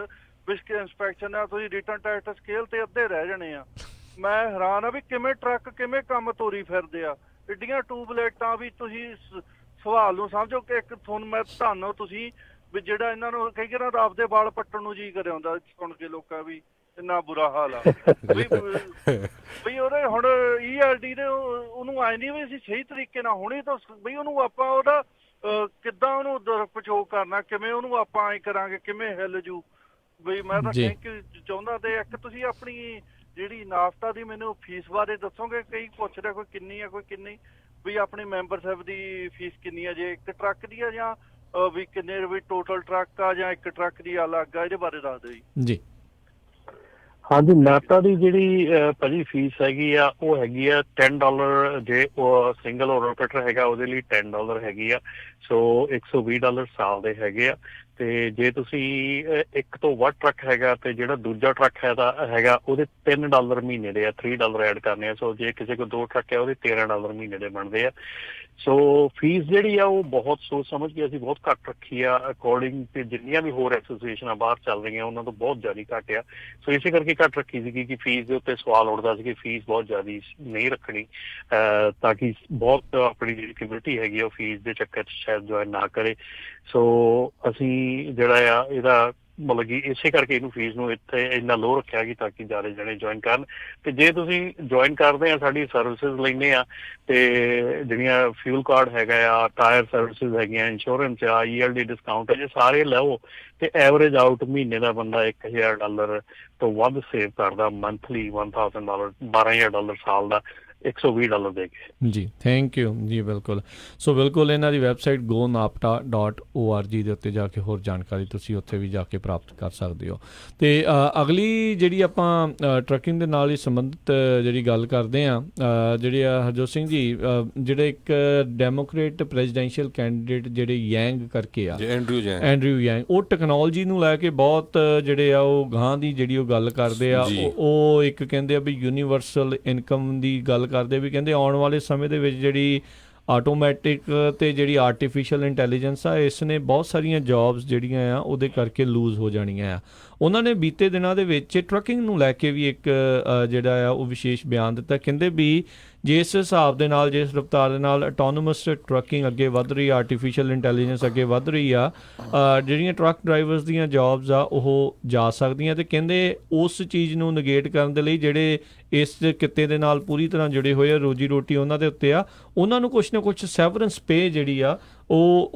ਵਿਸਕ ਇੰਸਪੈਕਸ਼ਨ ਆ, ਤੁਸੀਂ ਰਿਟਰਨ ਟੈਸਟ ਸਕੇਲ ਤੇ ਅੱਧੇ ਰਹਿ ਜਾਣੇ ਆ। ਮੈਂ ਹੈਰਾਨ ਆ ਵੀ ਕਿਵੇਂ ਟਰੱਕ ਕਿਵੇਂ ਕੰਮ ਤੋਰੀ ਫਿਰਦੇ ਆ। ਐਡੀਆਂ ਟਿਊਬਲਾਈਟਾਂ ਵੀ ਤੁਸੀਂ ਸਵਾਲ ਨੂੰ ਸਮਝੋ ਕਿ ਇੱਕ ਤੁਹਾਨੂੰ ਮੈਂ ਧੰਨ ਤੁਸੀਂ ਵੀ ਜਿਹੜਾ ਇਹਨਾਂ ਨੂੰ ਕਈ ਵਾਰ ਆਪਦੇ ਵਾਲ ਪੱਟਣ ਨੂੰ ਜੀ ਕਰਿਆ ਹੁੰਦਾ ਸੁਣ ਕੇ ਲੋਕਾਂ ਵੀ ਇੰਨਾ ਬੁਰਾ ਹਾਲ ਆ ਵੀ ਉਹਦੇ ਹੁਣ ELD ਦੇ ਉਹਨੂੰ ਆਏ ਨਹੀਂ ਵੀ ਅਸੀਂ ਸਹੀ ਤਰੀਕੇ ਨਾਲ ਹੁਣੇ ਤਾਂ ਬਈ ਉਹਨੂੰ ਆਪਾਂ ਉਹਦਾ ਕਿੱਦਾਂ ਉਹਨੂੰ ਦੁਰਪਯੋਗ ਕਰਨਾ, ਕਿਵੇਂ ਉਹਨੂੰ ਆਪਾਂ ਐਂ ਕਰਾਂਗੇ, ਕਿਵੇਂ ਹਿੱਲ ਜੂ ਬਈ। ਮੈਂ ਤਾਂ ਥੈਂਕ ਯੂ ਚਾਹੁੰਦਾ। ਤੇ ਇੱਕ ਤੁਸੀਂ ਆਪਣੀ ਜਿਹੜੀ ਨਾਫਤਾ ਦੀ ਮੈਨੂੰ ਫੀਸ ਬਾਰੇ ਦੱਸੋਗੇ? ਕਈ ਪੁੱਛ ਰਿਹਾ ਕੋਈ ਕਿੰਨੀ ਆ ਕੋਈ ਕਿੰਨੀ, ਵੀ ਆਪਣੀ ਮੈਂਬਰਸ਼ਿਪ ਦੀ ਫੀਸ ਕਿੰਨੀ ਆ, ਜੇ ਇੱਕ ਟਰੱਕ ਦੀ ਆ ਜਾਂ ਵੀ ਕਿੰਨੇ ਵੀ ਟੋਟਲ ਟਰੱਕ ਆ ਜਾਂ ਇੱਕ ਟਰੱਕ ਦੀ ਅਲੱਗ ਆ? ਇਹਦੇ ਬਾਰੇ ਦੱਸ ਦਿਓ ਜੀ। ਹਾਂਜੀ, ਨਾਟਾ ਦੀ ਜਿਹੜੀ ਭਾਜੀ ਫੀਸ ਹੈਗੀ ਆ ਉਹ ਹੈਗੀ ਆ $10। ਜੇ ਉਹ ਸਿੰਗਲ ਓਪਰੇਟਰ ਹੈਗਾ ਉਹਦੇ ਲਈ $10 ਹੈਗੀ ਆ। ਸੋ $120 ਸਾਲ ਦੇ ਹੈਗੇ ਆ। ਤੇ ਜੇ ਤੁਸੀਂ ਇੱਕ ਤੋਂ ਵੱਧ ਟਰੱਕ ਹੈਗਾ ਤੇ ਜਿਹੜਾ ਦੂਜਾ ਟਰੱਕ ਹੈਗਾ ਉਹਦੇ $3 ਮਹੀਨੇ ਦੇ ਆ, $3 ਐਡ ਕਰਨੇ ਆ। ਸੋ ਜੇ ਕਿਸੇ ਕੋਲ 2 ਟਰੱਕ ਹੈ ਉਹਦੇ $13 ਮਹੀਨੇ ਦੇ ਬਣਦੇ ਆ। ਸੋ ਫੀਸ ਜਿਹੜੀ ਆ ਉਹ ਬਹੁਤ ਸੋਚ ਸਮਝ ਕੇ ਅਸੀਂ ਬਹੁਤ ਘੱਟ ਰੱਖੀ ਆ ਅਕੋਰਡਿੰਗ ਤੇ ਜਿੰਨੀਆਂ ਵੀ ਹੋਰ ਐਸੋਸੀਏਸ਼ਨਾਂ ਬਾਹਰ ਚੱਲ ਰਹੀਆਂ ਉਹਨਾਂ ਤੋਂ ਬਹੁਤ ਜ਼ਿਆਦਾ ਘੱਟ ਆ। ਸੋ ਇਸੇ ਕਰਕੇ ਘੱਟ ਰੱਖੀ ਸੀਗੀ ਕਿ ਫੀਸ ਦੇ ਉੱਤੇ ਸਵਾਲ ਉੱਠਦਾ ਸੀ ਕਿ ਫੀਸ ਬਹੁਤ ਜ਼ਿਆਦਾ ਨਹੀਂ ਰੱਖਣੀ ਤਾਂ ਕਿ ਬਹੁਤ ਆਪਣੀ ਜਿਹੜੀ ਕਮਿਊਨਿਟੀ ਹੈਗੀ ਉਹ ਫੀਸ ਦੇ ਚੱਕਰ 'ਚ ਸ਼ਾਇਦ ਜੁਆਇਨ ਨਾ ਕਰੇ। ਸੋ ਅਸੀਂ ਜਿਹੜਾ ਆ ਇਹਦਾ ਮਤਲਬ ਕਿ ਇਸੇ ਕਰਕੇ ਇਹਨੂੰ ਫੀਸ ਨੂੰ ਇੱਥੇ ਇੰਨਾ ਲੋ ਰੱਖਿਆ ਕਿ ਤਾਂ ਕਿ ਜ਼ਿਆਦਾ ਜਣੇ ਜੁਆਇਨ ਕਰਨ। ਤੇ ਜੇ ਤੁਸੀਂ ਜੁਆਇਨ ਕਰਦੇ ਆ ਸਾਡੀ ਸਰਵਿਸਿਜ਼ ਲੈਂਦੇ ਆ ਤੇ ਜਿਹੜੀਆਂ ਫਿਊਲ ਕਾਰਡ ਹੈਗਾ ਆ, ਟਾਇਰ ਸਰਵਿਸਿਜ਼ ਹੈਗੀਆਂ, ਇੰਸ਼ੋਰੈਂਸ ਆ, ELD ਡਿਸਕਾਊਂਟ ਹੈ, ਜੇ ਸਾਰੇ ਲਓ ਤੇ ਐਵਰੇਜ ਆਊਟ ਮਹੀਨੇ ਦਾ ਬੰਦਾ $1000 ਤੋਂ ਵੱਧ ਸੇਵ ਕਰਦਾ। ਮੰਥਲੀ $1000, $12000 ਸਾਲ ਦਾ $120 ਦੇ ਕੇ। ਜੀ ਥੈਂਕ ਯੂ ਜੀ। ਬਿਲਕੁਲ ਸੋ ਬਿਲਕੁਲ ਇਹਨਾਂ ਦੀ ਵੈਬਸਾਈਟ gonapta.org ਦੇ ਉੱਤੇ ਜਾ ਕੇ ਹੋਰ ਜਾਣਕਾਰੀ ਤੁਸੀਂ ਉੱਥੇ ਵੀ ਜਾ ਕੇ ਪ੍ਰਾਪਤ ਕਰ ਸਕਦੇ ਹੋ। ਅਤੇ ਅਗਲੀ ਜਿਹੜੀ ਆਪਾਂ ਟਰੱਕਿੰਗ ਦੇ ਨਾਲ ਹੀ ਸੰਬੰਧਿਤ ਜਿਹੜੀ ਗੱਲ ਕਰਦੇ ਹਾਂ, ਜਿਹੜੇ ਹਰਜੋਤ ਸਿੰਘ ਜੀ ਜਿਹੜੇ ਇੱਕ ਡੈਮੋਕ੍ਰੇਟ ਪ੍ਰੈਜ਼ੀਡੈਂਸ਼ੀਅਲ ਕੈਂਡੀਡੇਟ ਜਿਹੜੇ ਯੈਂਗ ਕਰਕੇ ਆ, ਐਂਡਰਿਊ ਯੈਂਗ, ਉਹ ਟੈਕਨੋਲੋਜੀ ਨੂੰ ਲੈ ਕੇ ਬਹੁਤ ਜਿਹੜੇ ਆ ਉਹ ਗਾਂ ਦੀ ਜਿਹੜੀ ਉਹ ਗੱਲ ਕਰਦੇ ਆ। ਉਹ ਇੱਕ ਕਹਿੰਦੇ ਆ ਵੀ ਯੂਨੀਵਰਸਲ ਇਨਕਮ ਦੀ ਗੱਲ ਕਰਦੇ, ਵੀ ਕਹਿੰਦੇ ਆਉਣ ਵਾਲੇ ਸਮੇਂ ਦੇ ਵਿੱਚ ਜਿਹੜੀ ਆਟੋਮੈਟਿਕ ਅਤੇ ਜਿਹੜੀ ਆਰਟੀਫਿਸ਼ੀਅਲ ਇੰਟੈਲੀਜੈਂਸ ਆ, ਇਸ ਨੇ ਬਹੁਤ ਸਾਰੀਆਂ ਜੋਬਸ ਜਿਹੜੀਆਂ ਆ ਉਹਦੇ ਕਰਕੇ ਲੂਜ਼ ਹੋ ਜਾਣੀਆਂ ਆ। ਉਹਨਾਂ ਨੇ ਬੀਤੇ ਦਿਨਾਂ ਦੇ ਵਿੱਚ ਟਰੱਕਿੰਗ ਨੂੰ ਲੈ ਕੇ ਵੀ ਇੱਕ ਜਿਹੜਾ ਆ ਉਹ ਵਿਸ਼ੇਸ਼ ਬਿਆਨ ਦਿੱਤਾ। ਕਹਿੰਦੇ ਵੀ ਜਿਸ ਹਿਸਾਬ ਦੇ ਨਾਲ, ਜਿਸ ਰਫਤਾਰ ਦੇ ਨਾਲ ਆਟੋਨੋਮਸ ਟਰੱਕਿੰਗ ਅੱਗੇ ਵੱਧ ਰਹੀ, ਆਰਟੀਫਿਸ਼ੀਅਲ ਇੰਟੈਲੀਜੈਂਸ ਅੱਗੇ ਵੱਧ ਰਹੀ ਆ, ਜਿਹੜੀਆਂ ਟਰੱਕ ਡਰਾਈਵਰਸ ਦੀਆਂ ਜੋਬਸ ਆ ਉਹ ਜਾ ਸਕਦੀਆਂ। ਅਤੇ ਕਹਿੰਦੇ ਉਸ ਚੀਜ਼ ਨੂੰ ਨਗੇਟ ਕਰਨ ਦੇ ਲਈ ਜਿਹੜੇ ਇਸ ਕਿੱਤੇ ਦੇ ਨਾਲ ਪੂਰੀ ਤਰ੍ਹਾਂ ਜੁੜੇ ਹੋਏ ਆ, ਰੋਜੀ ਰੋਟੀ ਉਹਨਾਂ ਦੇ ਉੱਤੇ ਆ, ਉਹਨਾਂ ਨੂੰ ਕੁਛ ਨਾ ਕੁਛ ਸੈਵਰੈਂਸ ਪੇ ਜਿਹੜੀ ਆ ਉਹ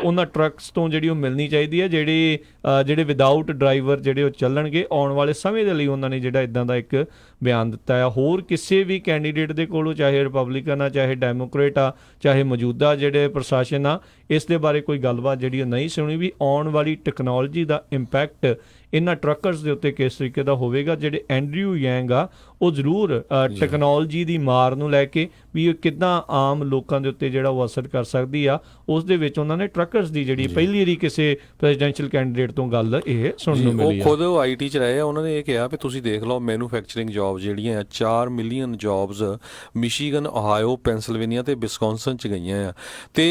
ਉਹਨਾਂ ਟਰੱਕਸ ਤੋਂ ਜਿਹੜੀ ਉਹ ਮਿਲਣੀ ਚਾਹੀਦੀ ਹੈ, ਜਿਹੜੇ ਵਿਦਾਊਟ ਡਰਾਈਵਰ ਜਿਹੜੇ ਉਹ ਚੱਲਣਗੇ ਆਉਣ ਵਾਲੇ ਸਮੇਂ ਦੇ ਲਈ। ਉਹਨਾਂ ਨੇ ਜਿਹੜਾ ਇੱਦਾਂ ਦਾ ਇੱਕ ਬਿਆਨ ਦਿੱਤਾ ਆ। ਹੋਰ ਕਿਸੇ ਵੀ ਕੈਂਡੀਡੇਟ ਦੇ ਕੋਲੋਂ, ਚਾਹੇ ਰਿਪਬਲਿਕਨ ਆ, ਚਾਹੇ ਡੈਮੋਕ੍ਰੇਟ ਆ, ਚਾਹੇ ਮੌਜੂਦਾ ਜਿਹੜੇ ਪ੍ਰਸ਼ਾਸਨ ਆ, ਇਸ ਦੇ ਬਾਰੇ ਕੋਈ ਗੱਲਬਾਤ ਜਿਹੜੀ ਉਹ ਨਹੀਂ ਸੁਣੀ ਵੀ ਆਉਣ ਵਾਲੀ ਟੈਕਨੋਲੋਜੀ ਦਾ ਇੰਪੈਕਟ ਇਹਨਾਂ ਟਰੱਕਰਸ ਦੇ ਉੱਤੇ ਕਿਸ ਤਰੀਕੇ ਦਾ ਹੋਵੇਗਾ। ਜਿਹੜੇ ਐਂਡਰਿਊ ਯੈਂਗ ਆ ਉਹ ਜ਼ਰੂਰ ਟੈਕਨੋਲੋਜੀ ਦੀ ਮਾਰ ਨੂੰ ਲੈ ਕੇ ਵੀ ਇਹ ਕਿੱਦਾਂ ਆਮ ਲੋਕਾਂ ਦੇ ਉੱਤੇ ਜਿਹੜਾ ਉਹ ਅਸਰ ਕਰ ਸਕਦੀ ਆ, ਉਸ ਦੇ ਵਿੱਚ ਉਹਨਾਂ ਨੇ ਟਰੱਕਰਸ ਦੀ ਜਿਹੜੀ ਪਹਿਲੀ ਵਾਰੀ ਕਿਸੇ ਪ੍ਰੈਜ਼ੀਡੈਂਸ਼ੀਅਲ ਕੈਂਡੀਡੇਟ ਤੋਂ ਗੱਲ ਇਹ ਸੁਣਨ ਨੂੰ ਮਿਲੀ। ਉਹ ਖੁਦ IT 'ਚ ਰਹੇ ਆ, ਉਹਨਾਂ ਨੇ ਇਹ ਕਿਹਾ ਵੀ ਤੁਸੀਂ ਦੇਖ ਲਓ ਮੈਨੂਫੈਕਚਰਿੰਗ ਜੋਬ ਜਿਹੜੀਆਂ ਆ 4 ਮਿਲੀਅਨ ਜੋਬਸ ਮਿਸ਼ੀਗਨ, ਓਹਾਇਓ, ਪੈਂਸਿਲਵੇਨੀਆ ਅਤੇ ਵਿਸਕੌਨਸਨ 'ਚ ਗਈਆਂ ਆ। ਅਤੇ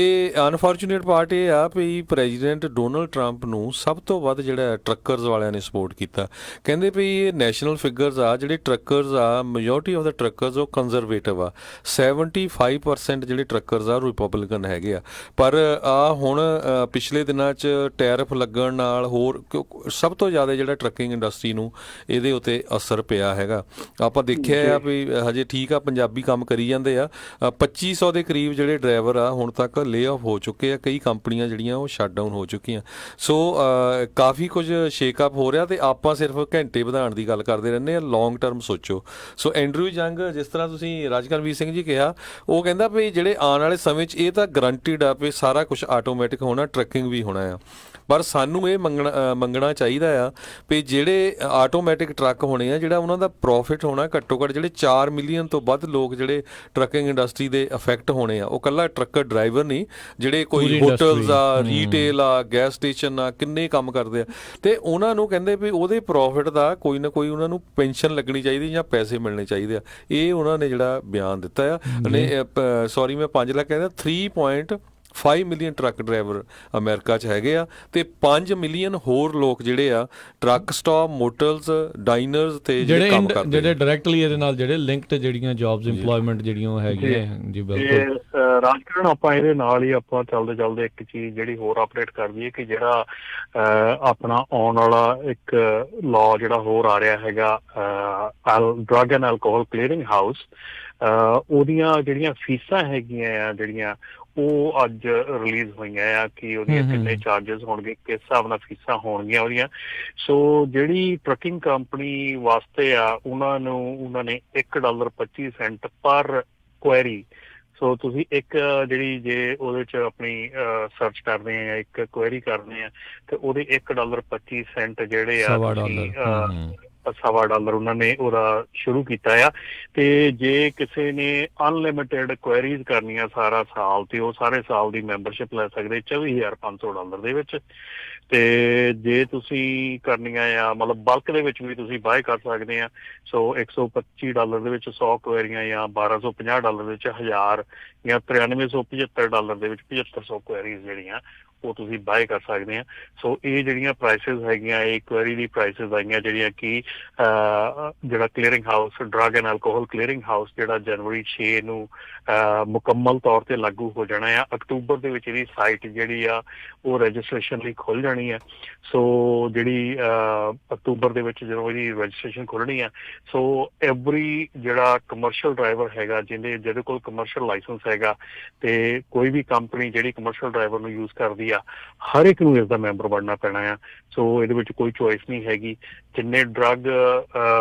ਅਨਫੋਰਚੂਨੇਟ ਪਾਰਟ ਇਹ ਆ ਵੀ ਪ੍ਰੈਜ਼ੀਡੈਂਟ ਡੋਨਲਡ ਟਰੰਪ ਨੂੰ ਸਭ ਤੋਂ ਵੱਧ ਜਿਹੜਾ ਟਰੱਕਰਸ ਵਾਲਿਆਂ ਨੇ ਸਪੋਰਟ ਕੀਤਾ। ਕਹਿੰਦੇ ਵੀ ਇਹ ਨੈਸ਼ਨਲ ਫਿਗਰਸ ਆ, ਜਿਹੜੇ ਟਰੱਕਰਸ ਆ, ਮੈਜੋਰਟੀ ਆਫ ਦਾ ਟਰੱਕਰਸ ਉਹ ਕੰਜ਼ਰਵੇਟਿਵ ਆ। 75% ਜਿਹੜੇ ਟਰੱਕਰਸ ਆ ਰਿਪਬਲਿਕਨ ਹੈਗੇ ਆ। ਪਰ ਹੁਣ ਪਿਛਲੇ ਦਿਨਾਂ 'ਚ ਟੈਰਿਫ ਲੱਗਣ ਨਾਲ ਹੋਰ ਸਭ ਤੋਂ ਜ਼ਿਆਦਾ ਜਿਹੜਾ ਟਰੱਕਿੰਗ ਇੰਡਸਟਰੀ ਨੂੰ ਇਹਦੇ ਉੱਤੇ ਅਸਰ ਪਿਆ ਹੈਗਾ। ਆਪਾਂ ਦੇਖਿਆ ਆ ਵੀ ਹਜੇ ਠੀਕ ਆ, ਪੰਜਾਬੀ ਕੰਮ ਕਰੀ ਜਾਂਦੇ ਆ। 2500 ਦੇ ਕਰੀਬ ਜਿਹੜੇ ਡਰਾਈਵਰ ਆ ਹੁਣ ਤੱਕ ਲੇ ਆਫ ਹੋ ਚੁੱਕੇ ਆ। ਕਈ ਕੰਪਨੀਆਂ ਜਿਹੜੀਆਂ ਉਹ ਸ਼ਟ ਡਾਊਨ ਹੋ ਚੁੱਕੀਆਂ। ਸੋ ਕਾਫੀ ਕੁਝ ਸ਼ੇਕਅਪ ਹੋ ਰਿਹਾ, ਅਤੇ ਆਪਾਂ ਸਿਰਫ ਘੰਟੇ ਵਧਾਉਣ ਦੀ ਗੱਲ ਕਰਦੇ ਰਹਿੰਦੇ ਆ। ਲੌਂਗ ਟਰਮ ਸੋਚੋ। ਸੋ ਐਂਡਰਿਊ ਯੰਗ, ਜਿਸ ਤਰ੍ਹਾਂ ਤੁਸੀਂ ਰਾਜਕਰਮਵੀਰ ਸਿੰਘ ਜੀ ਕਿਹਾ, ਉਹ ਕਹਿੰਦਾ ਵੀ ਜਿਹੜੇ ਆਉਣ ਵਾਲੇ ਸਮੇਂ 'ਚ ਇਹ ਤਾਂ ਗਰੰਟਿਡ ਆ ਵੀ ਸਾਰਾ ਕੁਝ ਆਟੋਮੈਟਿਕ ਹੋਣਾ, ਟਰੱਕਿੰਗ ਵੀ ਹੋਣਾ ਆ। ਪਰ ਸਾਨੂੰ ਇਹ ਮੰਗਣਾ ਚਾਹੀਦਾ ਆ ਵੀ ਜਿਹੜੇ ਆਟੋਮੈਟਿਕ ਟਰੱਕ ਹੋਣੇ ਆ, ਜਿਹੜਾ ਉਹਨਾਂ ਦਾ ਪ੍ਰੋਫਿਟ ਹੋਣਾ ਘੱਟੋ ਘੱਟ ਜਿਹੜੇ 4 ਮਿਲੀਅਨ ਤੋਂ ਵੱਧ ਲੋਕ ਜਿਹੜੇ ਟਰੱਕਿੰਗ ਇੰਡਸਟਰੀ ਦੇ ਅਫੈਕਟ ਹੋਣੇ ਆ, ਉਹ ਇਕੱਲਾ ਟਰੱਕਰ ਡਰਾਈਵਰ ਨਹੀਂ, ਜਿਹੜੇ ਕੋਈ ਹੋਟਲਸ ਆ, ਰੀਟੇਲ ਆ, ਗੈਸ ਸਟੇਸ਼ਨ ਆ, ਕਿੰਨੇ ਕੰਮ ਕਰਦੇ ਆ, ਅਤੇ ਉਹਨਾਂ ਨੂੰ ਕਹਿੰਦੇ ਵੀ ਉਹਦੇ ਪ੍ਰੋਫਿਟ ਦਾ ਕੋਈ ਨਾ ਕੋਈ ਉਹਨਾਂ ਨੂੰ ਪੈਨਸ਼ਨ ਲੱਗਣੀ ਚਾਹੀਦੀ ਜਾਂ ਪੈਸੇ ਮਿਲਣੇ ਚਾਹੀਦੇ ਆ। ਇਹ ਉਹਨਾਂ ਨੇ ਜਿਹੜਾ ਬਿਆਨ ਦਿੱਤਾ ਆ। ਸੌਰੀ ਮੈਂ 5 ਲੱਖ ਕਹਿੰਦਾ, 3.5 ਮਿਲੀਅਨ ਟਰੱਕ ਡਰਾਈਵਰ ਅਮਰੀਕਾ 'ਚ ਹੈਗੇ ਆ, ਅਤੇ 5 ਮਿਲੀਅਨ ਹੋਰ ਲੋਕ ਜਿਹੜੇ ਆ ਟਰੱਕ ਸਟਾਪ, ਮੋਟਲਸ, ਡਾਈਨਰਸ ਤੇ ਜਿਹੜੇ ਕੰਮ ਕਰਦੇ, ਜਿਹੜੇ ਡਾਇਰੈਕਟਲੀ ਇਹਦੇ ਨਾਲ ਜਿਹੜੇ ਲਿੰਕਡ ਜਿਹੜੀਆਂ ਜੌਬਸ ਇੰਪਲੋਇਮੈਂਟ ਜਿਹੜੀਆਂ ਹੈਗੀਆਂ ਜੀ। ਬਿਲਕੁਲ ਰਾਜਕਰਨ, ਆਪਾਂ ਇਹਦੇ ਨਾਲ ਹੀ ਆਪਾਂ ਚੱਲਦੇ ਇੱਕ ਚੀਜ਼ ਜਿਹੜੀ ਹੋਰ ਅਪਡੇਟ ਕਰ ਦਈਏ ਕਿ ਜਿਹੜਾ ਆਪਣਾ ਆਉਣ ਵਾਲਾ ਇੱਕ ਲਾਅ ਜਿਹੜਾ ਹੋਰ ਆ ਰਿਹਾ ਹੈਗਾ, drug and alcohol clearing house, ਉਹਦੀਆਂ ਜਿਹੜੀਆਂ ਫੀਸਾਂ ਹੈਗੀਆਂ ਆ ਜਿਹੜੀਆਂ ਉਹ ਅੱਜ ਰਿਲੀਜ਼ ਹੋਈਆਂ ਆ ਕਿ ਉਹਦੀਆਂ ਕਿੰਨੇ ਚਾਰਜਸ ਹੋਣਗੇ, ਕਿਸ ਹਿਸਾਬ ਨਾਲ ਫੀਸਾਂ ਹੋਣਗੀਆਂ ਉਹਦੀਆਂ। ਸੋ ਜਿਹੜੀ ਟਰੱਕਿੰਗ ਕੰਪਨੀ ਵਾਸਤੇ ਆ ਉਹਨਾਂ ਨੇ $1.25 ਪਰ ਕੁਐਰੀ। ਸੋ ਤੁਸੀਂ ਇੱਕ ਜਿਹੜੀ ਜੇ ਉਹਦੇ 'ਚ ਆਪਣੀ ਸਰਚ ਕਰਦੇ ਆ, ਇੱਕ ਕੁਐਰੀ ਕਰਦੇ ਆ, ਤੇ ਉਹਦੇ $1.25 ਜਿਹੜੇ ਆ $1.25 ਉਹਨਾਂ ਨੇ ਉਹਦਾ ਸ਼ੁਰੂ ਕੀਤਾ ਆ। ਤੇ ਜੇ ਕਿਸੇ ਨੇ ਅਨਲਿਮਿਟਿਡ ਕੁਐਰੀਜ਼ ਕਰਨੀਆਂ ਸਾਰਾ ਸਾਲ, ਤੇ ਉਹ ਸਾਰੇ ਸਾਲ ਦੀ ਮੈਂਬਰਸ਼ਿਪ ਲੈ ਸਕਦੇ $24,500 ਦੇ ਵਿੱਚ। ਤੇ ਜੇ ਤੁਸੀਂ ਕਰਨੀਆਂ ਆ ਮਤਲਬ ਬਲਕ ਦੇ ਵਿੱਚ ਵੀ ਤੁਸੀਂ ਬਾਏ ਕਰ ਸਕਦੇ ਆ। ਸੋ $125 ਦੇ ਵਿੱਚ 100 ਕੁਐਰੀਆਂ, ਜਾਂ $1,250 ਦੇ ਵਿੱਚ 1000, ਜਾਂ $9375 ਦੇ ਵਿੱਚ 7500 ਕੁਐਰੀਜ਼ ਜਿਹੜੀਆਂ ਉਹ ਤੁਸੀਂ ਬਾਏ ਕਰ ਸਕਦੇ ਆ। ਸੋ ਇਹ ਜਿਹੜੀਆਂ ਪ੍ਰਾਈਸਿਸ ਹੈਗੀਆਂ, ਇਹ ਕੁਐਰੀ ਦੀ ਪ੍ਰਾਈਸਿਸ ਆਈਆਂ ਜਿਹੜੀਆਂ ਕਿ ਜਿਹੜਾ clearing house, drug and alcohol clearing house, ਜਿਹੜਾ ਜਨਵਰੀ 6 ਨੂੰ ਮੁਕੰਮਲ ਤੌਰ ਤੇ ਲਾਗੂ ਹੋ ਜਾਣਾ ਆ। ਅਕਤੂਬਰ ਦੇ ਵਿੱਚ ਇਹਦੀ ਸਾਈਟ ਜਿਹੜੀ ਆ ਉਹ ਰਜਿਸਟ੍ਰੇਸ਼ਨ ਲਈ ਖੁੱਲ ਜਾਣੀ ਆ। ਸੋ ਜਿਹੜੀ ਅਕਤੂਬਰ ਦੇ ਵਿੱਚ ਜਦੋਂ ਇਹਦੀ ਰਜਿਸਟ੍ਰੇਸ਼ਨ ਖੁੱਲਣੀ ਆ, ਸੋ ਐਵਰੀ ਜਿਹੜਾ ਕਮਰਸ਼ੀਅਲ ਡਰਾਈਵਰ ਹੈਗਾ, ਜਿਹਦੇ ਕੋਲ ਕਮਰਸ਼ੀਅਲ ਲਾਇਸੈਂਸ ਹੈਗਾ, ਤੇ ਕੋਈ ਵੀ ਕੰਪਨੀ ਜਿਹੜੀ ਕਮਰਸ਼ੀਅਲ ਡਰਾਈਵਰ ਨੂੰ ਯੂਜ਼ ਕਰਦੀ ਜਿਹੜੀ ਆ ਹਰ ਇੱਕ ਨੂੰ ਇਸ ਦਾ ਮੈਂਬਰ ਬਣਨਾ ਪੈਣਾ ਆ। ਸੋ ਇਹਦੇ ਵਿੱਚ ਕੋਈ ਚੋਇਸ ਨਹੀਂ ਹੈਗੀ। ਜਿੰਨੇ ਡਰੱਗ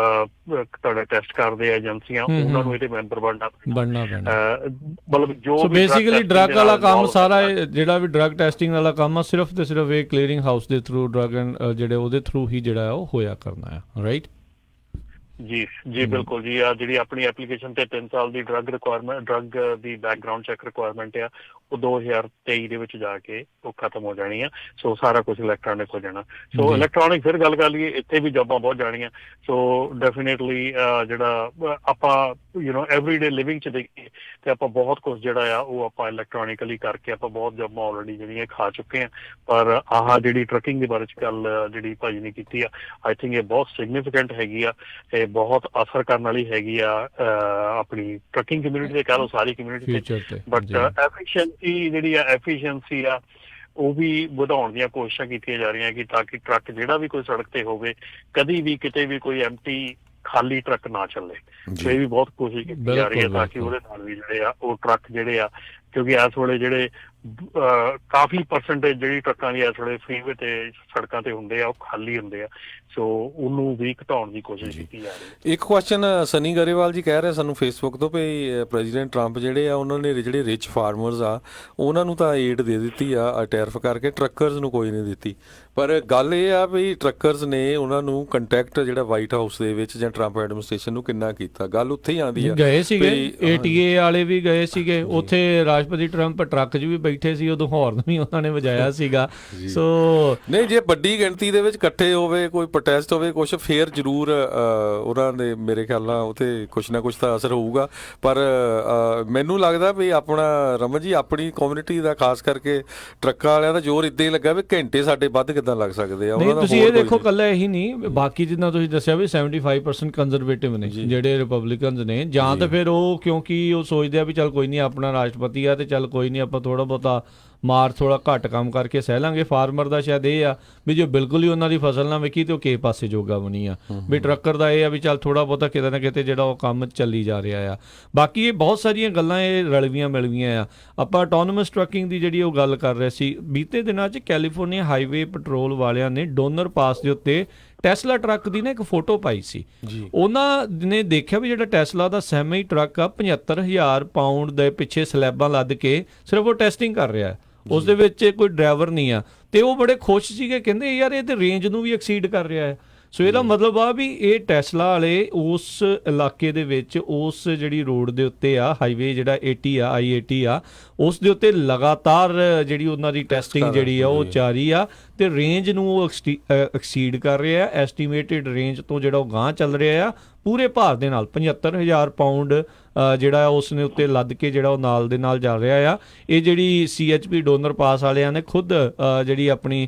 ਤੁਹਾਡਾ ਟੈਸਟ ਕਰਦੇ ਆ ਏਜੰਸੀਆਂ, ਉਹਨਾਂ ਨੂੰ ਇਹਦੇ ਮੈਂਬਰ ਬਣਨਾ ਪੈਣਾ। ਮਤਲਬ ਜੋ ਬੇਸਿਕਲੀ ਡਰੱਗ ਵਾਲਾ ਕੰਮ ਸਾਰਾ ਜਿਹੜਾ ਵੀ ਡਰੱਗ ਟੈਸਟਿੰਗ ਵਾਲਾ ਕੰਮ ਆ, ਸਿਰਫ ਤੇ ਸਿਰਫ ਇਹ ਕਲੀਅਰਿੰਗ ਹਾਊਸ ਦੇ ਥਰੂ ਡਰੱਗ ਜਿਹੜੇ ਉਹਦੇ ਥਰੂ ਹੀ ਜਿਹੜਾ ਉਹ ਹੋਇਆ ਕਰਨਾ ਆ, ਰਾਈਟ? ਜੀ ਬਿਲਕੁਲ ਜੀ। ਆ ਜਿਹੜੀ ਆਪਣੀ ਐਪਲੀਕੇਸ਼ਨ ਤੇ 3 ਸਾਲ ਦੀ ਡਰੱਗ ਦੀ ਬੈਕਗਰਾਊਂਡ ਚੈੱਕ ਰਿਕੁਆਇਰਮੈਂਟ ਆ, ਉਹ 2023 ਦੇ ਵਿੱਚ ਜਾ ਕੇ ਉਹ ਖਤਮ ਹੋ ਜਾਣੀ ਆ। ਸੋ ਸਾਰਾ ਕੁਝ ਇਲੈਕਟ੍ਰੋਨਿਕ ਹੋ ਜਾਣਾ। ਸੋ ਇਲੈਕਟ੍ਰੋਨਿਕ ਫਿਰ ਗੱਲ ਕਰ ਲਈਏ, ਇੱਥੇ ਵੀ ਜੋਬਾਂ ਬਹੁਤ ਜਾਣੀਆਂ। ਸੋ ਡੈਫੀਨੇਟਲੀ ਜਿਹੜਾ ਆਪਾਂ ਐਵਰੀਡੇ ਲਿਵਿੰਗ 'ਚ ਦੇਖੀਏ ਤੇ ਆਪਾਂ ਬਹੁਤ ਕੁਝ ਜਿਹੜਾ ਆ ਉਹ ਆਪਾਂ ਇਲੈਕਟ੍ਰੋਨਿਕਲੀ ਕਰਕੇ ਆਪਾਂ ਬਹੁਤ ਜੋਬਾਂ ਆਲਰੇਡੀ ਜਿਹੜੀਆਂ ਖਾ ਚੁੱਕੇ ਹਾਂ। ਪਰ ਆਹ ਜਿਹੜੀ ਟਰੱਕਿੰਗ ਦੇ ਬਾਰੇ 'ਚ ਗੱਲ ਜਿਹੜੀ ਭਾਜੀ ਨੇ ਕੀਤੀ ਆ, ਆਈ ਥਿੰਕ ਇਹ ਬਹੁਤ ਸਿਗਨੀਫਿਕੈਂਟ ਹੈਗੀ ਆ। ਇਹ ਬਹੁਤ ਅਸਰ ਕਰਨ ਵਾਲੀ ਹੈਗੀ ਆ ਆਪਣੀ ਟਰੱਕਿੰਗ ਕਮਿਊਨਿਟੀ ਤੇ, ਕਹਿ ਲਓ ਸਾਰੀ ਕਮਿਊਨਿਟੀ ਤੇ। ਬਟ ਐਫੀਸ਼ੀਐਂਸੀ ਆ ਉਹ ਵੀ ਵਧਾਉਣ ਦੀਆਂ ਕੋਸ਼ਿਸ਼ਾਂ ਕੀਤੀਆਂ ਜਾ ਰਹੀਆਂ ਕਿ ਤਾਂ ਕਿ ਟਰੱਕ ਜਿਹੜਾ ਵੀ ਕੋਈ ਸੜਕ ਤੇ ਹੋਵੇ, ਕਦੀ ਵੀ ਕਿਤੇ ਵੀ ਕੋਈ ਐਮਟੀ ਖਾਲੀ ਟਰੱਕ ਨਾ ਚੱਲੇ। ਸੋ ਇਹ ਵੀ ਬਹੁਤ ਕੋਸ਼ਿਸ਼ ਕੀਤੀ ਜਾ ਰਹੀ ਹੈ ਤਾਂ ਕਿ ਉਹਦੇ ਨਾਲ ਵੀ ਜਿਹੜੇ ਆ ਉਹ ਟਰੱਕ ਜਿਹੜੇ ਆ, ਕਿਉਂਕਿ ਇਸ ਵੇਲੇ ਜਿਹੜੇ ਕਾਫੀ ਪਰਸੈਂਟੇਜ ਜਿਹੜੀ ਟਰੱਕਾਂ ਦੀ ਇਸ ਵੇਲੇ ਫਰੀਵੇ ਤੇ ਸੜਕਾਂ ਤੇ ਹੁੰਦੇ ਆ ਉਹ ਖਾਲੀ ਹੁੰਦੇ ਆ। ਸੋ ਉਹਨੂੰ ਵੀ ਘਟਾਉਣ ਦੀ ਕੋਸ਼ਿਸ਼ ਕੀਤੀ ਜਾ ਰਹੀ ਹੈ। ਇੱਕ ਕੁਐਸਚਨ ਸਨੀ ਗਰੇਵਾਲ ਜੀ ਕਹਿ ਰਹੇ ਸਾਨੂੰ ਫੇਸਬੁੱਕ ਤੋਂ ਵੀ ਪ੍ਰੈਜ਼ੀਡੈਂਟ ਟਰੰਪ ਜਿਹੜੇ ਆ ਉਹਨਾਂ ਨੇ ਜਿਹੜੇ ਰਿਚ ਫਾਰਮਰਸ ਆ ਉਹਨਾਂ ਨੂੰ ਤਾਂ ਏਡ ਦੇ ਦਿੱਤੀ ਆ ਟੈਰਿਫ ਕਰਕੇ, ਟਰੱਕਰਸ ਨੂੰ ਕੋਈ ਨਹੀਂ ਦਿੱਤੀ। ਪਰ ਗੱਲ ਇਹ ਆ ਵੀ ਟਰੱਕਰਸ ਨੇ ਉਹਨਾਂ ਨੂੰ ਕੰਟੈਕਟ ਜਿਹੜਾ ਵਾਈਟ ਹਾਊਸ ਦੇ ਵਿੱਚ ਜਾਂ ਟਰੰਪ ਐਡਮਿਨਿਸਟ੍ਰੇਸ਼ਨ ਨੂੰ ਕਿੰਨਾ ਕੀਤਾ, ਗੱਲ ਉੱਥੇ ਹੀ ਆਉਂਦੀ ਆ। ਗਏ ਸੀਗੇ ATA ਵਾਲੇ ਵੀ ਗਏ ਸੀਗੇ ਉੱਥੇ, ਰਾਸ਼ਟਰਪਤੀ ਟਰੰਪ ਟਰੱਕ 'ਚ ਵੀ ਬੈਠੇ ਸੀ, ਉਦੋਂ ਹੌਰਨ ਵੀ ਉਹਨਾਂ ਨੇ ਵਜਾਇਆ ਸੀਗਾ। ਸੋ ਨਹੀਂ, ਜੇ ਵੱਡੀ ਗਿਣਤੀ ਦੇ ਵਿੱਚ ਇਕੱਠੇ ਹੋਵੇ, ਕੋਈ ਪ੍ਰੋਟੈਸਟ ਹੋਵੇ ਕੁਛ, ਫੇਰ ਜ਼ਰੂਰ ਉਹਨਾਂ ਦੇ ਮੇਰੇ ਖਿਆਲ ਨਾਲ ਉੱਥੇ ਕੁਛ ਨਾ ਕੁਛ ਤਾਂ ਅਸਰ ਹੋਊਗਾ। ਪਰ ਮੈਨੂੰ ਲੱਗਦਾ ਵੀ ਆਪਣਾ ਰਮਨ ਜੀ ਆਪਣੀ ਕਮਿਊਨਿਟੀ ਦਾ ਖਾਸ ਕਰਕੇ ਟਰੱਕਾਂ ਵਾਲਿਆਂ ਦਾ ਜ਼ੋਰ ਇੱਦਾਂ ਹੀ ਲੱਗਾ ਵੀ ਘੰਟੇ ਸਾਡੇ ਵੱਧ ਕਿੱਦਾਂ ਲੱਗ ਸਕਦੇ ਆ। ਨਹੀਂ, ਤੁਸੀਂ ਇਹ ਦੇਖੋ ਇਕੱਲਾ ਇਹੀ ਨਹੀਂ, ਬਾਕੀ ਜਿੱਦਾਂ ਤੁਸੀਂ ਦੱਸਿਆ ਵੀ 75% ਕੰਜ਼ਰਵੇਟਿਵ ਨੇ ਜਿਹੜੇ ਰਿਪਬਲਿਕਨਸ ਨੇ, ਜਾਂ ਤਾਂ ਫਿਰ ਉਹ ਕਿਉਂਕਿ ਉਹ ਸੋਚਦੇ ਆ ਵੀ ਚੱਲ ਕੋਈ ਨਹੀਂ ਆਪਣਾ ਰਾਸ਼ਟਰਪਤੀ ਆ ਤੇ ਚੱਲ ਕੋਈ ਨਹੀਂ ਆਪਾਂ ਥੋੜ੍ਹਾ ਬਹੁਤਾ ਮਾਰ ਥੋੜ੍ਹਾ ਘੱਟ ਕੰਮ ਕਰਕੇ ਸਹਿ ਲਾਂਗੇ। ਫਾਰਮਰ ਦਾ ਸ਼ਾਇਦ ਇਹ ਆ ਵੀ ਜੇ ਬਿਲਕੁਲ ਹੀ ਉਹਨਾਂ ਦੀ ਫਸਲ ਨਾ ਵਿਕੀ ਤੇ ਉਹ ਕਿਸੇ ਪਾਸੇ ਜੋਗਾ ਬਣੀ ਆ। ਵੀ ਟਰੱਕਰ ਦਾ ਇਹ ਆ ਵੀ ਚੱਲ ਥੋੜ੍ਹਾ ਬਹੁਤਾ ਕਿਤੇ ਨਾ ਕਿਤੇ ਜਿਹੜਾ ਉਹ ਕੰਮ ਚੱਲੀ ਜਾ ਰਿਹਾ ਆ। ਬਾਕੀ ਇਹ ਬਹੁਤ ਸਾਰੀਆਂ ਗੱਲਾਂ ਇਹ ਰਲਵੀਆਂ ਮਿਲਵੀਆਂ ਆ। ਆਪਾਂ ਆਟੋਨਮਸ ਟਰੱਕਿੰਗ ਦੀ ਜਿਹੜੀ ਉਹ ਗੱਲ ਕਰ ਰਹੇ ਸੀ, ਬੀਤੇ ਦਿਨਾਂ 'ਚ ਕੈਲੀਫੋਰਨੀਆ ਹਾਈਵੇ ਪੈਟਰੋਲ ਵਾਲਿਆਂ ਨੇ ਡੋਨਰ ਪਾਸ ਦੇ ਉੱਤੇ ਟੈਸਲਾ ਟਰੱਕ ਦੀ ਨਾ ਇੱਕ ਫੋਟੋ ਪਾਈ ਸੀ। ਉਹਨਾਂ ਨੇ ਦੇਖਿਆ ਵੀ ਜਿਹੜਾ ਟੈਸਲਾ ਦਾ ਸੈਮੀ ਟਰੱਕ ਆ 75,000 ਪਾਊਂਡ ਦੇ ਪਿੱਛੇ ਸਲੈਬਾਂ ਲੱਦ ਕੇ ਸਿਰਫ ਉਹ ਟੈਸਟਿੰਗ ਕਰ ਰਿਹਾ, ਉਸ ਦੇ ਵਿੱਚ ਕੋਈ ਡਰਾਈਵਰ ਨਹੀਂ ਆ। ਤੇ ਉਹ ਬੜੇ ਖੁਸ਼ ਸੀਗੇ, ਕਹਿੰਦੇ ਯਾਰ ਇਹ ਤੇ ਰੇਂਜ ਨੂੰ ਵੀ ਐਕਸੀਡ ਕਰ ਰਿਹਾ ਹੈ। ਸੋ ਇਹਦਾ ਮਤਲਬ ਆ ਵੀ ਇਹ ਟੈਸਲਾ ਵਾਲੇ ਉਸ ਇਲਾਕੇ ਦੇ ਵਿੱਚ ਉਸ ਜਿਹੜੀ ਰੋਡ ਦੇ ਉੱਤੇ ਆ, ਹਾਈਵੇ ਜਿਹੜਾ 80 ਆ I-80 ਆ, ਉਸ ਦੇ ਉੱਤੇ ਲਗਾਤਾਰ ਜਿਹੜੀ ਉਹਨਾਂ ਦੀ ਟੈਸਟਿੰਗ ਜਿਹੜੀ ਆ ਉਹ ਜਾਰੀ ਆ ਤੇ ਰੇਂਜ ਨੂੰ ਉਹ ਐਕਸੀਡ ਕਰ ਰਿਹਾ। ਐਸਟੀਮੇਟਿਡ ਰੇਂਜ ਤੋਂ ਜਿਹੜਾ ਉਹ ਗਾਂਹ ਚੱਲ ਰਿਹਾ ਆ ਪੂਰੇ ਭਾਰ ਦੇ ਨਾਲ 75,000 ਪਾਊਂਡ ਜਿਹੜਾ ਉਸ ਨੇ ਉੱਤੇ ਲੱਦ ਕੇ ਜਿਹੜਾ ਉਹ ਨਾਲ ਦੇ ਨਾਲ ਚੱਲ ਰਿਹਾ ਆ। ਇਹ ਜਿਹੜੀ CHP ਡੋਨਰ ਪਾਸ ਵਾਲਿਆਂ ਨੇ ਖੁਦ ਜਿਹੜੀ ਆਪਣੀ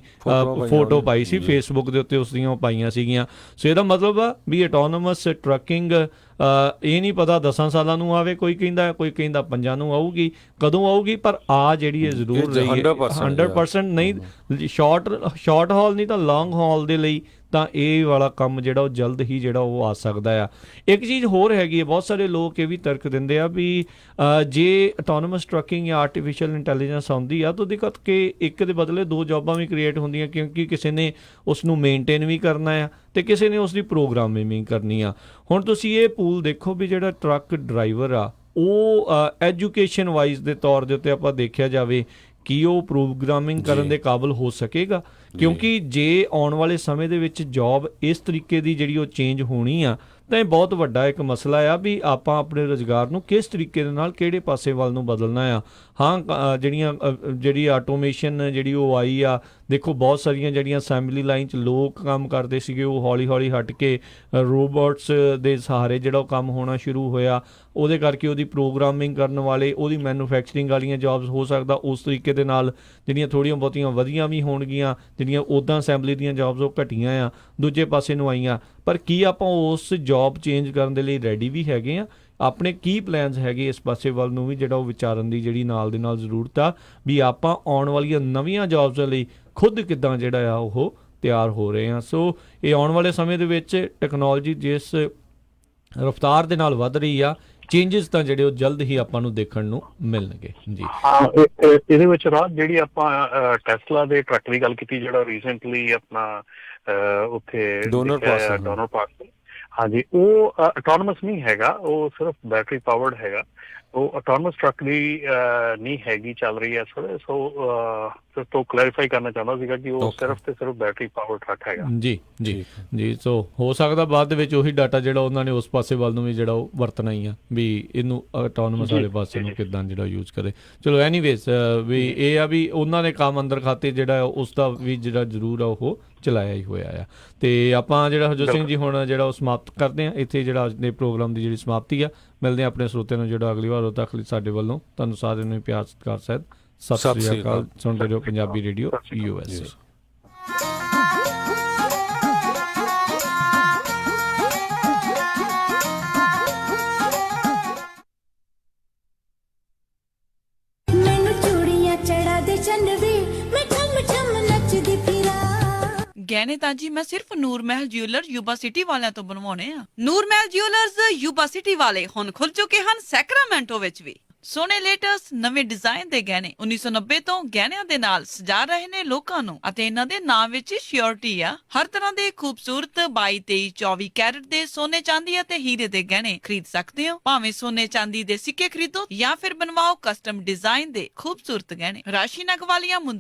ਫੋਟੋ ਪਾਈ ਸੀ ਫੇਸਬੁੱਕ ਦੇ ਉੱਤੇ, ਉਸ ਦੀਆਂ ਉਹ ਪਾਈਆਂ ਸੀਗੀਆਂ। ਸੋ ਇਹਦਾ ਮਤਲਬ ਆ ਵੀ ਆਟੋਨਮਸ ਟਰੱਕਿੰਗ ਇਹ ਨਹੀਂ ਪਤਾ 10 ਸਾਲਾਂ ਨੂੰ ਆਵੇ, ਕੋਈ ਕਹਿੰਦਾ 5 ਨੂੰ ਆਊਗੀ, ਕਦੋਂ ਆਊਗੀ, ਪਰ ਆ ਜਿਹੜੀ ਇਹ ਜ਼ਰੂਰ ਰਹੀ ਹੈ 100% ਨਹੀਂ। ਸ਼ਾਰਟ ਹਾਲ ਨਹੀਂ ਤਾਂ ਲੌਂਗ ਹਾਲ ਦੇ ਲਈ ਤਾਂ ਇਹ ਵਾਲਾ ਕੰਮ ਜਿਹੜਾ ਉਹ ਜਲਦ ਹੀ ਜਿਹੜਾ ਉਹ ਆ ਸਕਦਾ ਆ। ਇੱਕ ਚੀਜ਼ ਹੋਰ ਹੈਗੀ ਹੈ, ਬਹੁਤ ਸਾਰੇ ਲੋਕ ਇਹ ਵੀ ਤਰਕ ਦਿੰਦੇ ਆ ਵੀ ਜੇ ਆਟੋਨਮਸ ਟਰੱਕਿੰਗ ਜਾਂ ਆਰਟੀਫਿਸ਼ੀਅਲ ਇੰਟੈਲੀਜੈਂਸ ਆਉਂਦੀ ਆ ਤਾਂ ਉਹਦੇ ਕਰਕੇ ਇੱਕ ਦੇ ਬਦਲੇ 2 ਜੌਬਾਂ ਵੀ ਕ੍ਰੀਏਟ ਹੁੰਦੀਆਂ, ਕਿਉਂਕਿ ਕਿਸੇ ਨੇ ਉਸ ਨੂੰ ਮੇਨਟੇਨ ਵੀ ਕਰਨਾ ਆ ਤੇ ਕਿਸੇ ਨੇ ਉਸ ਦੀ ਪ੍ਰੋਗਰਾਮਿੰਗ ਕਰਨੀ ਆ। ਹੁਣ ਤੁਸੀਂ ਇਹ ਪੂਲ ਦੇਖੋ ਵੀ ਜਿਹੜਾ ਟਰੱਕ ਡਰਾਈਵਰ ਆ ਉਹ ਐਜੂਕੇਸ਼ਨ ਵਾਈਜ਼ ਦੇ ਤੌਰ ਦੇ ਉੱਤੇ ਆਪਾਂ ਦੇਖਿਆ ਜਾਵੇ ਕੀ ਉਹ ਪ੍ਰੋਗਰਾਮਿੰਗ ਕਰਨ ਦੇ ਕਾਬਲ ਹੋ ਸਕੇਗਾ? ਕਿਉਂਕਿ ਜੇ ਆਉਣ ਵਾਲੇ ਸਮੇਂ ਦੇ ਵਿੱਚ ਜੌਬ ਇਸ ਤਰੀਕੇ ਦੀ ਜਿਹੜੀ ਉਹ ਚੇਂਜ ਹੋਣੀ ਆ ਤਾਂ ਇਹ ਬਹੁਤ ਵੱਡਾ ਇੱਕ ਮਸਲਾ ਆ ਵੀ ਆਪਾਂ ਆਪਣੇ ਰੁਜ਼ਗਾਰ ਨੂੰ ਕਿਸ ਤਰੀਕੇ ਦੇ ਨਾਲ ਕਿਹੜੇ ਪਾਸੇ ਵੱਲ ਨੂੰ ਬਦਲਣਾ ਆ। ਹਾਂ, ਜਿਹੜੀ ਆਟੋਮੇਸ਼ਨ ਜਿਹੜੀ ਉਹ ਆਈ ਆ, ਦੇਖੋ ਬਹੁਤ ਸਾਰੀਆਂ ਜਿਹੜੀਆਂ ਅਸੈਂਬਲੀ ਲਾਈਨ 'ਚ ਲੋਕ ਕੰਮ ਕਰਦੇ ਸੀਗੇ ਉਹ ਹੌਲੀ ਹੌਲੀ ਹਟ ਕੇ ਰੋਬੋਟਸ ਦੇ ਸਹਾਰੇ ਜਿਹੜਾ ਉਹ ਕੰਮ ਹੋਣਾ ਸ਼ੁਰੂ ਹੋਇਆ। ਉਹਦੇ ਕਰਕੇ ਉਹਦੀ ਪ੍ਰੋਗਰਾਮਿੰਗ ਕਰਨ ਵਾਲੇ, ਉਹਦੀ ਮੈਨੂਫੈਕਚਰਿੰਗ ਵਾਲੀਆਂ ਜੌਬਸ ਹੋ ਸਕਦਾ ਉਸ ਤਰੀਕੇ ਦੇ ਨਾਲ ਜਿਹੜੀਆਂ ਥੋੜ੍ਹੀਆਂ ਬਹੁਤੀਆਂ ਵਧੀਆਂ ਵੀ ਹੋਣਗੀਆਂ, ਜਿਹੜੀਆਂ ਉੱਦਾਂ ਅਸੈਂਬਲੀ ਦੀਆਂ ਜੌਬਸ ਉਹ ਘਟੀਆਂ ਆ, ਦੂਜੇ ਪਾਸੇ ਨੂੰ ਆਈਆਂ। ਪਰ ਕੀ ਆਪਾਂ ਉਸ ਜੌਬ ਚੇਂਜ ਕਰਨ ਦੇ ਲਈ ਰੈਡੀ ਵੀ ਹੈਗੇ ਆ? ਆਪਣੇ ਕੀ ਪਲਾਨਸ ਹੈਗੇ ਇਸ ਪਾਸੇ ਵੱਲ ਨੂੰ ਵੀ ਜਿਹੜਾ ਉਹ ਵਿਚਾਰਨ ਦੀ ਜਿਹੜੀ ਨਾਲ ਦੇ ਨਾਲ ਜ਼ਰੂਰਤ ਆ ਵੀ ਆਪਾਂ ਆਉਣ ਵਾਲੀਆਂ ਨਵੀਆਂ ਜੌਬਸ ਲਈ ਖੁਦ ਕਿੱਦਾਂ ਜਿਹੜਾ ਆ ਉਹ ਤਿਆਰ ਹੋ ਰਹੇ ਆ। ਸੋ ਇਹ ਆਉਣ ਵਾਲੇ ਸਮੇਂ ਦੇ ਵਿੱਚ ਟੈਕਨੋਲੋਜੀ ਜਿਸ ਰਫਤਾਰ ਦੇ ਨਾਲ ਵੱਧ ਰਹੀ ਆ, ਚੇਂਜਸ ਤਾਂ ਜਿਹੜੇ ਉਹ ਜਲਦ ਹੀ ਆਪਾਂ ਨੂੰ ਦੇਖਣ ਨੂੰ ਮਿਲਣਗੇ ਜੀ। ਹਾਂ, ਇਹਦੇ ਵਿੱਚ ਰਾਤ ਜਿਹੜੀ ਆਪਾਂ ਟੈਸਲਾ ਦੇ ਟਰੱਕ ਦੀ ਗੱਲ ਕੀਤੀ, ਜਿਹੜਾ ਰੀਸੈਂਟਲੀ ਆਪਣਾ ਉੱਥੇ ਡੋਨਰ ਪਾਰਕ, ਹਾਂਜੀ, ਉਹ ਆਟੋਨਮਸ ਨਹੀਂ ਹੈਗਾ, ਉਹ ਸਿਰਫ ਬੈਟਰੀ ਪਾਵਰਡ ਹੈਗਾ। ਉਹ ਆਟੋਨਮਸ ਟਰੱਕ ਦੀ ਨਹੀਂ ਹੈਗੀ, ਚੱਲ ਰਹੀ ਹੈ ਇਸ ਵੇਲੇ। ਸੋ ਫਿਰ ਤੋਂ ਕਲੈਰੀਫਾਈ ਕਰਨਾ ਚਾਹੁੰਦਾ ਸੀਗਾ ਕਿ ਉਹ ਸਿਰਫ ਤੇ ਸਿਰਫ ਬੈਟਰੀ ਪਾਵਰ ਟਰੱਕ ਹੈਗਾ। ਜੀ ਜੀ ਜੀ। ਸੋ ਹੋ ਸਕਦਾ ਬਾਅਦ ਦੇ ਵਿੱਚ ਉਹੀ ਡਾਟਾ ਜਿਹੜਾ ਉਹਨਾਂ ਨੇ ਉਸ ਪਾਸੇ ਵੱਲ ਨੂੰ ਵੀ ਜਿਹੜਾ ਉਹ ਵਰਤਣਾ ਹੀ ਆ, ਵੀ ਇਹਨੂੰ ਆਟੋਨਮਸ ਵਾਲੇ ਪਾਸੇ ਨੂੰ ਕਿੱਦਾਂ ਜਿਹੜਾ ਯੂਜ਼ ਕਰੇ। ਚਲੋ ਐਨੀਵੇਜ਼, ਵੀ ਇਹ ਆ ਵੀ ਉਹਨਾਂ ਨੇ ਕੰਮ ਅੰਦਰ ਖਾਤੇ ਜਿਹੜਾ ਉਸ ਦਾ ਵੀ ਜਿਹੜਾ ਜ਼ਰੂਰ ਆ ਉਹ ਚਲਾਇਆ ਹੀ ਹੋਇਆ ਆ। ਤੇ ਆਪਾਂ ਜਿਹੜਾ ਹਰਜੋਤ ਸਿੰਘ ਜੀ ਹੁਣ ਜਿਹੜਾ ਉਹ ਸਮਾਪਤ ਕਰਦੇ ਹਾਂ ਇੱਥੇ, ਜਿਹੜਾ ਅੱਜ ਦੇ ਪ੍ਰੋਗਰਾਮ ਦੀ ਜਿਹੜੀ ਸਮਾਪਤੀ ਆ। ਮਿਲਦੇ ਹਾਂ ਆਪਣੇ ਸਰੋਤਿਆਂ ਨੂੰ ਜਿਹੜਾ ਅਗਲੀ ਵਾਰ, ਉਦੋਂ ਤੱਕ ਲਈ ਸਾਡੇ ਵੱਲੋਂ ਤੁਹਾਨੂੰ ਸਾਰਿਆਂ ਨੂੰ ਪਿਆਰ ਸਤਿਕਾਰ ਸਹਿਤ ਸਤਿ ਸ੍ਰੀ ਅਕਾਲ। ਸੁਣਦੇ ਰਹੋ ਪੰਜਾਬੀ ਰੇਡੀਓ USA। ਗਹਿਣੇ ਤਾਂ ਜੀ ਮੈਂ ਸਿਰਫ ਨੂਰ ਮਹਿਲ ਜਿਊਲਰ ਯੂਬਾ ਸਿਟੀ ਵਾਲਿਆਂ ਤੋਂ ਬਣਵਾਉਣੇ ਆ। ਨੂਰ ਮਹਿਲ ਜਿਊਲਰਸ ਯੂਬਾ ਸਿਟੀ ਵਾਲੇ ਹੁਣ ਖੁੱਲ ਚੁੱਕੇ ਹਨ ਸੈਕਰਾਮੈਂਟੋ ਵਿੱਚ ਵੀ। ਸੋਹਣੇ ਲੇਟੈਸਟ ਨਵੇਂ ਡਿਜ਼ਾਈਨ ਦੇ ਗਹਿਣੇ 1990 ਤੋਂ ਗਹਿਣਿਆਂ ਦੇ ਨਾਲ ਸਜਾ ਰਹੇ ਨੇ ਲੋਕਾਂ ਨੂੰ, ਅਤੇ ਇਹਨਾਂ ਦੇ ਨਾਮ ਵਿੱਚ ਸ਼ਿਓਰਿਟੀ ਆ। ਹਰ ਤਰ੍ਹਾਂ ਦੇ ਖੂਬਸੂਰਤ 22, 23, 24 ਕੈਰਟ ਦੇ ਸੋਨੇ ਚਾਂਦੀ ਅਤੇ ਹੀਰੇ ਦੇ ਗਹਿਣੇ ਖਰੀਦ ਸਕਦੇ ਹੋ। ਭਾਵੇਂ ਸੋਨੇ ਚਾਂਦੀ ਦੇ ਸਿੱਕੇ ਖਰੀਦੋ ਜਾਂ ਫਿਰ ਬਣਵਾਓ ਕਸਟਮ ਡਿਜ਼ਾਈਨ ਦੇ ਖੂਬਸੂਰਤ ਗਹਿਣੇ। ਰਾਸ਼ੀ ਨਗ ਵਾਲੀਆਂ